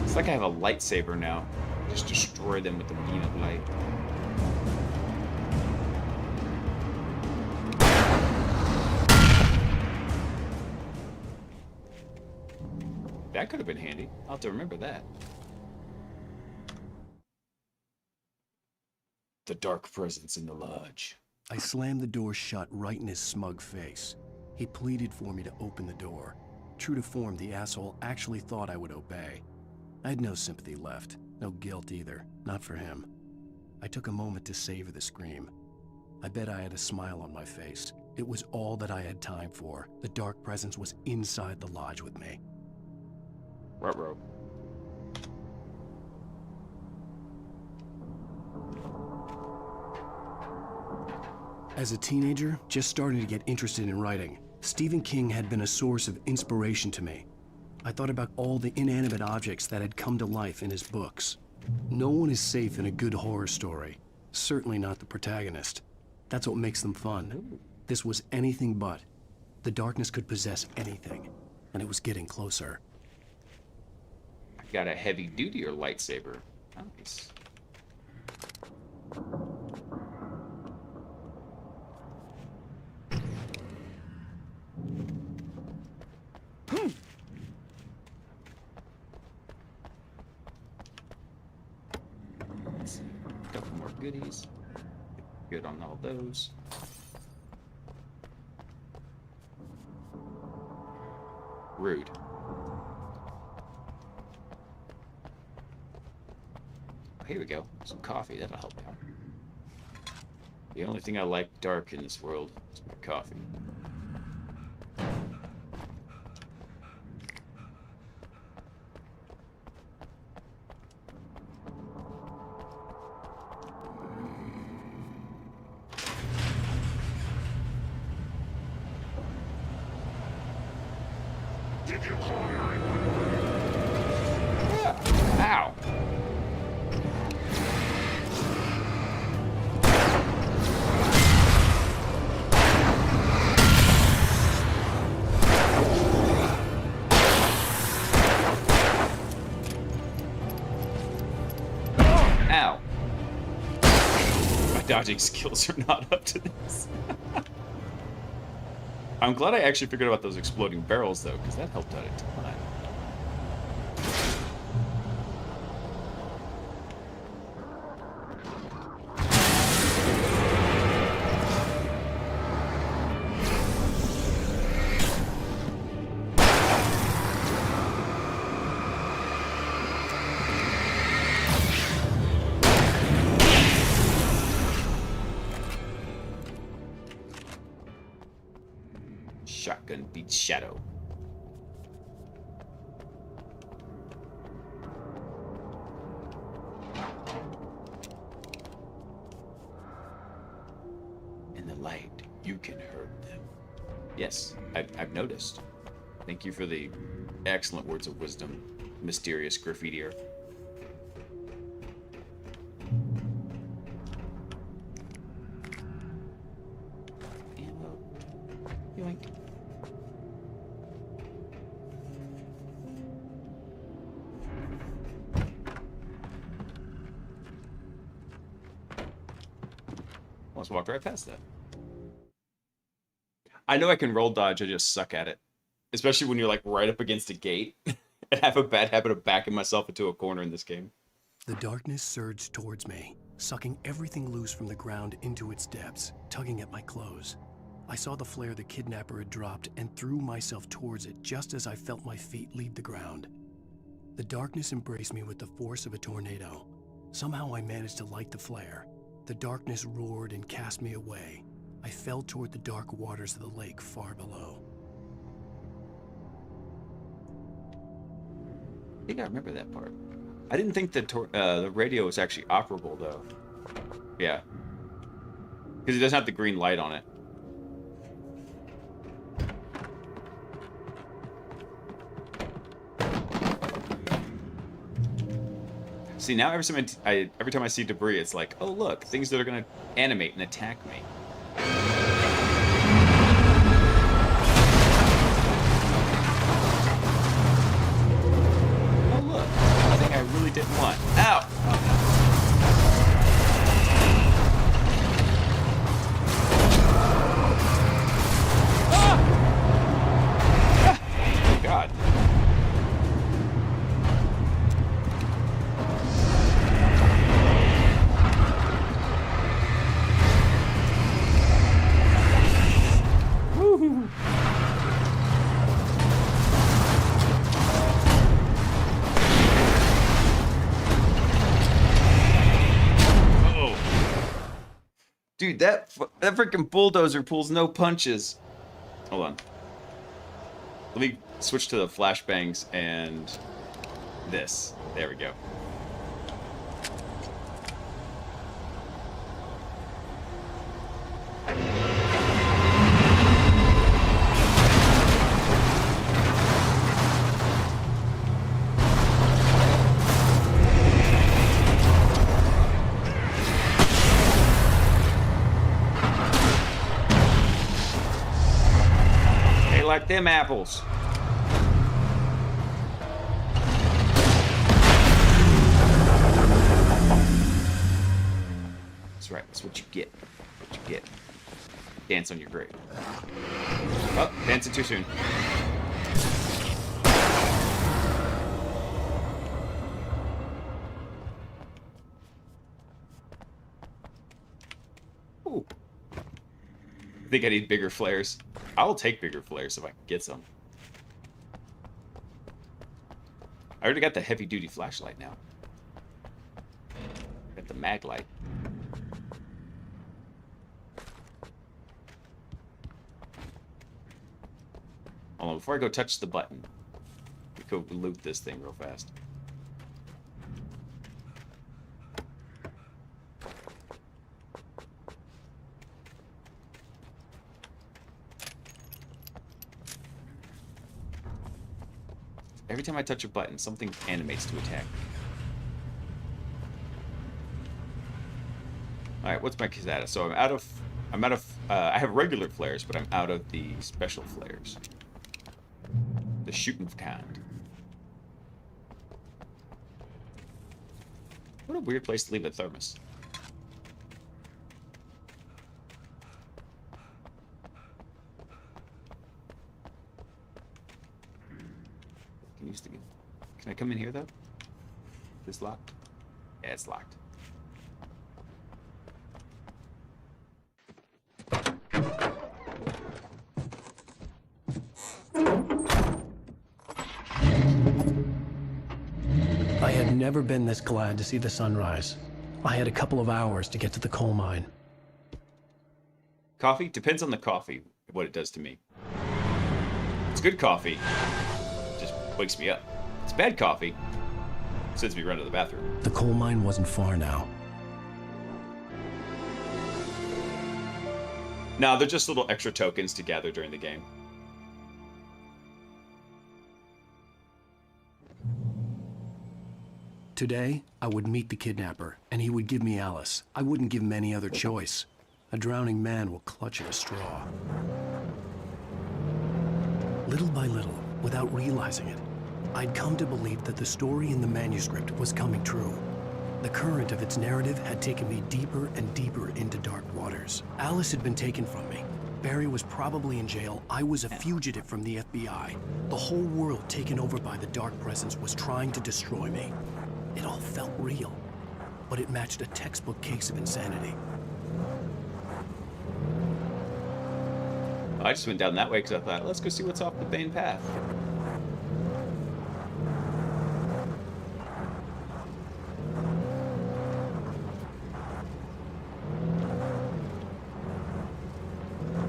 It's like I have a lightsaber now. Just destroy them with the beam of light. That could have been handy. I'll have to remember that. The dark presence in the lodge.
I slammed the door shut right in his smug face. He pleaded for me to open the door. True to form, the asshole actually thought I would obey. I had no sympathy left, no guilt either, not for him. I took a moment to savor the scream. I bet I had a smile on my face. It was all that I had time for. The dark presence was inside the lodge with me.
Ruh-roh.
As a teenager, just starting to get interested in writing, Stephen King had been a source of inspiration to me. I thought about all the inanimate objects that had come to life in his books. No one is safe in a good horror story. Certainly not the protagonist. That's what makes them fun. This was anything but. The darkness could possess anything, and it was getting closer.
Got a heavy-duty lightsaber. Nice. Let's see. A couple more goodies. Good on all those. Rude. Here we go. Some coffee. That'll help out. The only thing I like dark in this world is my coffee.
Did you call 911?
Ow! Ow. My dodging skills are not up to this. I'm glad I actually figured out those exploding barrels, though, because that helped out a ton. Shotgun beats Shadow. In the light, you can hurt them. Yes, I've noticed. Thank you for the excellent words of wisdom, mysterious graffitier. Ammo. Yoink. Almost walked right past that. I know I can roll dodge, I just suck at it. Especially when you're like right up against a gate. I have a bad habit of backing myself into a corner in this game.
The darkness surged towards me, sucking everything loose from the ground into its depths, tugging at my clothes. I saw the flare the kidnapper had dropped and threw myself towards it just as I felt my feet leave the ground. The darkness embraced me with the force of a tornado. Somehow I managed to light the flare. The darkness roared and cast me away. I fell toward the dark waters of the lake far below.
I think I remember that part. I didn't think the radio was actually operable, though. Yeah. Because it doesn't have the green light on it. See, now every time I see debris, it's like, oh look, things that are gonna animate and attack me. Oh look, a thing I really didn't want. Ow! Oh God. Dude, that freaking bulldozer pulls no punches. Hold on. Let me switch to the flashbangs and this. There we go. Like them apples. That's right, that's what you get. What you get. Dance on your grave. Oh, dancing too soon. Ooh. I think I need bigger flares. I will take bigger flares if I can get some. I already got the heavy-duty flashlight now. Got the mag light. Hold on, before I go touch the button, we go loot this thing real fast. Every time I touch a button, something animates to attack me. Alright, what's my status? So I have regular flares, but I'm out of the special flares. The shooting kind. What a weird place to leave a thermos. Can I come in here though? Is this locked? Yeah, it's locked.
I had never been this glad to see the sunrise. I had a couple of hours to get to the coal mine.
Coffee? Depends on the coffee, what it does to me. It's good coffee. It just wakes me up. It's bad coffee. Sends me right to the bathroom.
The coal mine wasn't far now.
No, they're just little extra tokens to gather during the game.
Today, I would meet the kidnapper, and he would give me Alice. I wouldn't give him any other choice. A drowning man will clutch at a straw. Little by little, without realizing it, I'd come to believe that the story in the manuscript was coming true. The current of its narrative had taken me deeper and deeper into dark waters. Alice had been taken from me. Barry was probably in jail. I was a fugitive from the FBI. The whole world taken over by the Dark Presence was trying to destroy me. It all felt real, but it matched a textbook case of insanity.
I just went down that way because I thought, let's go see what's off the main path.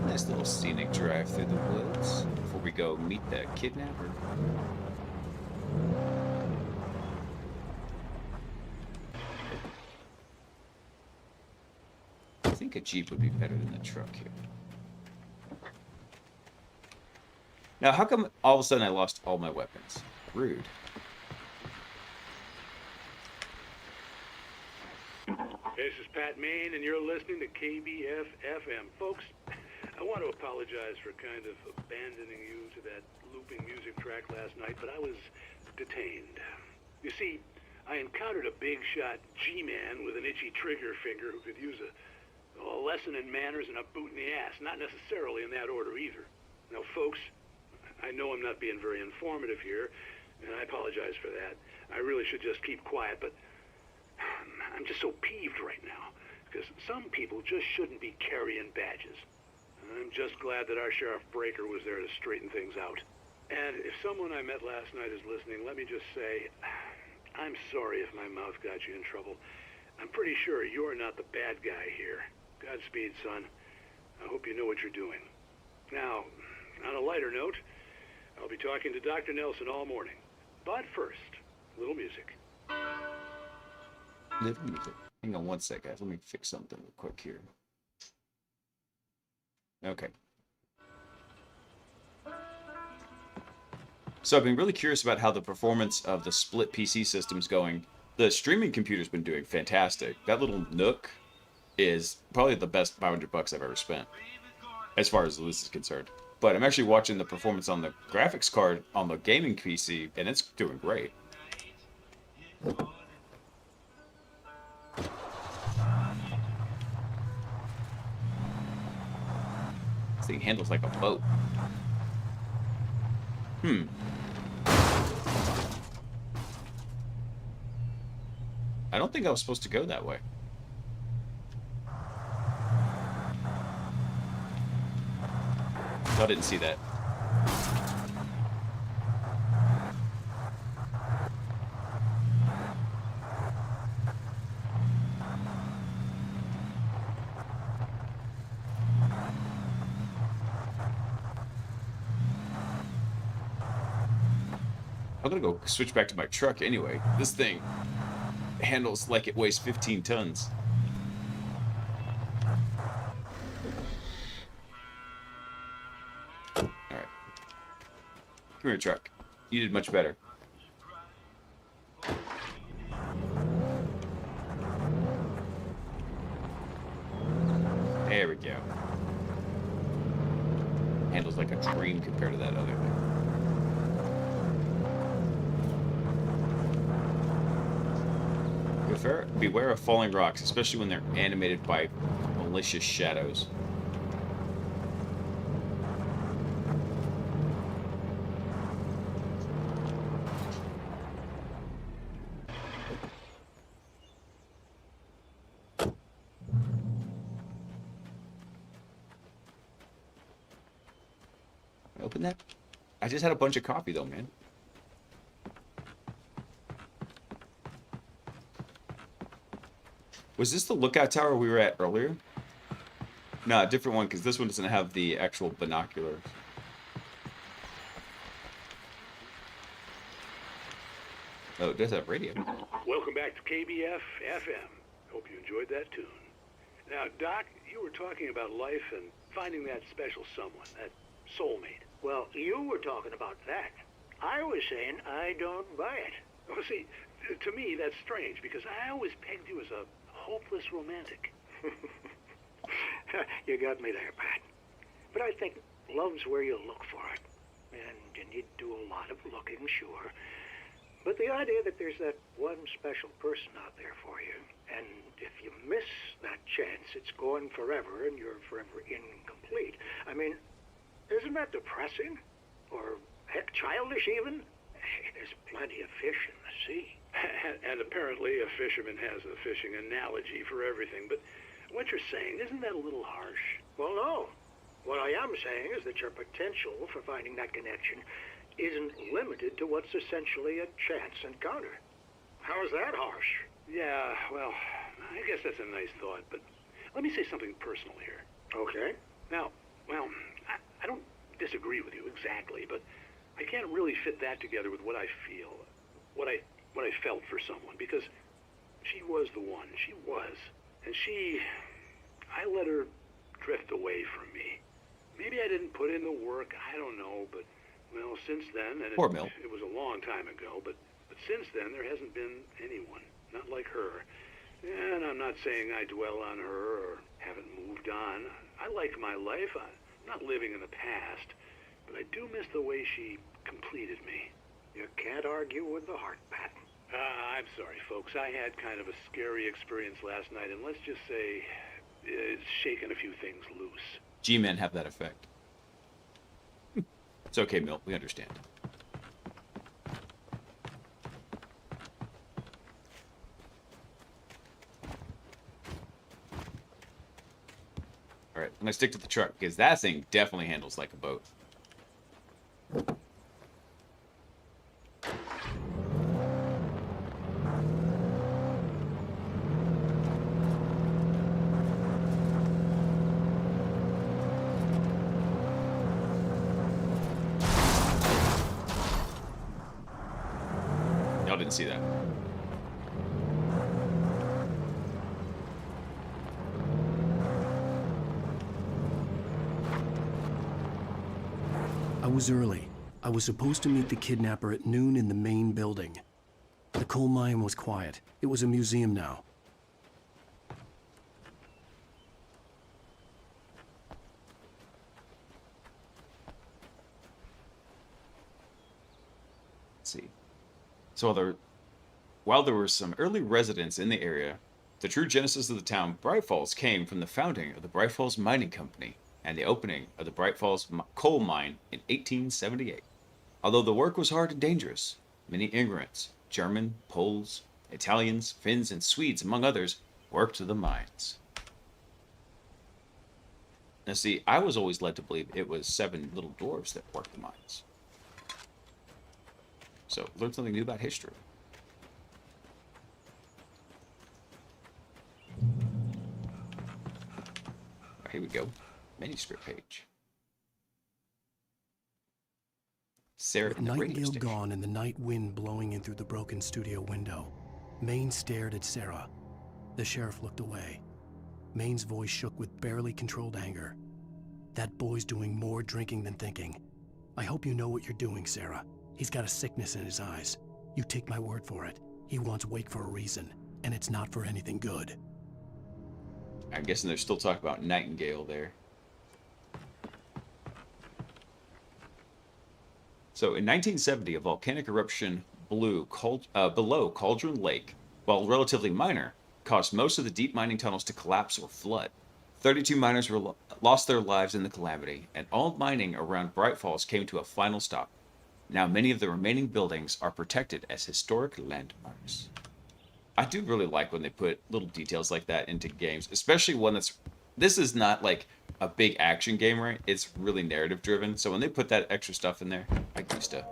Nice little scenic drive through the woods before we go meet the kidnapper. think a Jeep would be better than a truck here. Now, how come all of a sudden I lost all my weapons? Rude.
This is Pat Main, and you're listening to KBF-FM. Folks, I want to apologize for kind of abandoning you to that looping music track last night, but I was detained. You see, I encountered a big-shot G-man with an itchy trigger finger who could use a lesson in manners and a boot in the ass. Not necessarily in that order either. Now, folks, I know I'm not being very informative here, and I apologize for that. I really should just keep quiet, but I'm just so peeved right now, because some people just shouldn't be carrying badges. I'm just glad that our Sheriff Breaker was there to straighten things out. And if someone I met last night is listening, let me just say, I'm sorry if my mouth got you in trouble. I'm pretty sure you're not the bad guy here. Godspeed, son. I hope you know what you're doing. Now, on a lighter note, I'll be talking to Dr. Nelson all morning. But first, a little music.
Little music. Hang on one sec, guys. Let me fix something real quick here. Okay. So I've been really curious about how the performance of the split PC system's going. The streaming computer's been doing fantastic. That little Nook is probably the best $500 I've ever spent, as far as this is concerned. But I'm actually watching the performance on the graphics card on the gaming PC, and it's doing great. This thing handles like a boat. I don't think I was supposed to go that way. I didn't see that. I'm gonna go switch back to my truck anyway. This thing handles like it weighs 15 tons. Alright. Come here, truck. You did much better. There we go. Handles like a dream compared to that other thing. Beware of falling rocks, especially when they're animated by malicious shadows. Open that? I just had a bunch of coffee though, man. Was this the lookout tower we were at earlier? No, a different one, because this one doesn't have the actual binoculars. Oh, it does have radio.
Welcome back to KBF-FM. Hope you enjoyed that tune. Now, Doc, you were talking about life and finding that special someone, that soulmate.
Well, you were talking about that. I was saying I don't buy it.
Well, see, to me, that's strange, because I always pegged you as a hopeless romantic.
You got me there, Pat. But I think love's where you look for it. And you need to do a lot of looking, sure. But the idea that there's that one special person out there for you, and if you miss that chance, it's gone forever, and you're forever incomplete. I mean, isn't that depressing? Or, heck, childish even? Hey, there's plenty of fish in the sea.
And apparently a fisherman has a fishing analogy for everything, but what you're saying, isn't that a little harsh?
Well, no. What I am saying is that your potential for finding that connection isn't limited to what's essentially a chance encounter. How is that harsh?
Yeah, well, I guess that's a nice thought, but let me say something personal here.
Okay.
Now, well, I don't disagree with you exactly, but I can't really fit that together with what I feel, what I felt for someone, because she was the one. She was. And she, I let her drift away from me. Maybe I didn't put in the work, I don't know, but, well, since then, and
Poor Milt.
it was a long time ago, but since then there hasn't been anyone, not like her. And I'm not saying I dwell on her or haven't moved on. I like my life. I'm not living in the past, but I do miss the way she completed me.
You can't argue with the heart, Pat.
I'm sorry, folks. I had kind of a scary experience last night, and let's just say it's shaken a few things loose.
G-men have that effect. It's okay, Milt. We understand. Alright, I'm gonna stick to the truck, because that thing definitely handles like a boat. Y'all didn't see that.
I was early. I was supposed to meet the kidnapper at noon in the main building. The coal mine was quiet. It was a museum now.
Let's see. So while there were some early residents in the area, the true genesis of the town Bright Falls came from the founding of the Bright Falls Mining Company and the opening of the Bright Falls coal mine in 1878. Although the work was hard and dangerous, many immigrants, German, Poles, Italians, Finns, and Swedes, among others, worked the mines. Now see, I was always led to believe it was 7 little dwarves that worked the mines. So, learn something new about history. Here we go. Manuscript page. Sarah
With
in the radio
Nightingale
station.
gone and the night wind blowing in through the broken studio window, Maine stared at Sarah. The sheriff looked away. Maine's voice shook with barely controlled anger. That boy's doing more drinking than thinking. I hope you know what you're doing, Sarah. He's got a sickness in his eyes. You take my word for it. He wants Wake for a reason, and it's not for anything good.
I'm guessing they're still talking about Nightingale there. So in 1970, a volcanic eruption below Cauldron Lake, while relatively minor, caused most of the deep mining tunnels to collapse or flood. 32 miners lost their lives in the calamity, and all mining around Bright Falls came to a final stop. Now many of the remaining buildings are protected as historic landmarks. I do really like when they put little details like that into games, especially one that's... This is not like a big action game, right? It's really narrative driven, so when they put that extra stuff in there, I used to...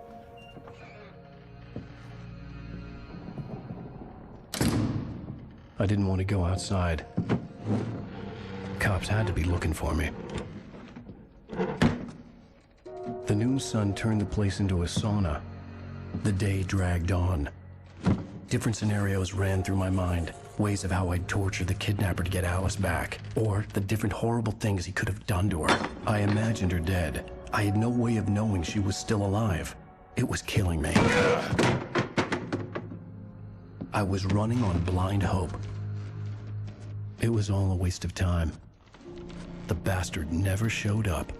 I didn't want to go outside. Cops had to be looking for me. The noon sun turned the place into a sauna. The day dragged on. Different scenarios ran through my mind. Ways of how I'd torture the kidnapper to get Alice back. Or the different horrible things he could have done to her. I imagined her dead. I had no way of knowing she was still alive. It was killing me. I was running on blind hope. It was all a waste of time. The bastard never showed up.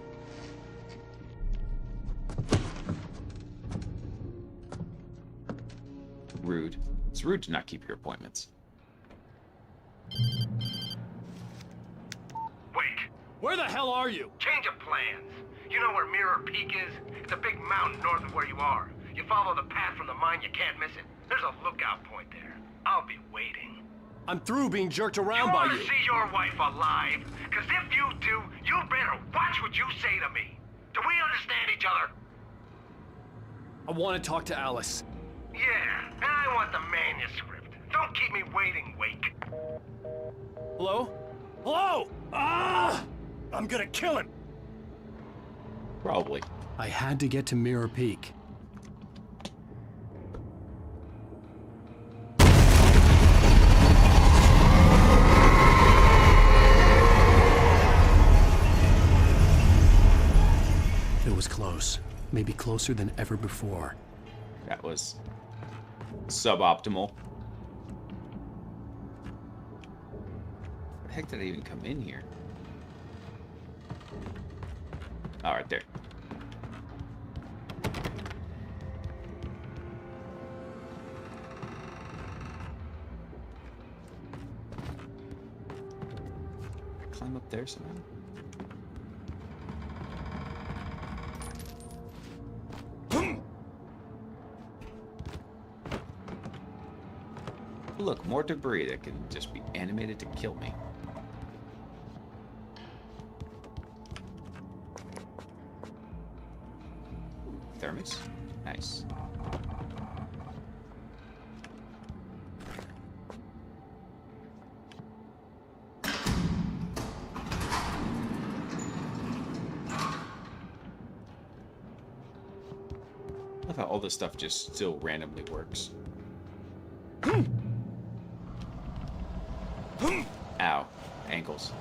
Rude. It's rude to not keep your appointments.
Wait.
Where the hell are you?
Change of plans. You know where Mirror Peak is? It's a big mountain north of where you are. You follow the path from the mine, you can't miss it. There's a lookout point there. I'll be waiting.
I'm through being jerked around by
You
you.
want to see your wife alive? Because if you do, you better watch what you say to me. Do we understand each other?
I want to talk to Alice.
Yeah, and I want the manuscript. Don't keep me waiting, Wake.
Hello? Hello? Ah! I'm gonna kill him.
Probably.
I had to get to Mirror Peak. was close. Maybe closer than ever before.
That was suboptimal. The heck did I even come in here? All right, there. Climb up there somehow. Look, more debris that can just be animated to kill me. Thermos? Nice. I love how all this stuff just still randomly works. Ow. Ankles.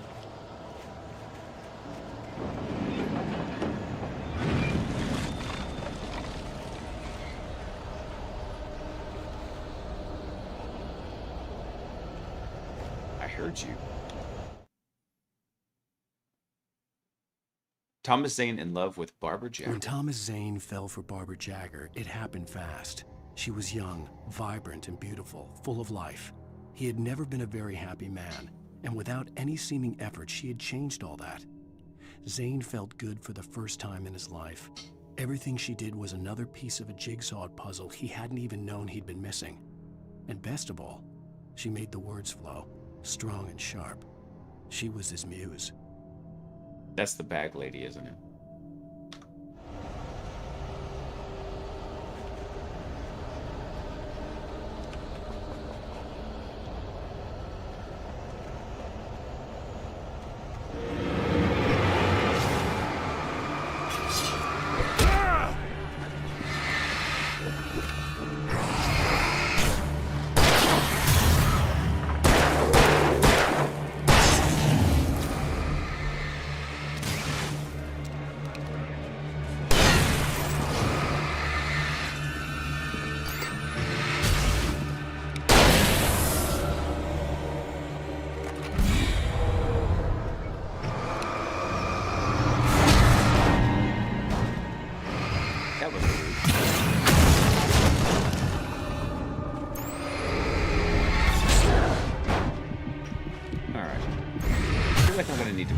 I heard you. Thomas Zane in love with Barbara Jagger.
When Thomas Zane fell for Barbara Jagger, it happened fast. She was young, vibrant, and beautiful, full of life. He had never been a very happy man, and without any seeming effort, she had changed all that. Zane felt good for the first time in his life. Everything she did was another piece of a jigsaw puzzle he hadn't even known he'd been missing. And best of all, she made the words flow, strong and sharp. She was his muse.
That's the bag lady, isn't it?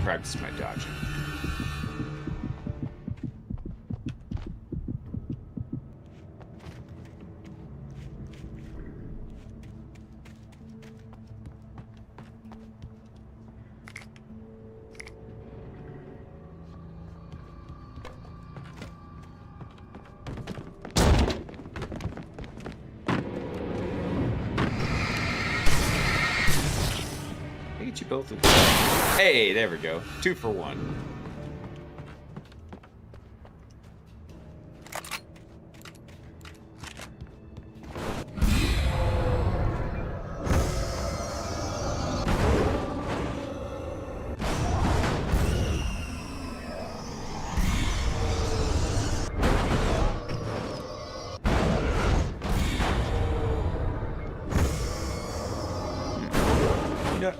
Practice my dodging. You both of them. Hey, there we go. 2 for 1.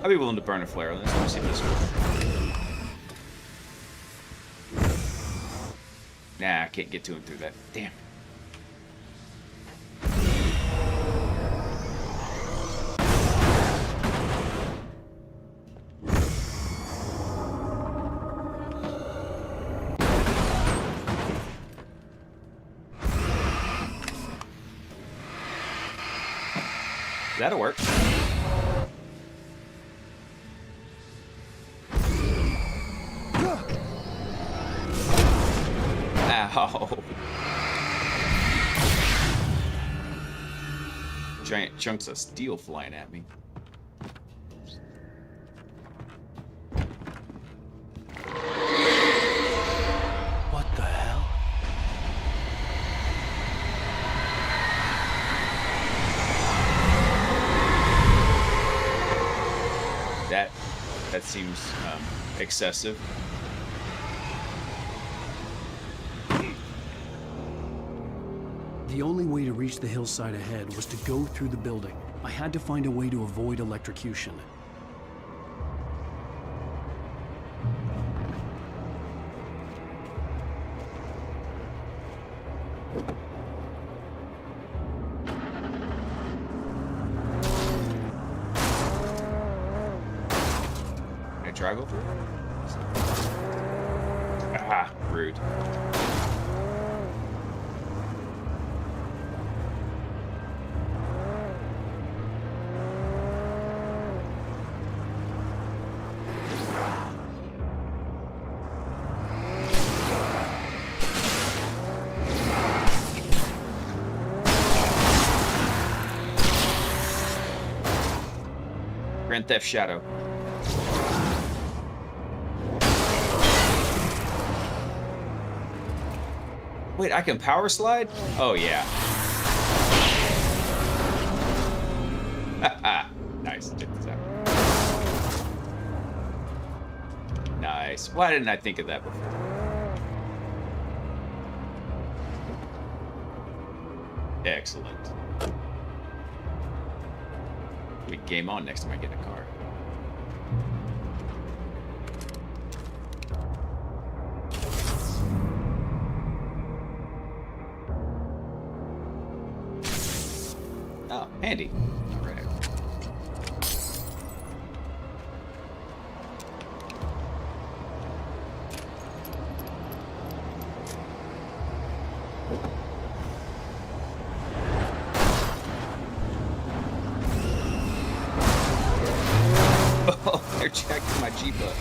I'd be willing to burn a flare on this. Let me see this one. Nah, I can't get to him through that. Damn. That'll work. Ow. Giant chunks of steel flying at me.
What the hell?
That seems excessive.
The only way to reach the hillside ahead was to go through the building. I had to find a way to avoid electrocution.
Can I drive over it? Ah, rude. Grand Theft Shadow. Wait, I can power slide? Oh, yeah. Nice. Check this out. Nice. Why didn't I think of that before? Excellent. We game on next time I get a car. Oh, handy. All right. Oh, they're checking my Jeep up.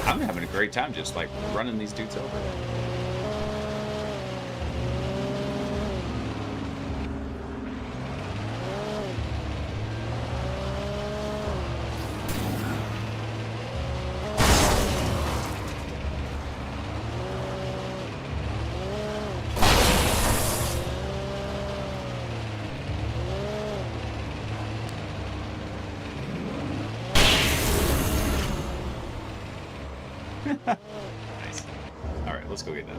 I'm having a great time just like running these dudes over. Nice. All right, let's go get that.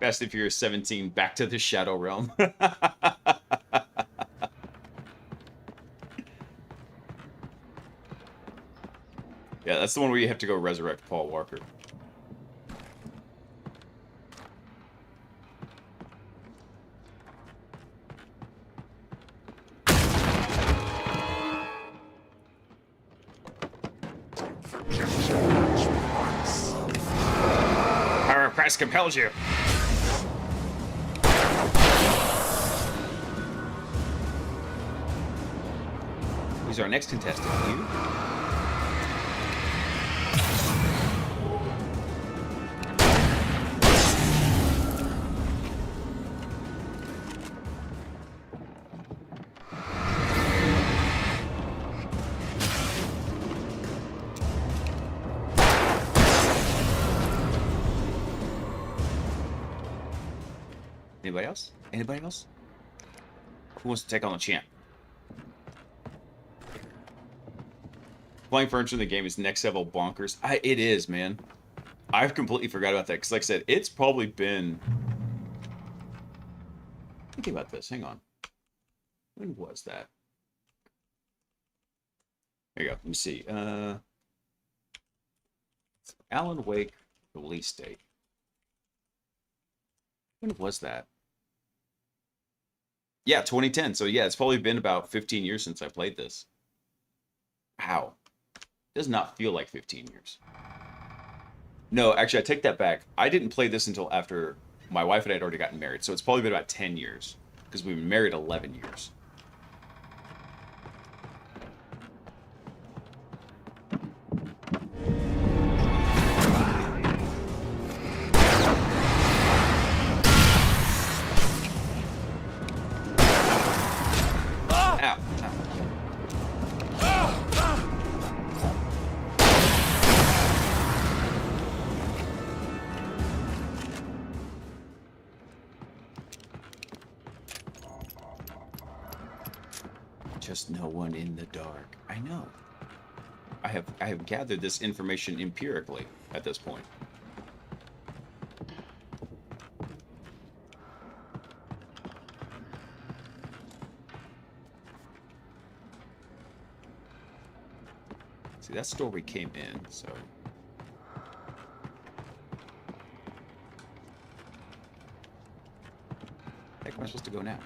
Fast and Furious 17, back to the Shadow Realm. Yeah, that's the one where you have to go resurrect Paul Walker. Power of Christ compels you. Who's our next contestant? You? Anybody else? Anybody else? Who wants to take on the champ? Playing furniture in the game is next level bonkers. It is, man. I've completely forgot about that because, like I said, it's probably been. Thinking about this. Hang on. When was that? There you go. Let me see. Alan Wake release date. When was that? Yeah, 2010. So yeah, it's probably been about 15 years since I played this. Wow. Does not feel like 15 years. No, actually, I take that back. I didn't play this until after my wife and I had already gotten married, so it's probably been about 10 years. Because we've been married 11 years. Ow. Just no one in the dark. I know. I have gathered this information empirically at this point. See, that's the door we came in, so. Heck, am I supposed to go now?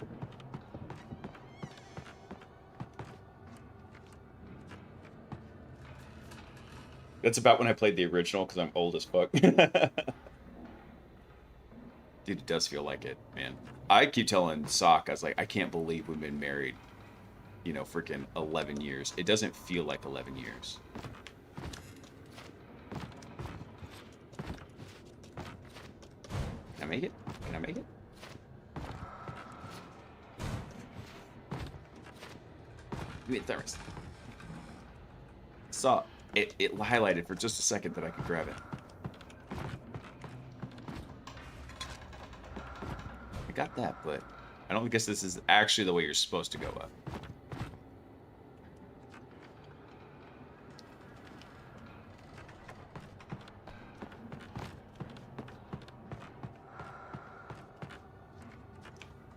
That's about when I played the original, because I'm old as fuck. Dude, it does feel like it, man. I keep telling Sock, I was like, I can't believe we've been married, you know, freaking 11 years. It doesn't feel like 11 years. Can I make it? Can I make it? Give me a thermos. Saw it highlighted for just a second that I could grab it. I got that, but I don't guess this is actually the way you're supposed to go up.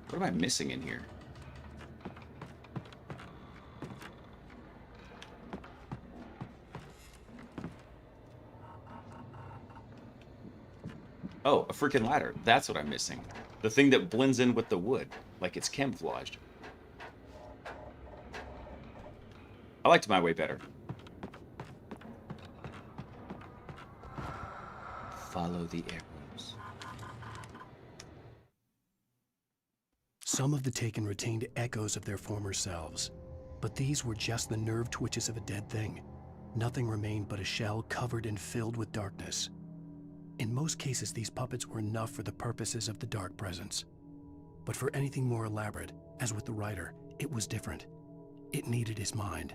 What am I missing in here? Oh, a freaking ladder. That's what I'm missing. The thing that blends in with the wood, like it's camouflaged. I liked my way better. Follow the arrows.
Some of the Taken retained echoes of their former selves, but these were just the nerve twitches of a dead thing. Nothing remained but a shell covered and filled with darkness. In most cases, these puppets were enough for the purposes of the Dark Presence. But for anything more elaborate, as with the writer, it was different. It needed his mind.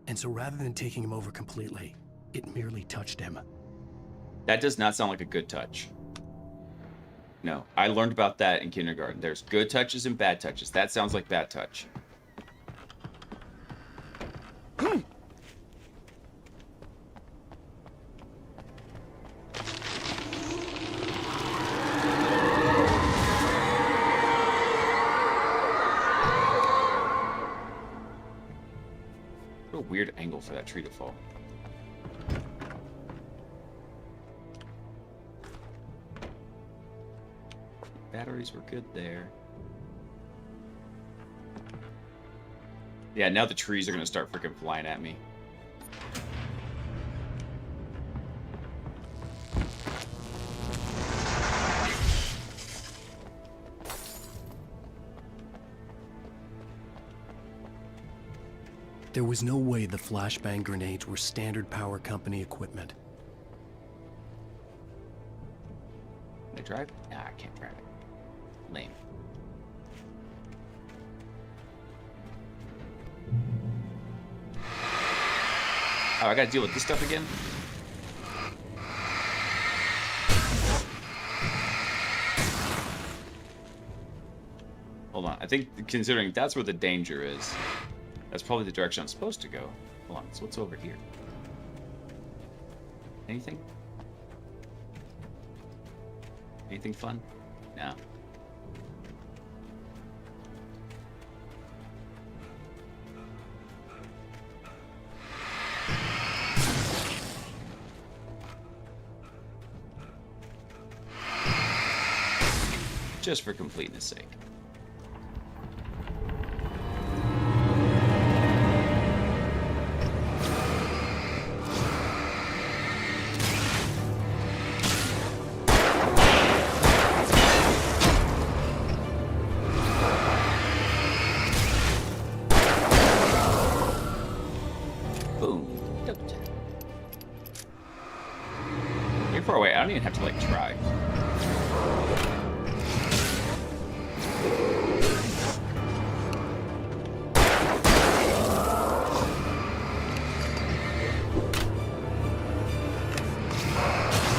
And so rather than taking him over completely, it merely touched him.
That does not sound like a good touch. No, I learned about that in kindergarten. There's good touches and bad touches. That sounds like bad touch. Weird angle for that tree to fall. Batteries were good there. Yeah, now the trees are gonna start freaking flying at me.
There was no way the flashbang grenades were standard power company equipment.
Can I drive? Nah, I can't drive it. Lame. Oh, I gotta deal with this stuff again? Hold on, I think considering that's where the danger is, that's probably the direction I'm supposed to go. Hold on, so what's over here? Anything? Anything fun? No. Just for completeness sake. really far away. I don't even have to, like, try.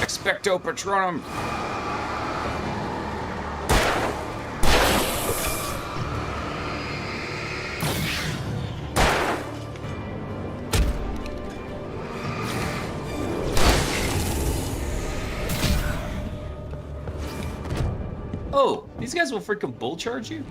Expecto Patronum! Oh, these guys will freaking bull charge you?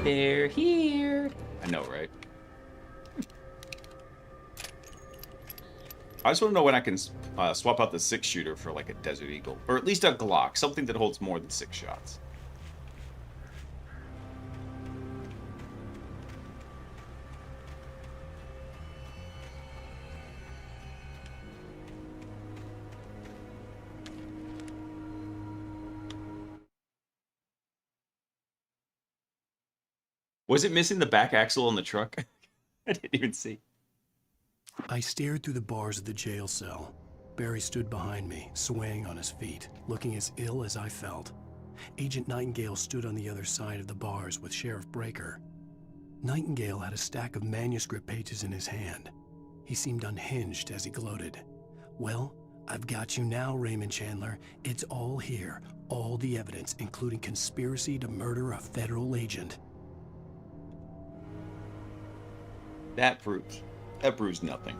They're here. I know, right? I just want to know when I can swap out the 6-shooter for like a Desert Eagle. Or at least a Glock, something that holds more than 6 shots. Was it missing the back axle on the truck? I didn't even see.
I stared through the bars of the jail cell. Barry stood behind me, swaying on his feet, looking as ill as I felt. Agent Nightingale stood on the other side of the bars with Sheriff Breaker. Nightingale had a stack of manuscript pages in his hand. He seemed unhinged as he gloated. Well, I've got you now, Raymond Chandler. It's all here. All the evidence, including conspiracy to murder a federal agent.
That proves nothing.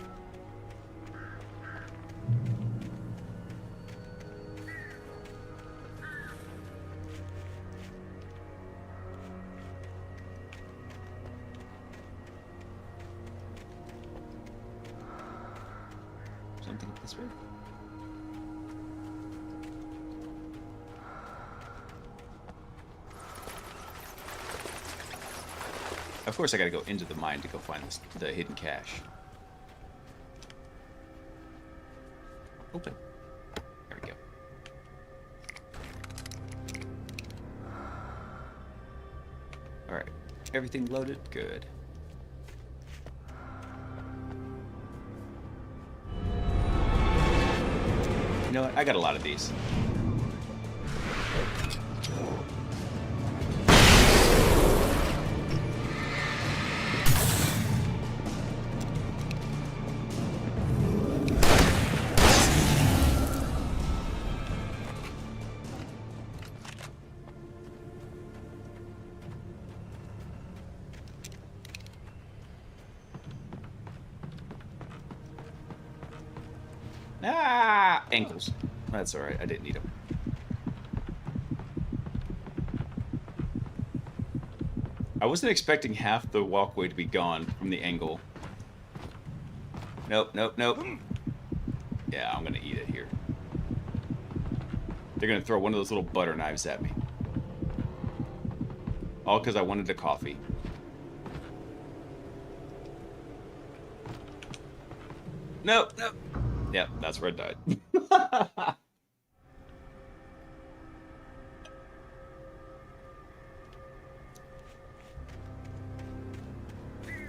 Something this way. Of course, I gotta go into the mine to go find the hidden cache. Open. There we go. Alright. Everything loaded? Good. You know what? I got a lot of these. Ah, ankles. That's alright, I didn't need them. I wasn't expecting half the walkway to be gone from the angle. Nope, nope, nope. Yeah, I'm gonna eat it here. They're gonna throw one of those little butter knives at me. All because I wanted a coffee. Nope, nope. Yep, that's where I died.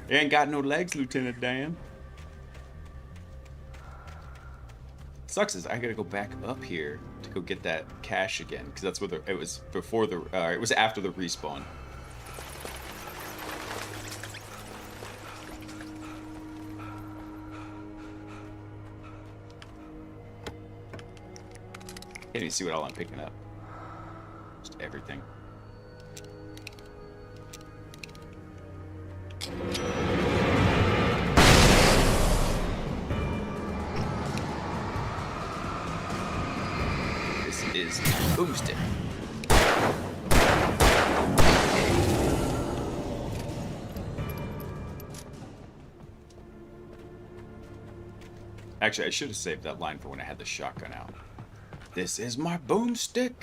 You ain't got no legs, Lieutenant Dan. Sucks is I gotta go back up here to go get that cache again, because that's where it was before the it was after the respawn. Can't even see what all I'm picking up. Just everything. This is Boomstick. Actually, I should have saved that line for when I had the shotgun out. This is my boomstick.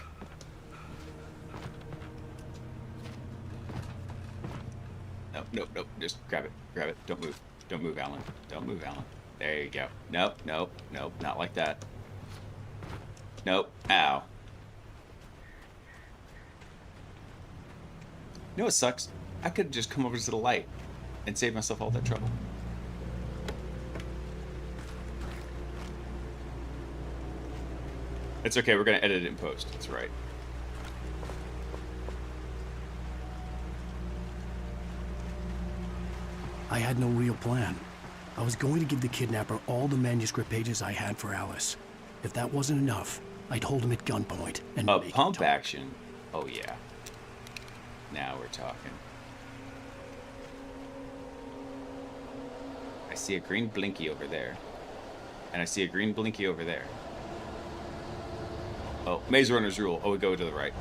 Nope, nope, nope. Just grab it. Grab it. Don't move. Don't move, Alan. Don't move, Alan. There you go. Nope, nope, nope. Not like that. Nope. Ow. know what sucks? I could just come over to the light and save myself all that trouble. It's okay, we're gonna edit it in post. That's right.
I had no real plan. I was going to give the kidnapper all the manuscript pages I had for Alice. If that wasn't enough, I'd hold him at gunpoint and make
pump action. Oh yeah. Now we're talking. I see a green blinky over there. And I see a green blinky over there. Oh, Maze Runner's rule. Oh, we go to the right.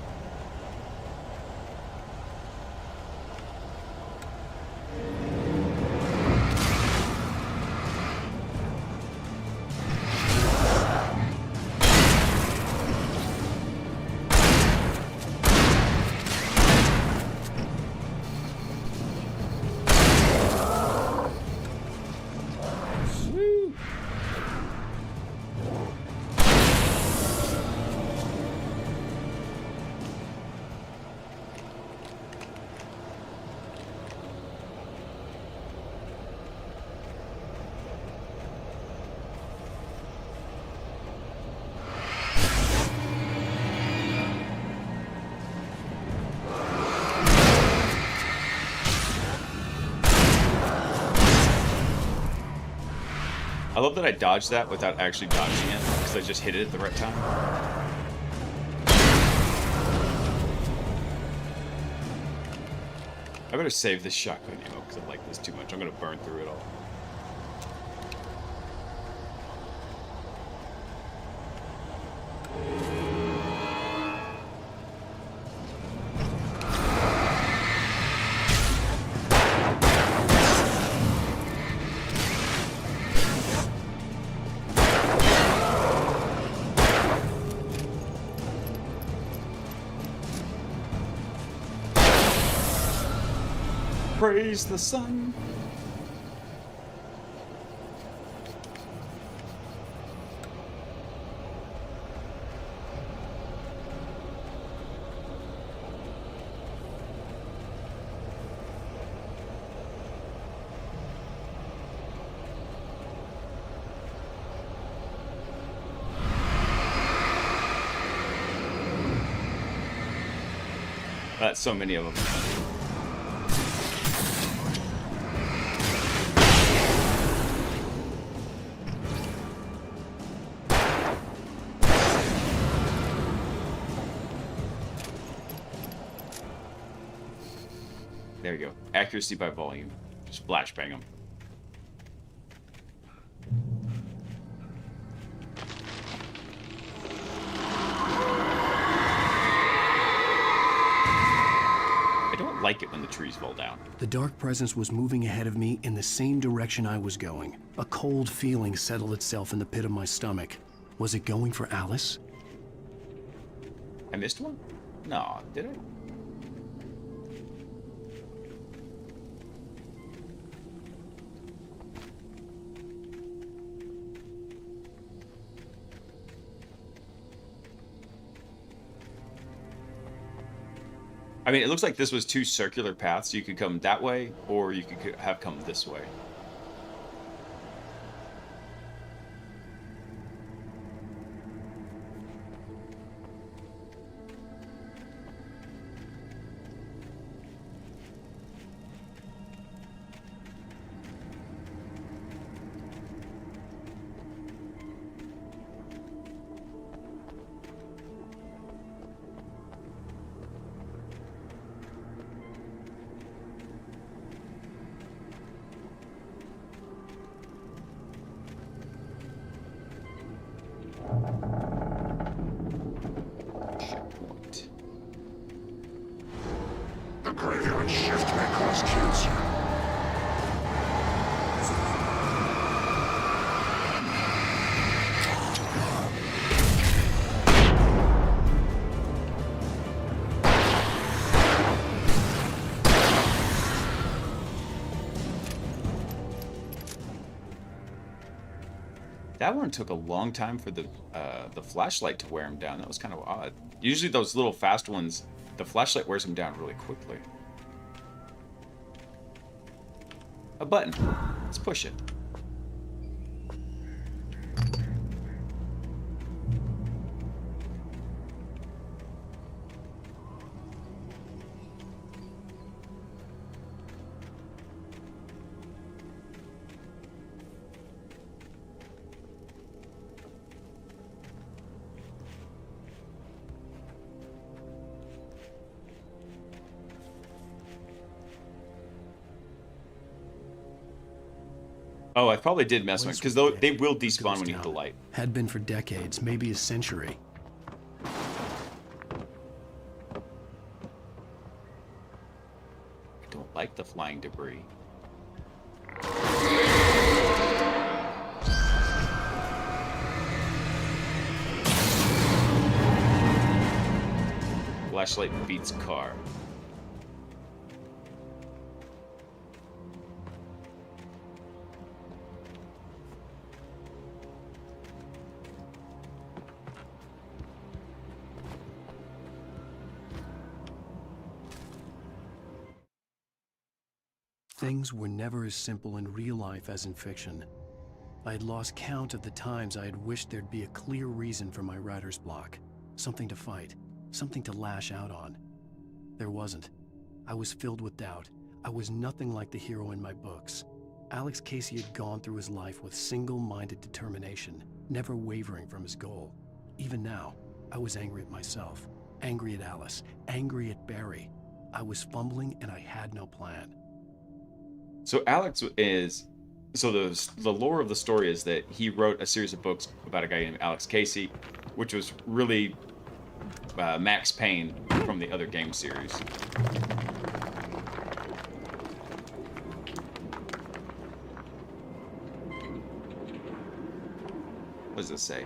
I love that I dodged that without actually dodging it, because I just hit it at the right time. I better save this shotgun ammo, because I like this too much. I'm going to burn through it all. Praise the sun. That's so many of them. There you go. Accuracy by volume. Just flashbang them. I don't like it when the trees fall down.
The dark presence was moving ahead of me in the same direction I was going. A cold feeling settled itself in the pit of my stomach. Was it going for Alice?
I missed one? No, did I? I mean, it looks like this was two circular paths. You could come that way, or you could have come this way.
The graveyard shift may cause cancer.
That one took a long time for the flashlight to wear him down. That was kind of odd. Usually those little fast ones, the flashlight wears them down really quickly. A button. Let's push it. Oh, I probably did mess with it, because they will despawn when you hit the light.
Had been for decades, maybe a century.
I don't like the flying debris. Flashlight beats car.
Things were never as simple in real life as in fiction. I had lost count of the times I had wished there'd be a clear reason for my writer's block. Something to fight, something to lash out on. There wasn't. I was filled with doubt. I was nothing like the hero in my books. Alex Casey had gone through his life with single-minded determination, never wavering from his goal. Even now, I was angry at myself, angry at Alice, angry at Barry. I was fumbling and I had no plan.
So Alex is, so the lore of the story is that he wrote a series of books about a guy named Alex Casey, which was really Max Payne from the other game series. What does this say?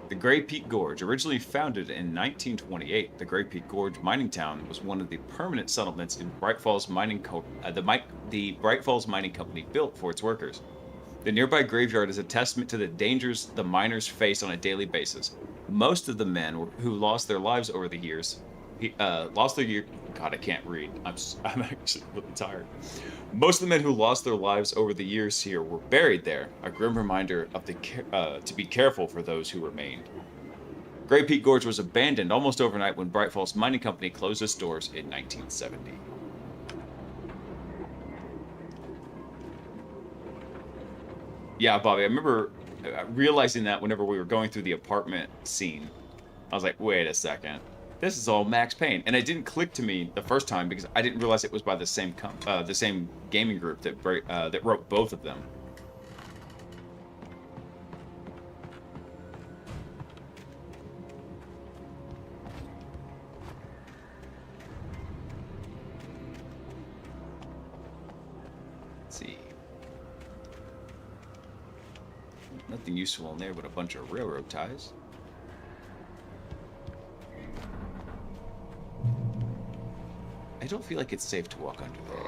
The Grey Peak Gorge, originally founded in 1928, the Grey Peak Gorge mining town was one of the permanent settlements in Bright Falls Mining the Bright Falls Mining Company built for its workers. The nearby graveyard is a testament to the dangers the miners face on a daily basis. Most of the men who lost their lives over the years, God, I can't read. I'm actually really tired. Most of the men who lost their lives over the years here were buried there, a grim reminder of to be careful for those who remained. Grey Peak Gorge was abandoned almost overnight when Bright Falls Mining Company closed its doors in 1970. Yeah, Bobby, I remember realizing that whenever we were going through the apartment scene. I was like, wait a second. This is all Max Payne. And it didn't click to me the first time because I didn't realize it was by the same gaming group that wrote both of them. Let's see. Nothing useful in there but a bunch of railroad ties. I don't feel like it's safe to walk under there.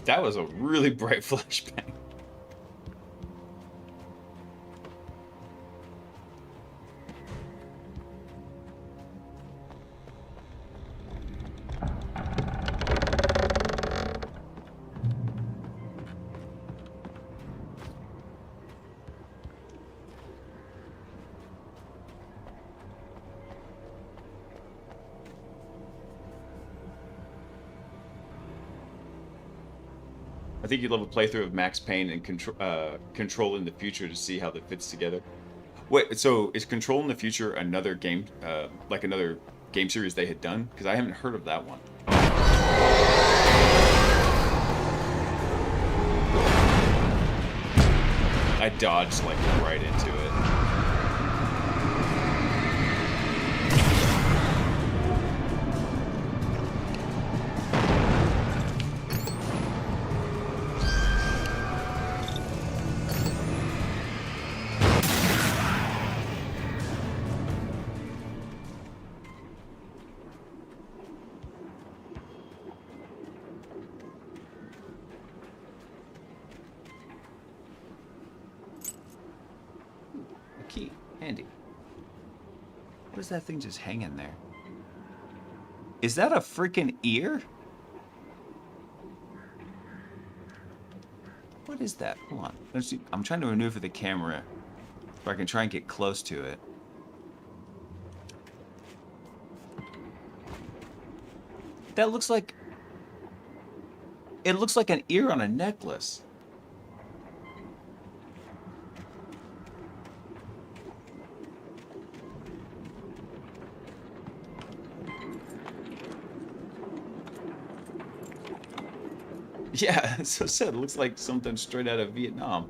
That was a really bright flashbang. I think you'd love a playthrough of Max Payne and Control in the Future to see how that fits together. Wait, so is Control in the Future another game, like another game series they had done? Because I haven't heard of that one. I dodged like right into it. Handy. What is that thing just hanging there? Is that a freaking ear? What is that? Hold on. Let's see. I'm trying to maneuver the camera so I can try and get close to it. That looks like... It looks like an ear on a necklace. Yeah, so said. It looks like something straight out of Vietnam.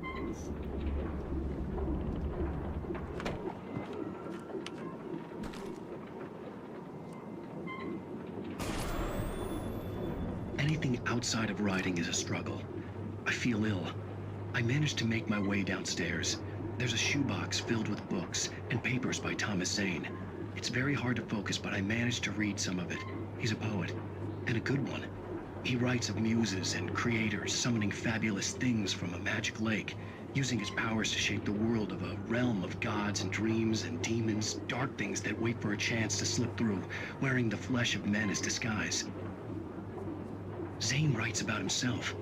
Anything outside of writing is a struggle. I feel ill. I managed to make my way downstairs. There's a shoebox filled with books and papers by Thomas Zane. It's very hard to focus, but I managed to read some of it. He's a poet, and a good one. He writes of muses and creators summoning fabulous things from a magic lake, using his powers to shape the world of a realm of gods and dreams and demons, dark things that wait for a chance to slip through, wearing the flesh of men as disguise. Zane writes about himself,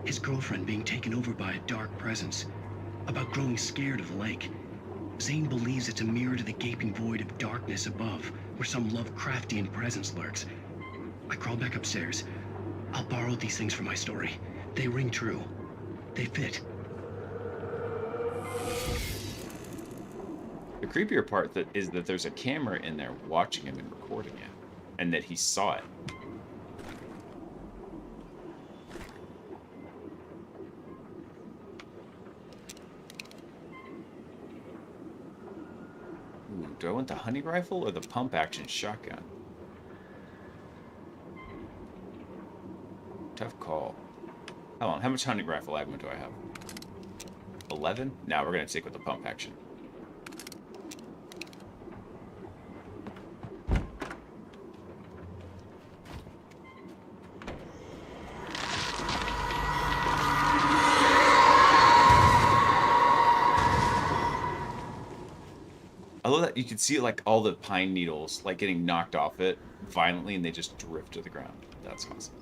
his girlfriend being taken over by a dark presence, about growing scared of the lake. Zane believes it's a mirror to the gaping void of darkness above, where some Lovecraftian presence lurks. I crawl back upstairs. I'll borrow these things for my story. They ring true. They fit.
The creepier part is that there's a camera in there watching him and recording it, and that he saw it. Ooh, do I want the hunting rifle or the pump-action shotgun? Tough call. Hold on, how much hunting rifle ammo do I have? 11? Now we're gonna stick with the pump action. I love that you can see like all the pine needles like getting knocked off it violently and they just drift to the ground. That's awesome.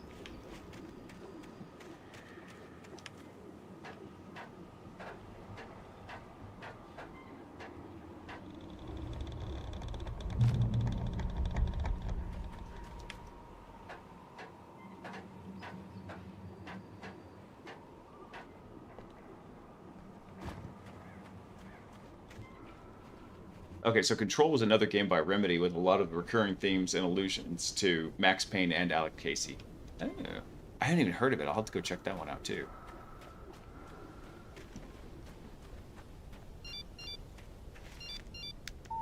Okay, so Control was another game by Remedy with a lot of recurring themes and allusions to Max Payne and Alec Casey. Oh, I hadn't even heard of it. I'll have to go check that one out too.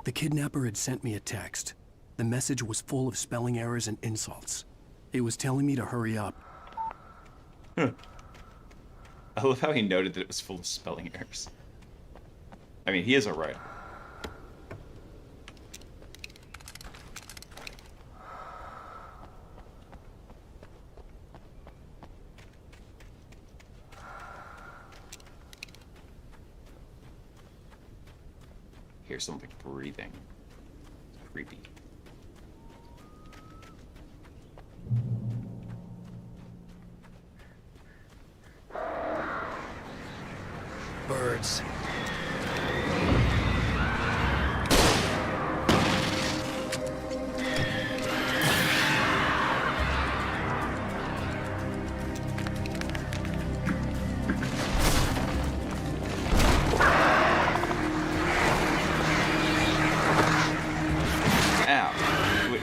The kidnapper had sent me a text. The message was full of spelling errors and insults. It was telling me to hurry up.
I love how he noted that it was full of spelling errors. I mean, he is a writer. Here's something breathing. Creepy.
Birds.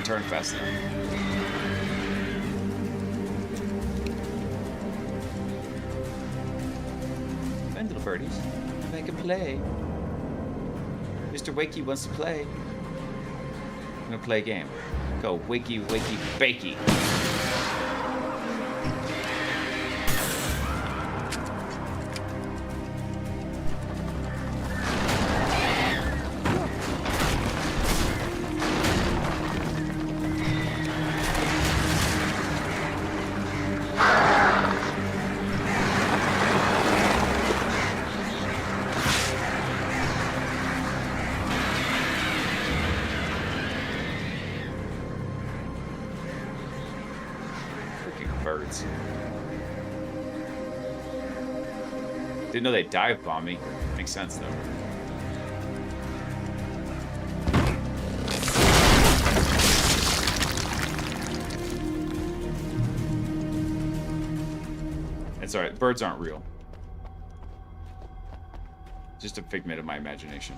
Turn fast enough. Fine, little birdies. Make a play. Mr. Wakey wants to play. I'm gonna play a game. Go wakey, wakey, bakey. birds. Didn't know they dive bomb me. Makes sense though. It's alright, birds aren't real. Just a figment of my imagination.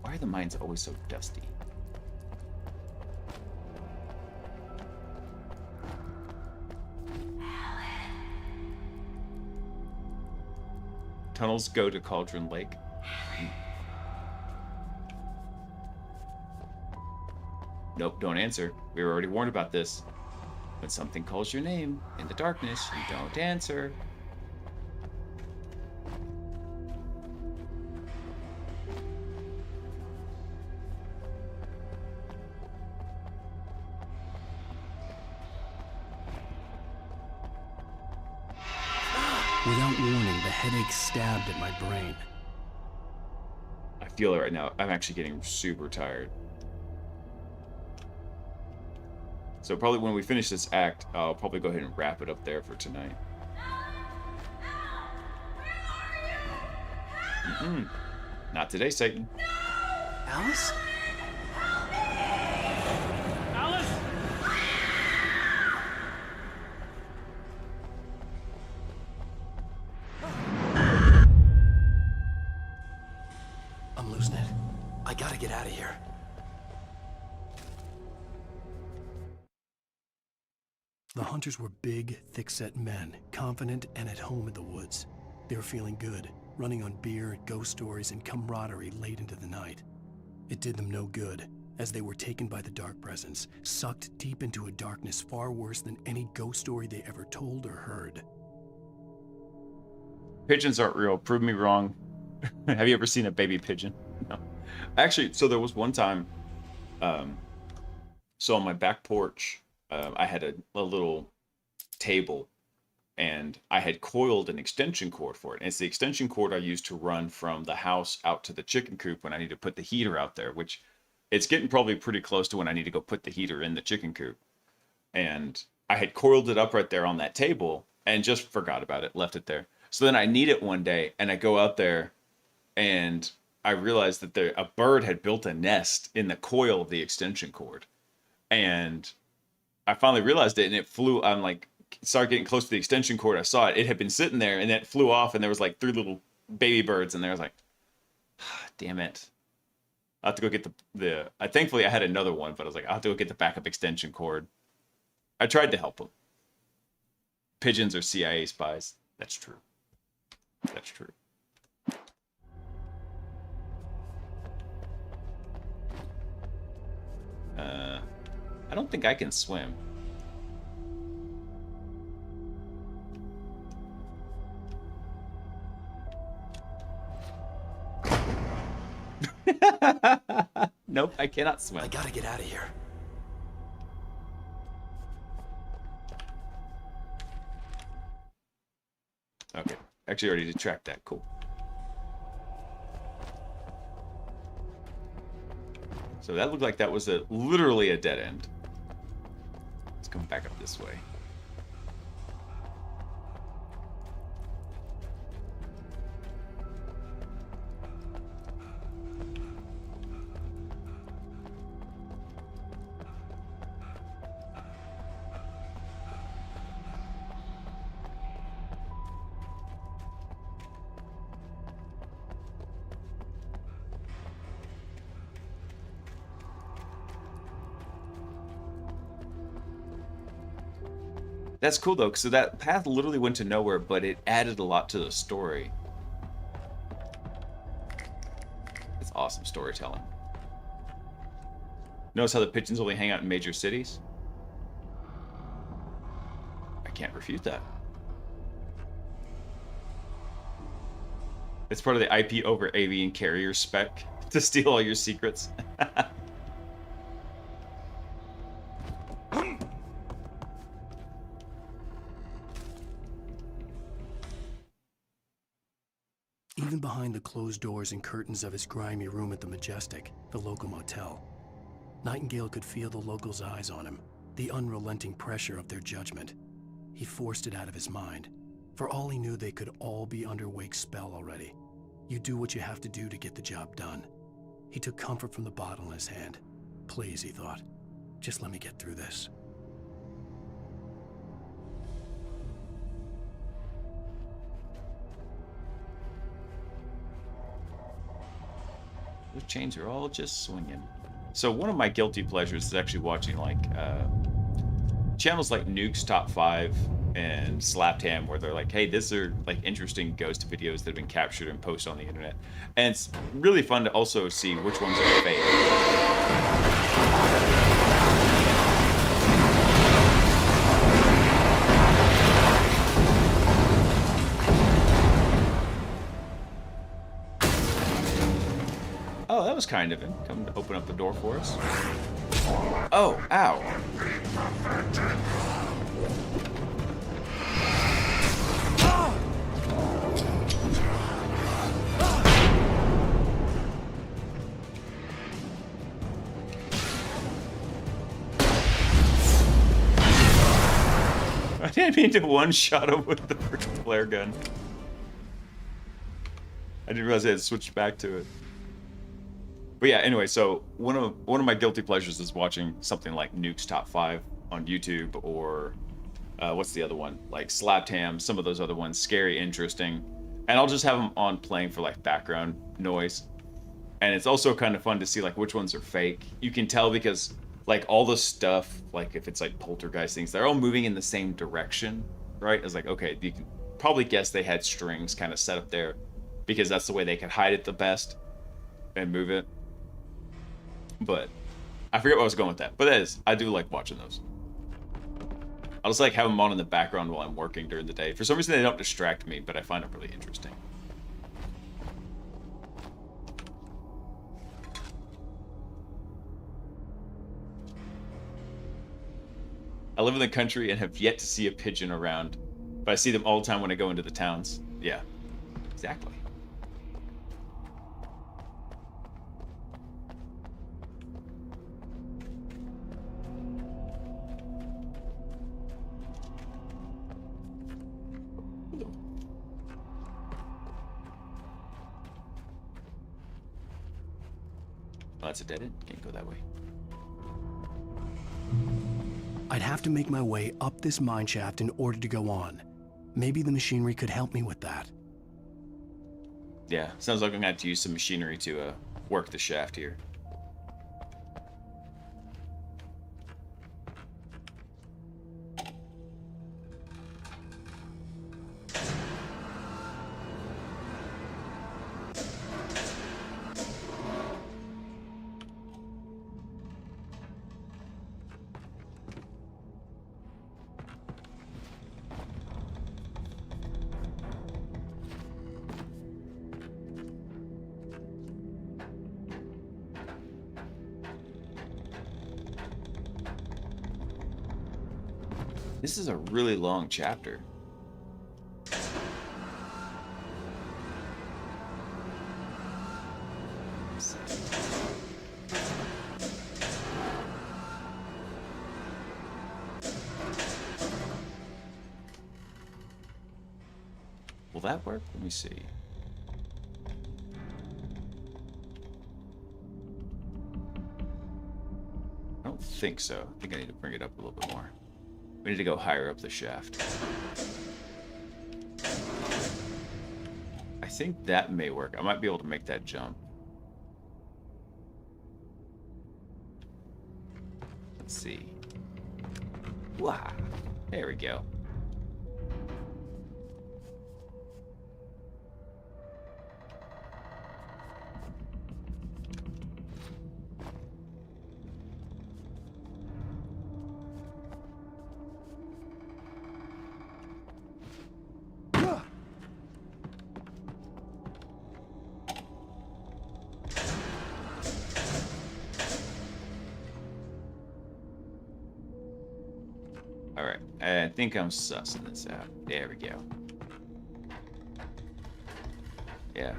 Why are the mines always so dusty? Tunnels go to Cauldron Lake. Nope, don't answer. We were already warned about this. When something calls your name in the darkness, you don't answer.
Without warning, the headache stabbed at my brain.
I feel it right now. I'm actually getting super tired. So probably when we finish this act, I'll probably go ahead and wrap it up there for tonight. Mm-mm. Not today, Satan.
Alice?
Alice!
I'm losing it. I gotta get out of here. The hunters were big, thick-set men, confident and at home in the woods. They were feeling good, running on beer, ghost stories, and camaraderie late into the night. It did them no good, as they were taken by the dark presence, sucked deep into a darkness far worse than any ghost story they ever told or heard.
Pigeons aren't real. Prove me wrong. Have you ever seen a baby pigeon? No. Actually, so there was one time, so on my back porch, I had a little table, and I had coiled an extension cord for it. And it's the extension cord I used to run from the house out to the chicken coop when I need to put the heater out there, which it's getting probably pretty close to when I need to go put the heater in the chicken coop. And I had coiled it up right there on that table and just forgot about it, left it there. So then I need it one day, and I go out there, and I realized that a bird had built a nest in the coil of the extension cord. And I finally realized it, and it flew. I'm like, started getting close to the extension cord. I saw it. It had been sitting there, and it flew off, and there was like 3 little baby birds in there. I was like, damn it. I'll have to go get the thankfully I had another one, but I was like, I'll have to go get the backup extension cord. I tried to help them. Pigeons are CIA spies. That's true. That's true. I don't think I can swim. Nope, I cannot swim.
I gotta get out of here.
Okay, actually already did track that. Cool. So that looked like that was literally a dead end. Let's come back up this way. That's cool though, so that path literally went to nowhere, but it added a lot to the story. It's awesome storytelling. Notice how the pigeons only hang out in major cities? I can't refute that. It's part of the IP over avian carrier spec to steal all your secrets.
even behind the closed doors and curtains of his grimy room at the Majestic, the local motel. Nightingale could feel the locals' eyes on him, the unrelenting pressure of their judgment. He forced it out of his mind. For all he knew, they could all be under Wake's spell already. You do what you have to do to get the job done. He took comfort from the bottle in his hand. Please, he thought, just let me get through this.
Those chains are all just swinging. So one of my guilty pleasures is actually watching like channels like Nuke's Top 5 and Slapped Ham, where they're like, hey, these are like interesting ghost videos that have been captured and posted on the internet. And it's really fun to also see which ones are fake. Oh, that was kind of him. Come to open up the door for us. Oh, ow. I didn't mean to one-shot him with the freaking flare gun. I didn't realize I had to switch back to it. But yeah, anyway, so one of my guilty pleasures is watching something like Nuke's Top 5 on YouTube, or what's the other one? Like Slapped Ham, some of those other ones, scary, interesting. And I'll just have them on playing for like background noise. And it's also kind of fun to see like which ones are fake. You can tell because like all the stuff, like if it's like poltergeist things, they're all moving in the same direction, right? It's like, okay, you can probably guess they had strings kind of set up there because that's the way they could hide it the best and move it. But I forget what I was going with that. But that is, I do like watching those. I'll just like have them on in the background while I'm working during the day. For some reason, they don't distract me, but I find them really interesting. I live in the country and have yet to see a pigeon around, but I see them all the time when I go into the towns. Yeah, exactly. Oh, that's a dead end. Can't go that way.
I'd have to make my way up this mine shaft in order to go on. Maybe the machinery could help me with that.
Yeah, sounds like I'm gonna have to use some machinery to work the shaft here. This is a really long chapter. Will that work? Let me see. I don't think so. I think I need to bring it up a little bit more. We need to go higher up the shaft. I think that may work. I might be able to make that jump. Let's see. Wow. There we go. Alright, I think I'm sussing this out. There we go. Yeah.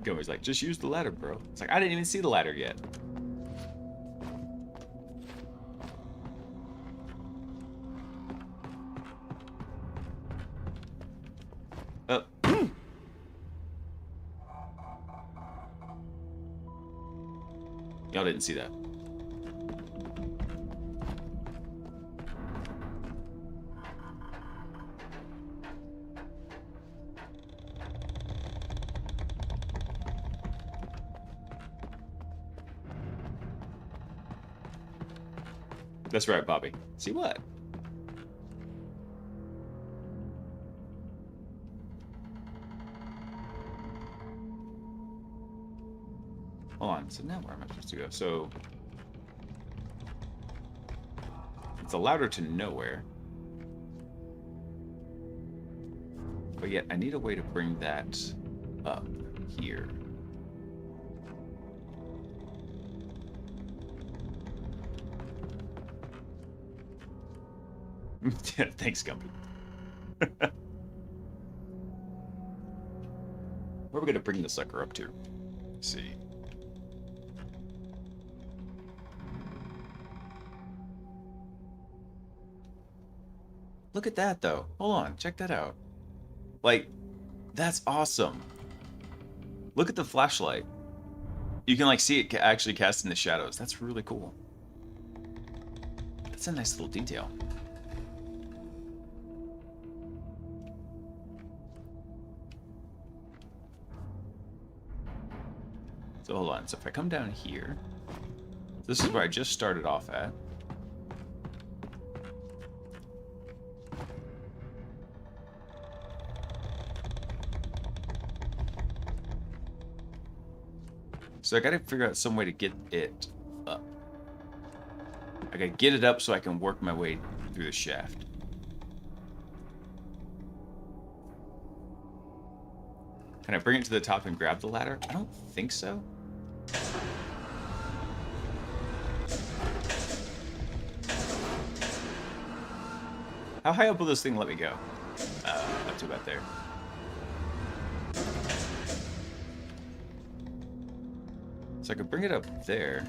Goey's like, just use the ladder, bro. It's like, I didn't even see the ladder yet. Oh. Y'all didn't see that. That's right, Bobby. See what? Hold on. So now where am I supposed to go? So it's a ladder to nowhere. But yet I need a way to bring that up here. Thanks, Gumpy. Where are we gonna bring the sucker up to? Let's see. Look at that, though. Hold on, check that out. Like, that's awesome. Look at the flashlight. You can like see it actually cast in the shadows. That's really cool. That's a nice little detail. So hold on. So if I come down here, this is where I just started off at. So I gotta figure out some way to get it up. I gotta get it up so I can work my way through the shaft. Can I bring it to the top and grab the ladder? I don't think so. How high up will this thing let me go? Not too bad there. So I could bring it up there.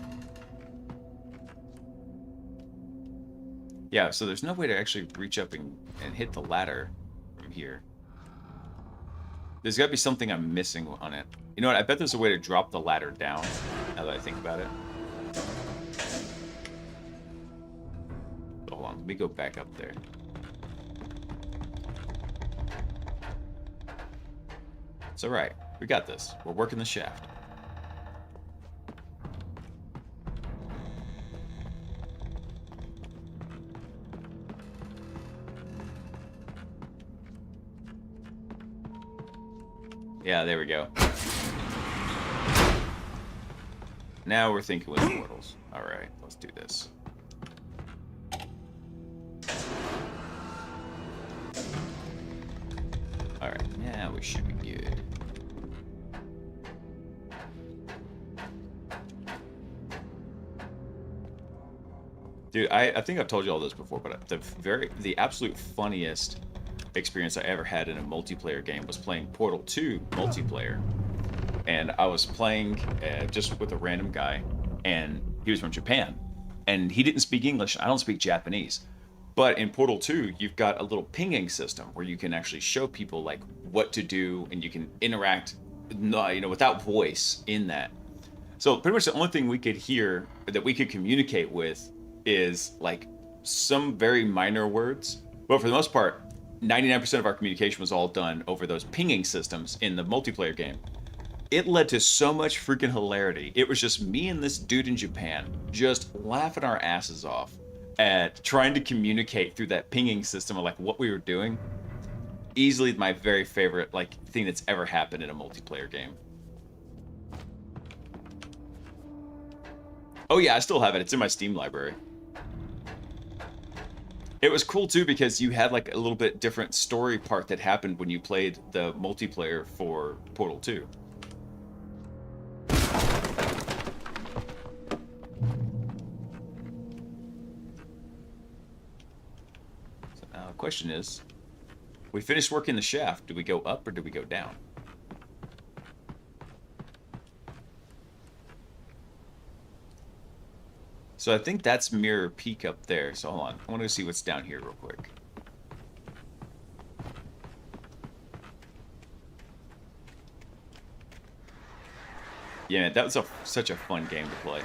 Yeah, so there's no way to actually reach up and hit the ladder from here. There's got to be something I'm missing on it. You know what? I bet there's a way to drop the ladder down, now that I think about it. Hold on, let me go back up there. It's alright. We got this. We're working the shaft. Yeah, there we go. Now we're thinking with portals. Alright, let's do this. Alright, yeah, we should be good. Dude, I think I've told you all this before, but the absolute funniest experience I ever had in a multiplayer game was playing Portal 2 multiplayer. And I was playing just with a random guy, and he was from Japan. And he didn't speak English. I don't speak Japanese. But in Portal 2, you've got a little pinging system where you can actually show people like what to do, and you can interact, without voice in that. So pretty much the only thing we could hear, that we could communicate with, is like some very minor words. But for the most part, 99% of our communication was all done over those pinging systems in the multiplayer game. It led to so much freaking hilarity. It was just me and this dude in Japan just laughing our asses off at trying to communicate through that pinging system of like what we were doing. Easily my very favorite thing that's ever happened in a multiplayer game. Oh yeah, I still have it. It's in my Steam library. It was cool too because you had like a little bit different story part that happened when you played the multiplayer for Portal 2. So now the question is, We finished working the shaft. Do we go up or do we go down? So I think that's Mirror Peak up there. So hold on. I want to see what's down here real quick. Yeah, man, that was such a fun game to play.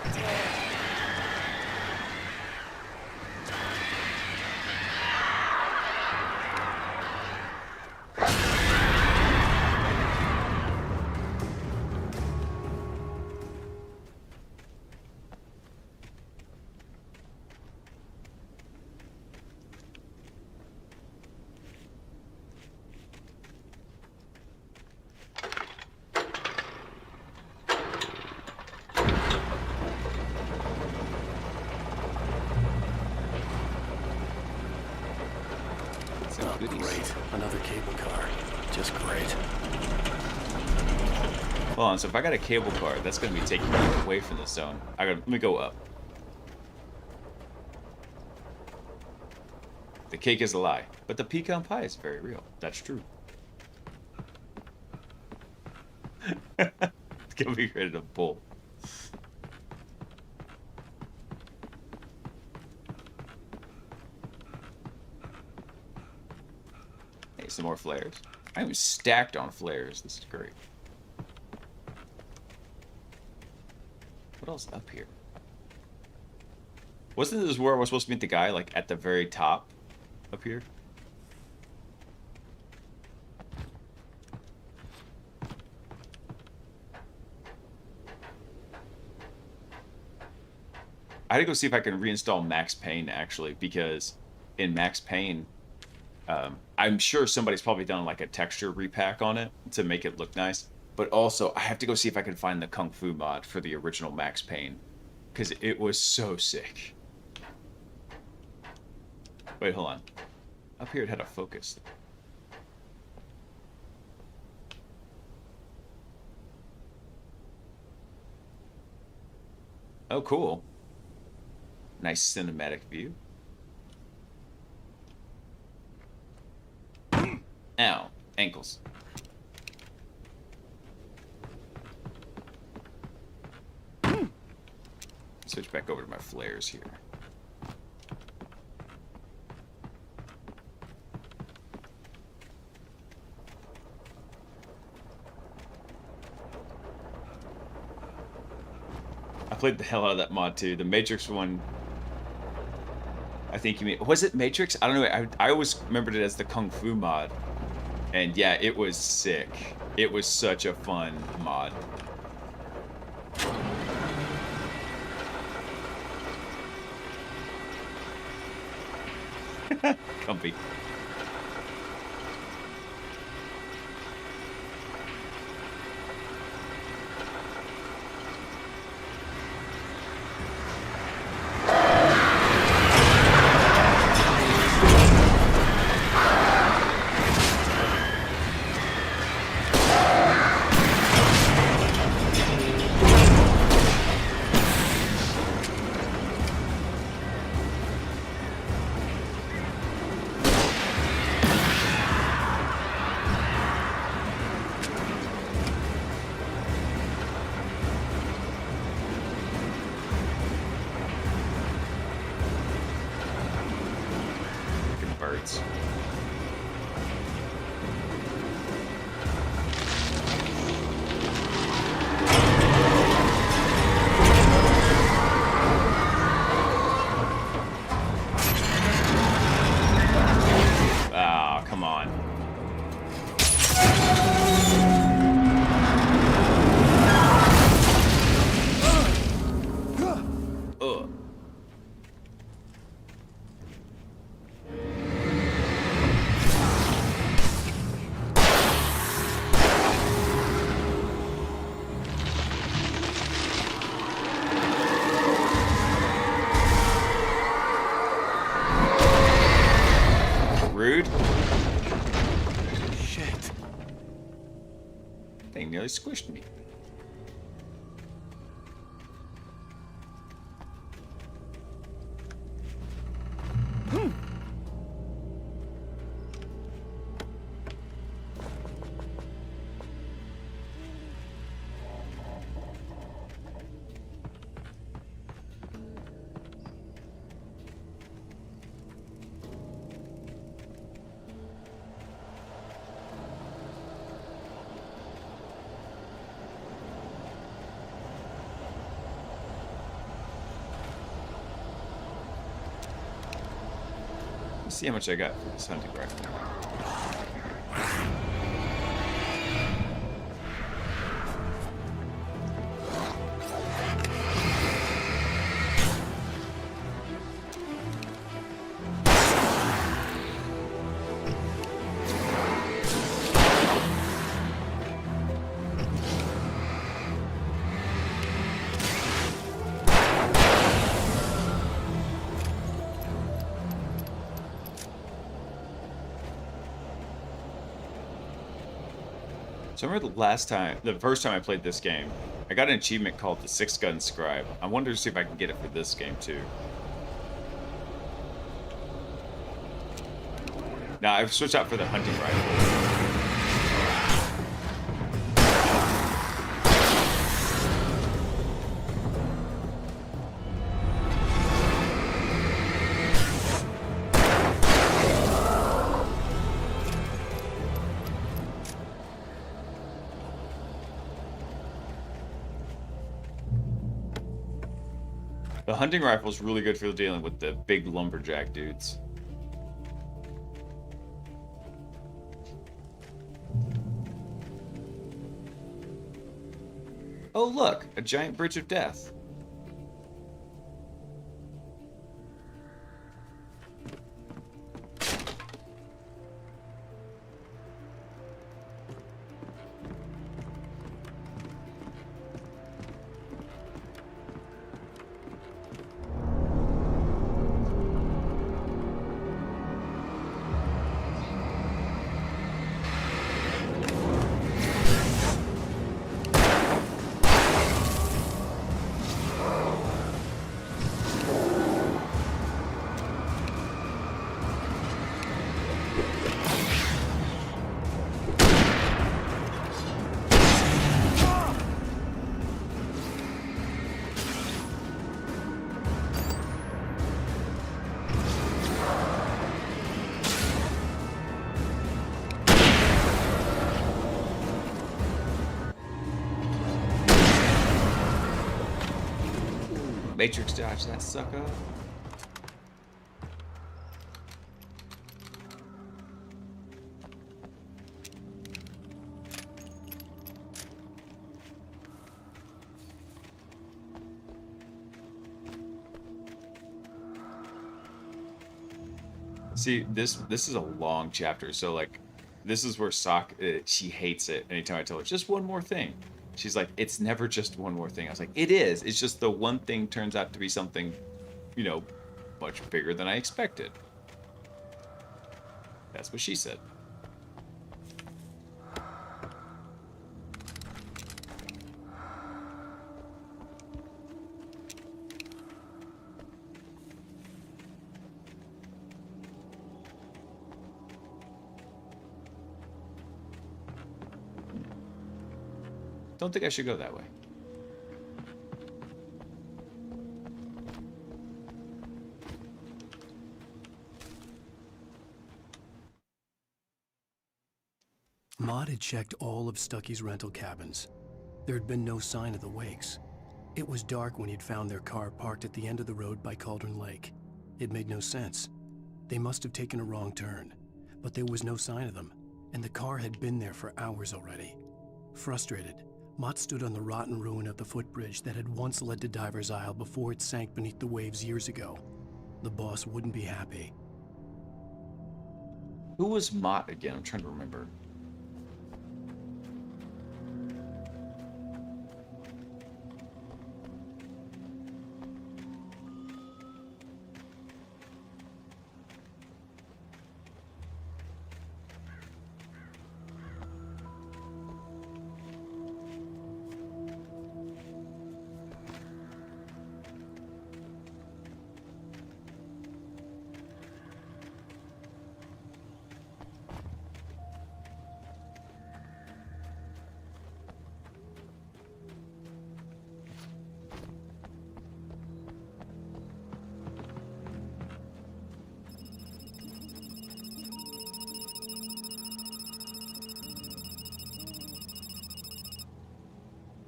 Great. Another cable car. Just great.
Hold on, so if I got a cable car, that's going to be taking me away from the zone. Let me go up. The cake is a lie, but the pecan pie is very real. That's true. It's going to be ready to pull. Some more flares. I am stacked on flares. This is great. What else up here? Wasn't this where I was supposed to meet the guy, like at the very top up here? I had to go see if I can reinstall Max Payne actually, because in Max Payne, I'm sure somebody's probably done like a texture repack on it to make it look nice. But also, I have to go see if I can find the Kung Fu mod for the original Max Payne, because it was so sick. Wait, hold on. Up here it had a focus. Oh, cool. Nice cinematic view. Ow, ankles. Switch back over to my flares here. I played the hell out of that mod too. The Matrix one, I think you mean, was it Matrix? I don't know. I always remembered it as the Kung Fu mod. And yeah, it was sick. It was such a fun mod. Comfy. birds. Ah, come on. Ugh. Rude. Shit. Thing nearly squished me. Let's see how much I got for this hunting rifle. So I remember the first time I played this game, I got an achievement called the 6-Gun Scribe. I wanted to see if I can get it for this game too. Now I've switched out for the hunting rifle. The hunting rifle is really good for dealing with the big lumberjack dudes. Oh look, a giant bridge of death. Matrix dodge that sucker. See, this is a long chapter, so like, this is where she hates it. Anytime I tell her just one more thing, she's like, it's never just one more thing. I was like, it is. It's just the one thing turns out to be something, you know, much bigger than I expected. That's what she said. Don't think I should go that way.
Maud had checked all of Stucky's rental cabins. There had been no sign of the Wakes. It was dark when he'd found their car parked at the end of the road by Cauldron Lake. It made no sense. They must have taken a wrong turn, but there was no sign of them, and the car had been there for hours already. Frustrated, Mott stood on the rotten ruin of the footbridge that had once led to Diver's Isle before it sank beneath the waves years ago. The boss wouldn't be happy.
Who was Mott again? I'm trying to remember.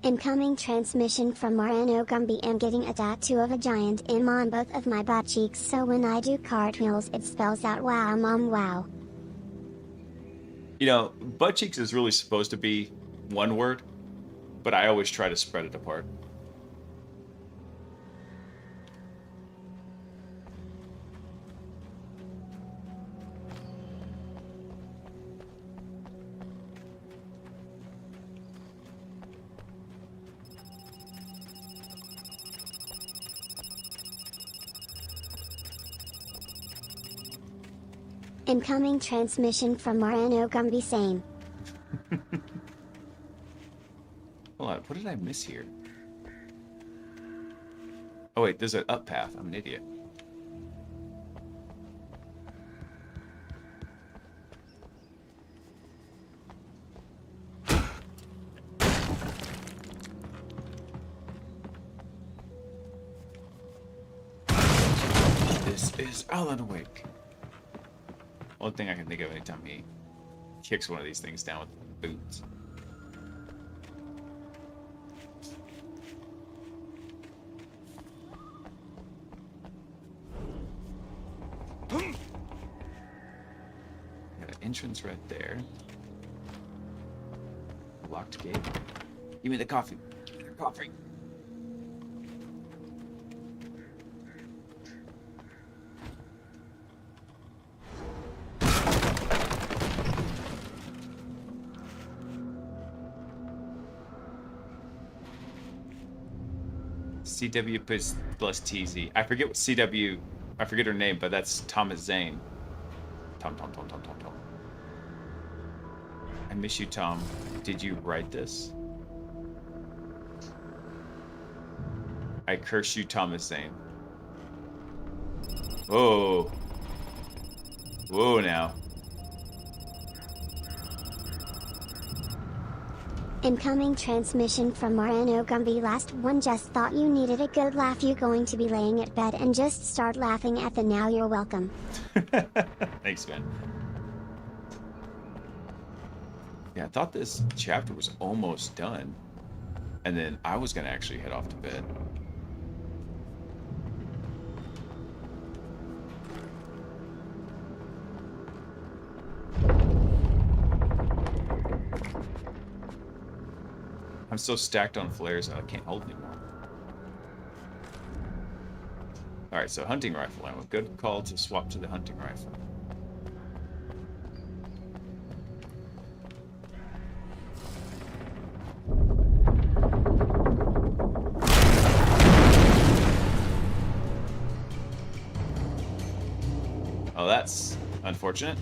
Incoming transmission from Moreno Gumby. I'm getting a tattoo of a giant M on both of my butt cheeks, so when I do cartwheels it spells out wow mom wow.
You know, butt cheeks is really supposed to be one word, but I always try to spread it apart.
Incoming transmission from Moreno Gumby. Same.
Hold on, what did I miss here? Oh wait, there's an up path. I'm an idiot. This is Alan Wake. One thing I can think of anytime he kicks one of these things down with boots. Got an entrance right there. Locked gate. Give me the coffee. Give me the coffee. CW plus TZ. I forget what CW. I forget her name, but that's Thomas Zane. Tom. I miss you, Tom. Did you write this? I curse you, Thomas Zane. Whoa. Whoa now.
Incoming transmission from Moreno Gumby. Last one. Just thought you needed a good laugh. You going to be laying at bed and just start laughing at the now you're welcome.
Thanks, man. Yeah, I thought this chapter was almost done. And then I was going to actually head off to bed. I'm so stacked on flares that I can't hold anymore. Alright, so hunting rifle ammo. Good call to swap to the hunting rifle. Oh, that's unfortunate.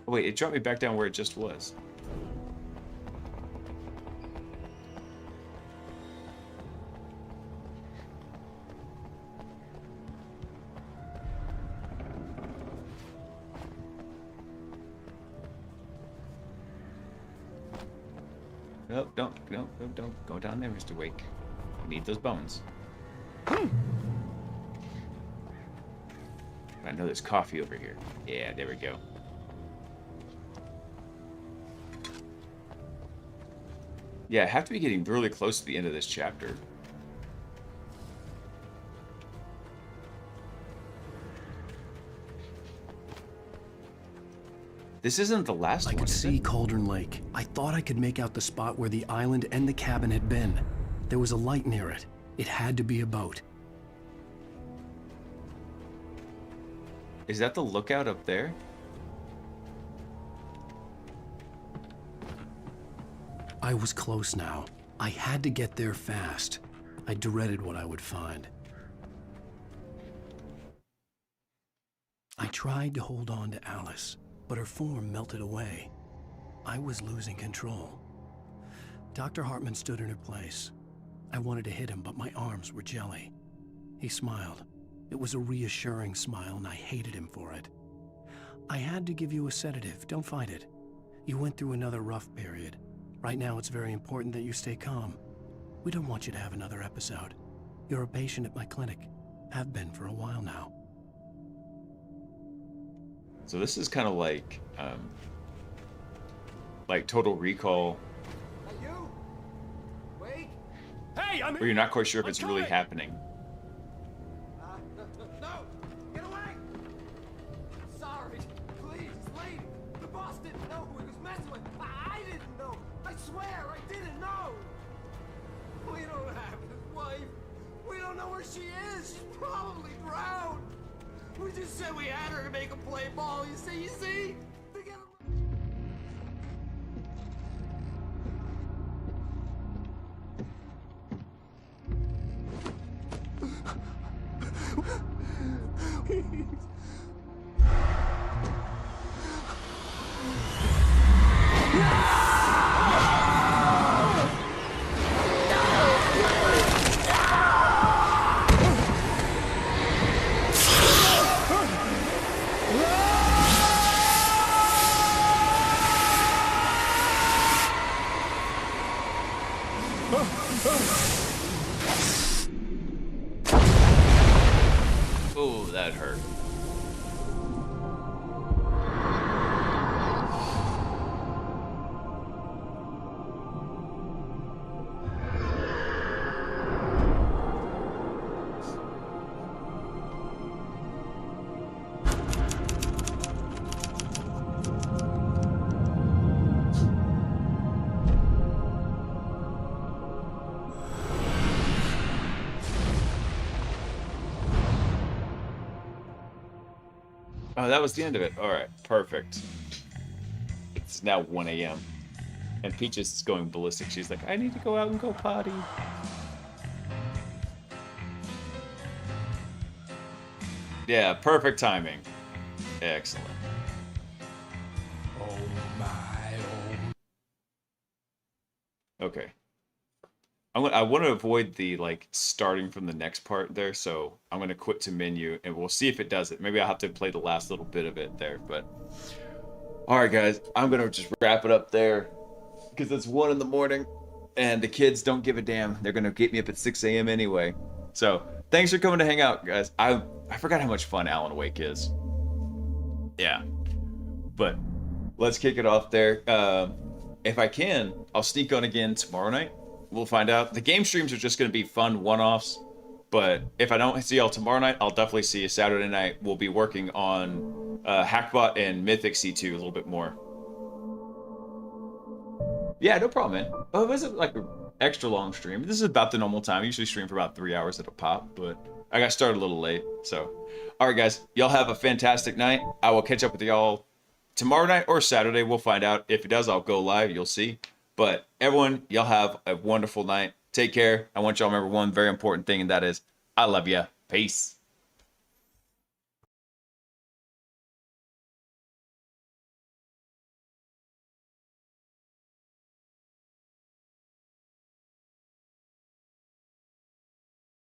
Oh, wait, it dropped me back down where it just was. Nope, don't go down there, Mr. Wake. We need those bones. I know there's coffee over here. Yeah, there we go. Yeah, I have to be getting really close to the end of this chapter. This isn't the last one.
I could see Cauldron Lake. I thought I could make out the spot where the island and the cabin had been. There was a light near it. It had to be a boat.
Is that the lookout up there?
I was close now. I had to get there fast. I dreaded what I would find. I tried to hold on to Alice, but her form melted away. I was losing control. Dr. Hartman stood in her place. I wanted to hit him, but my arms were jelly. He smiled. It was a reassuring smile, and I hated him for it. I had to give you a sedative. Don't fight it. You went through another rough period. Right now, it's very important that you stay calm. We don't want you to have another episode. You're a patient at my clinic. Have been for a while now.
So this is kind of like Total Recall.
You? Wait.
Hey, I'm
Where you're not quite sure if it's really happening.
No! Get away! Sorry. Please, lady. The boss didn't know who he was messing with. I didn't know. I swear, I didn't know. We don't have his wife. We don't know where she is. She's probably drowned. We just said we had her to make him play ball. You see?
Oh, that hurt. Oh, that was the end of it. All right, perfect. It's now 1 a.m. and Peaches is going ballistic. She's like, I need to go out and go potty. Yeah, perfect timing. Excellent.
Oh my,
Okay. I want to avoid the like starting from the next part there, so I'm going to quit to menu and we'll see if it does it. Maybe I'll have to play the last little bit of it there, but all right, guys, I'm going to just wrap it up there because it's 1 in the morning and the kids don't give a damn. They're going to get me up at 6 a.m. anyway. So thanks for coming to hang out, guys. I forgot how much fun Alan Wake is. Yeah, but let's kick it off there. If I can, I'll sneak on again tomorrow night. We'll find out. The game streams are just going to be fun one-offs, but if I don't see y'all tomorrow night, I'll definitely see you Saturday night. We'll be working on Hackbot and Mythic C2 a little bit more. Yeah, no problem, man. Oh, it wasn't like an extra long stream. This is about the normal time. I usually stream for about 3 hours at a pop, but I got started a little late, so. All right, guys, y'all have a fantastic night. I will catch up with y'all tomorrow night or Saturday. We'll find out. If it does, I'll go live. You'll see. But everyone, y'all have a wonderful night. Take care. I want y'all to remember one very important thing, and that is, I love ya. Peace.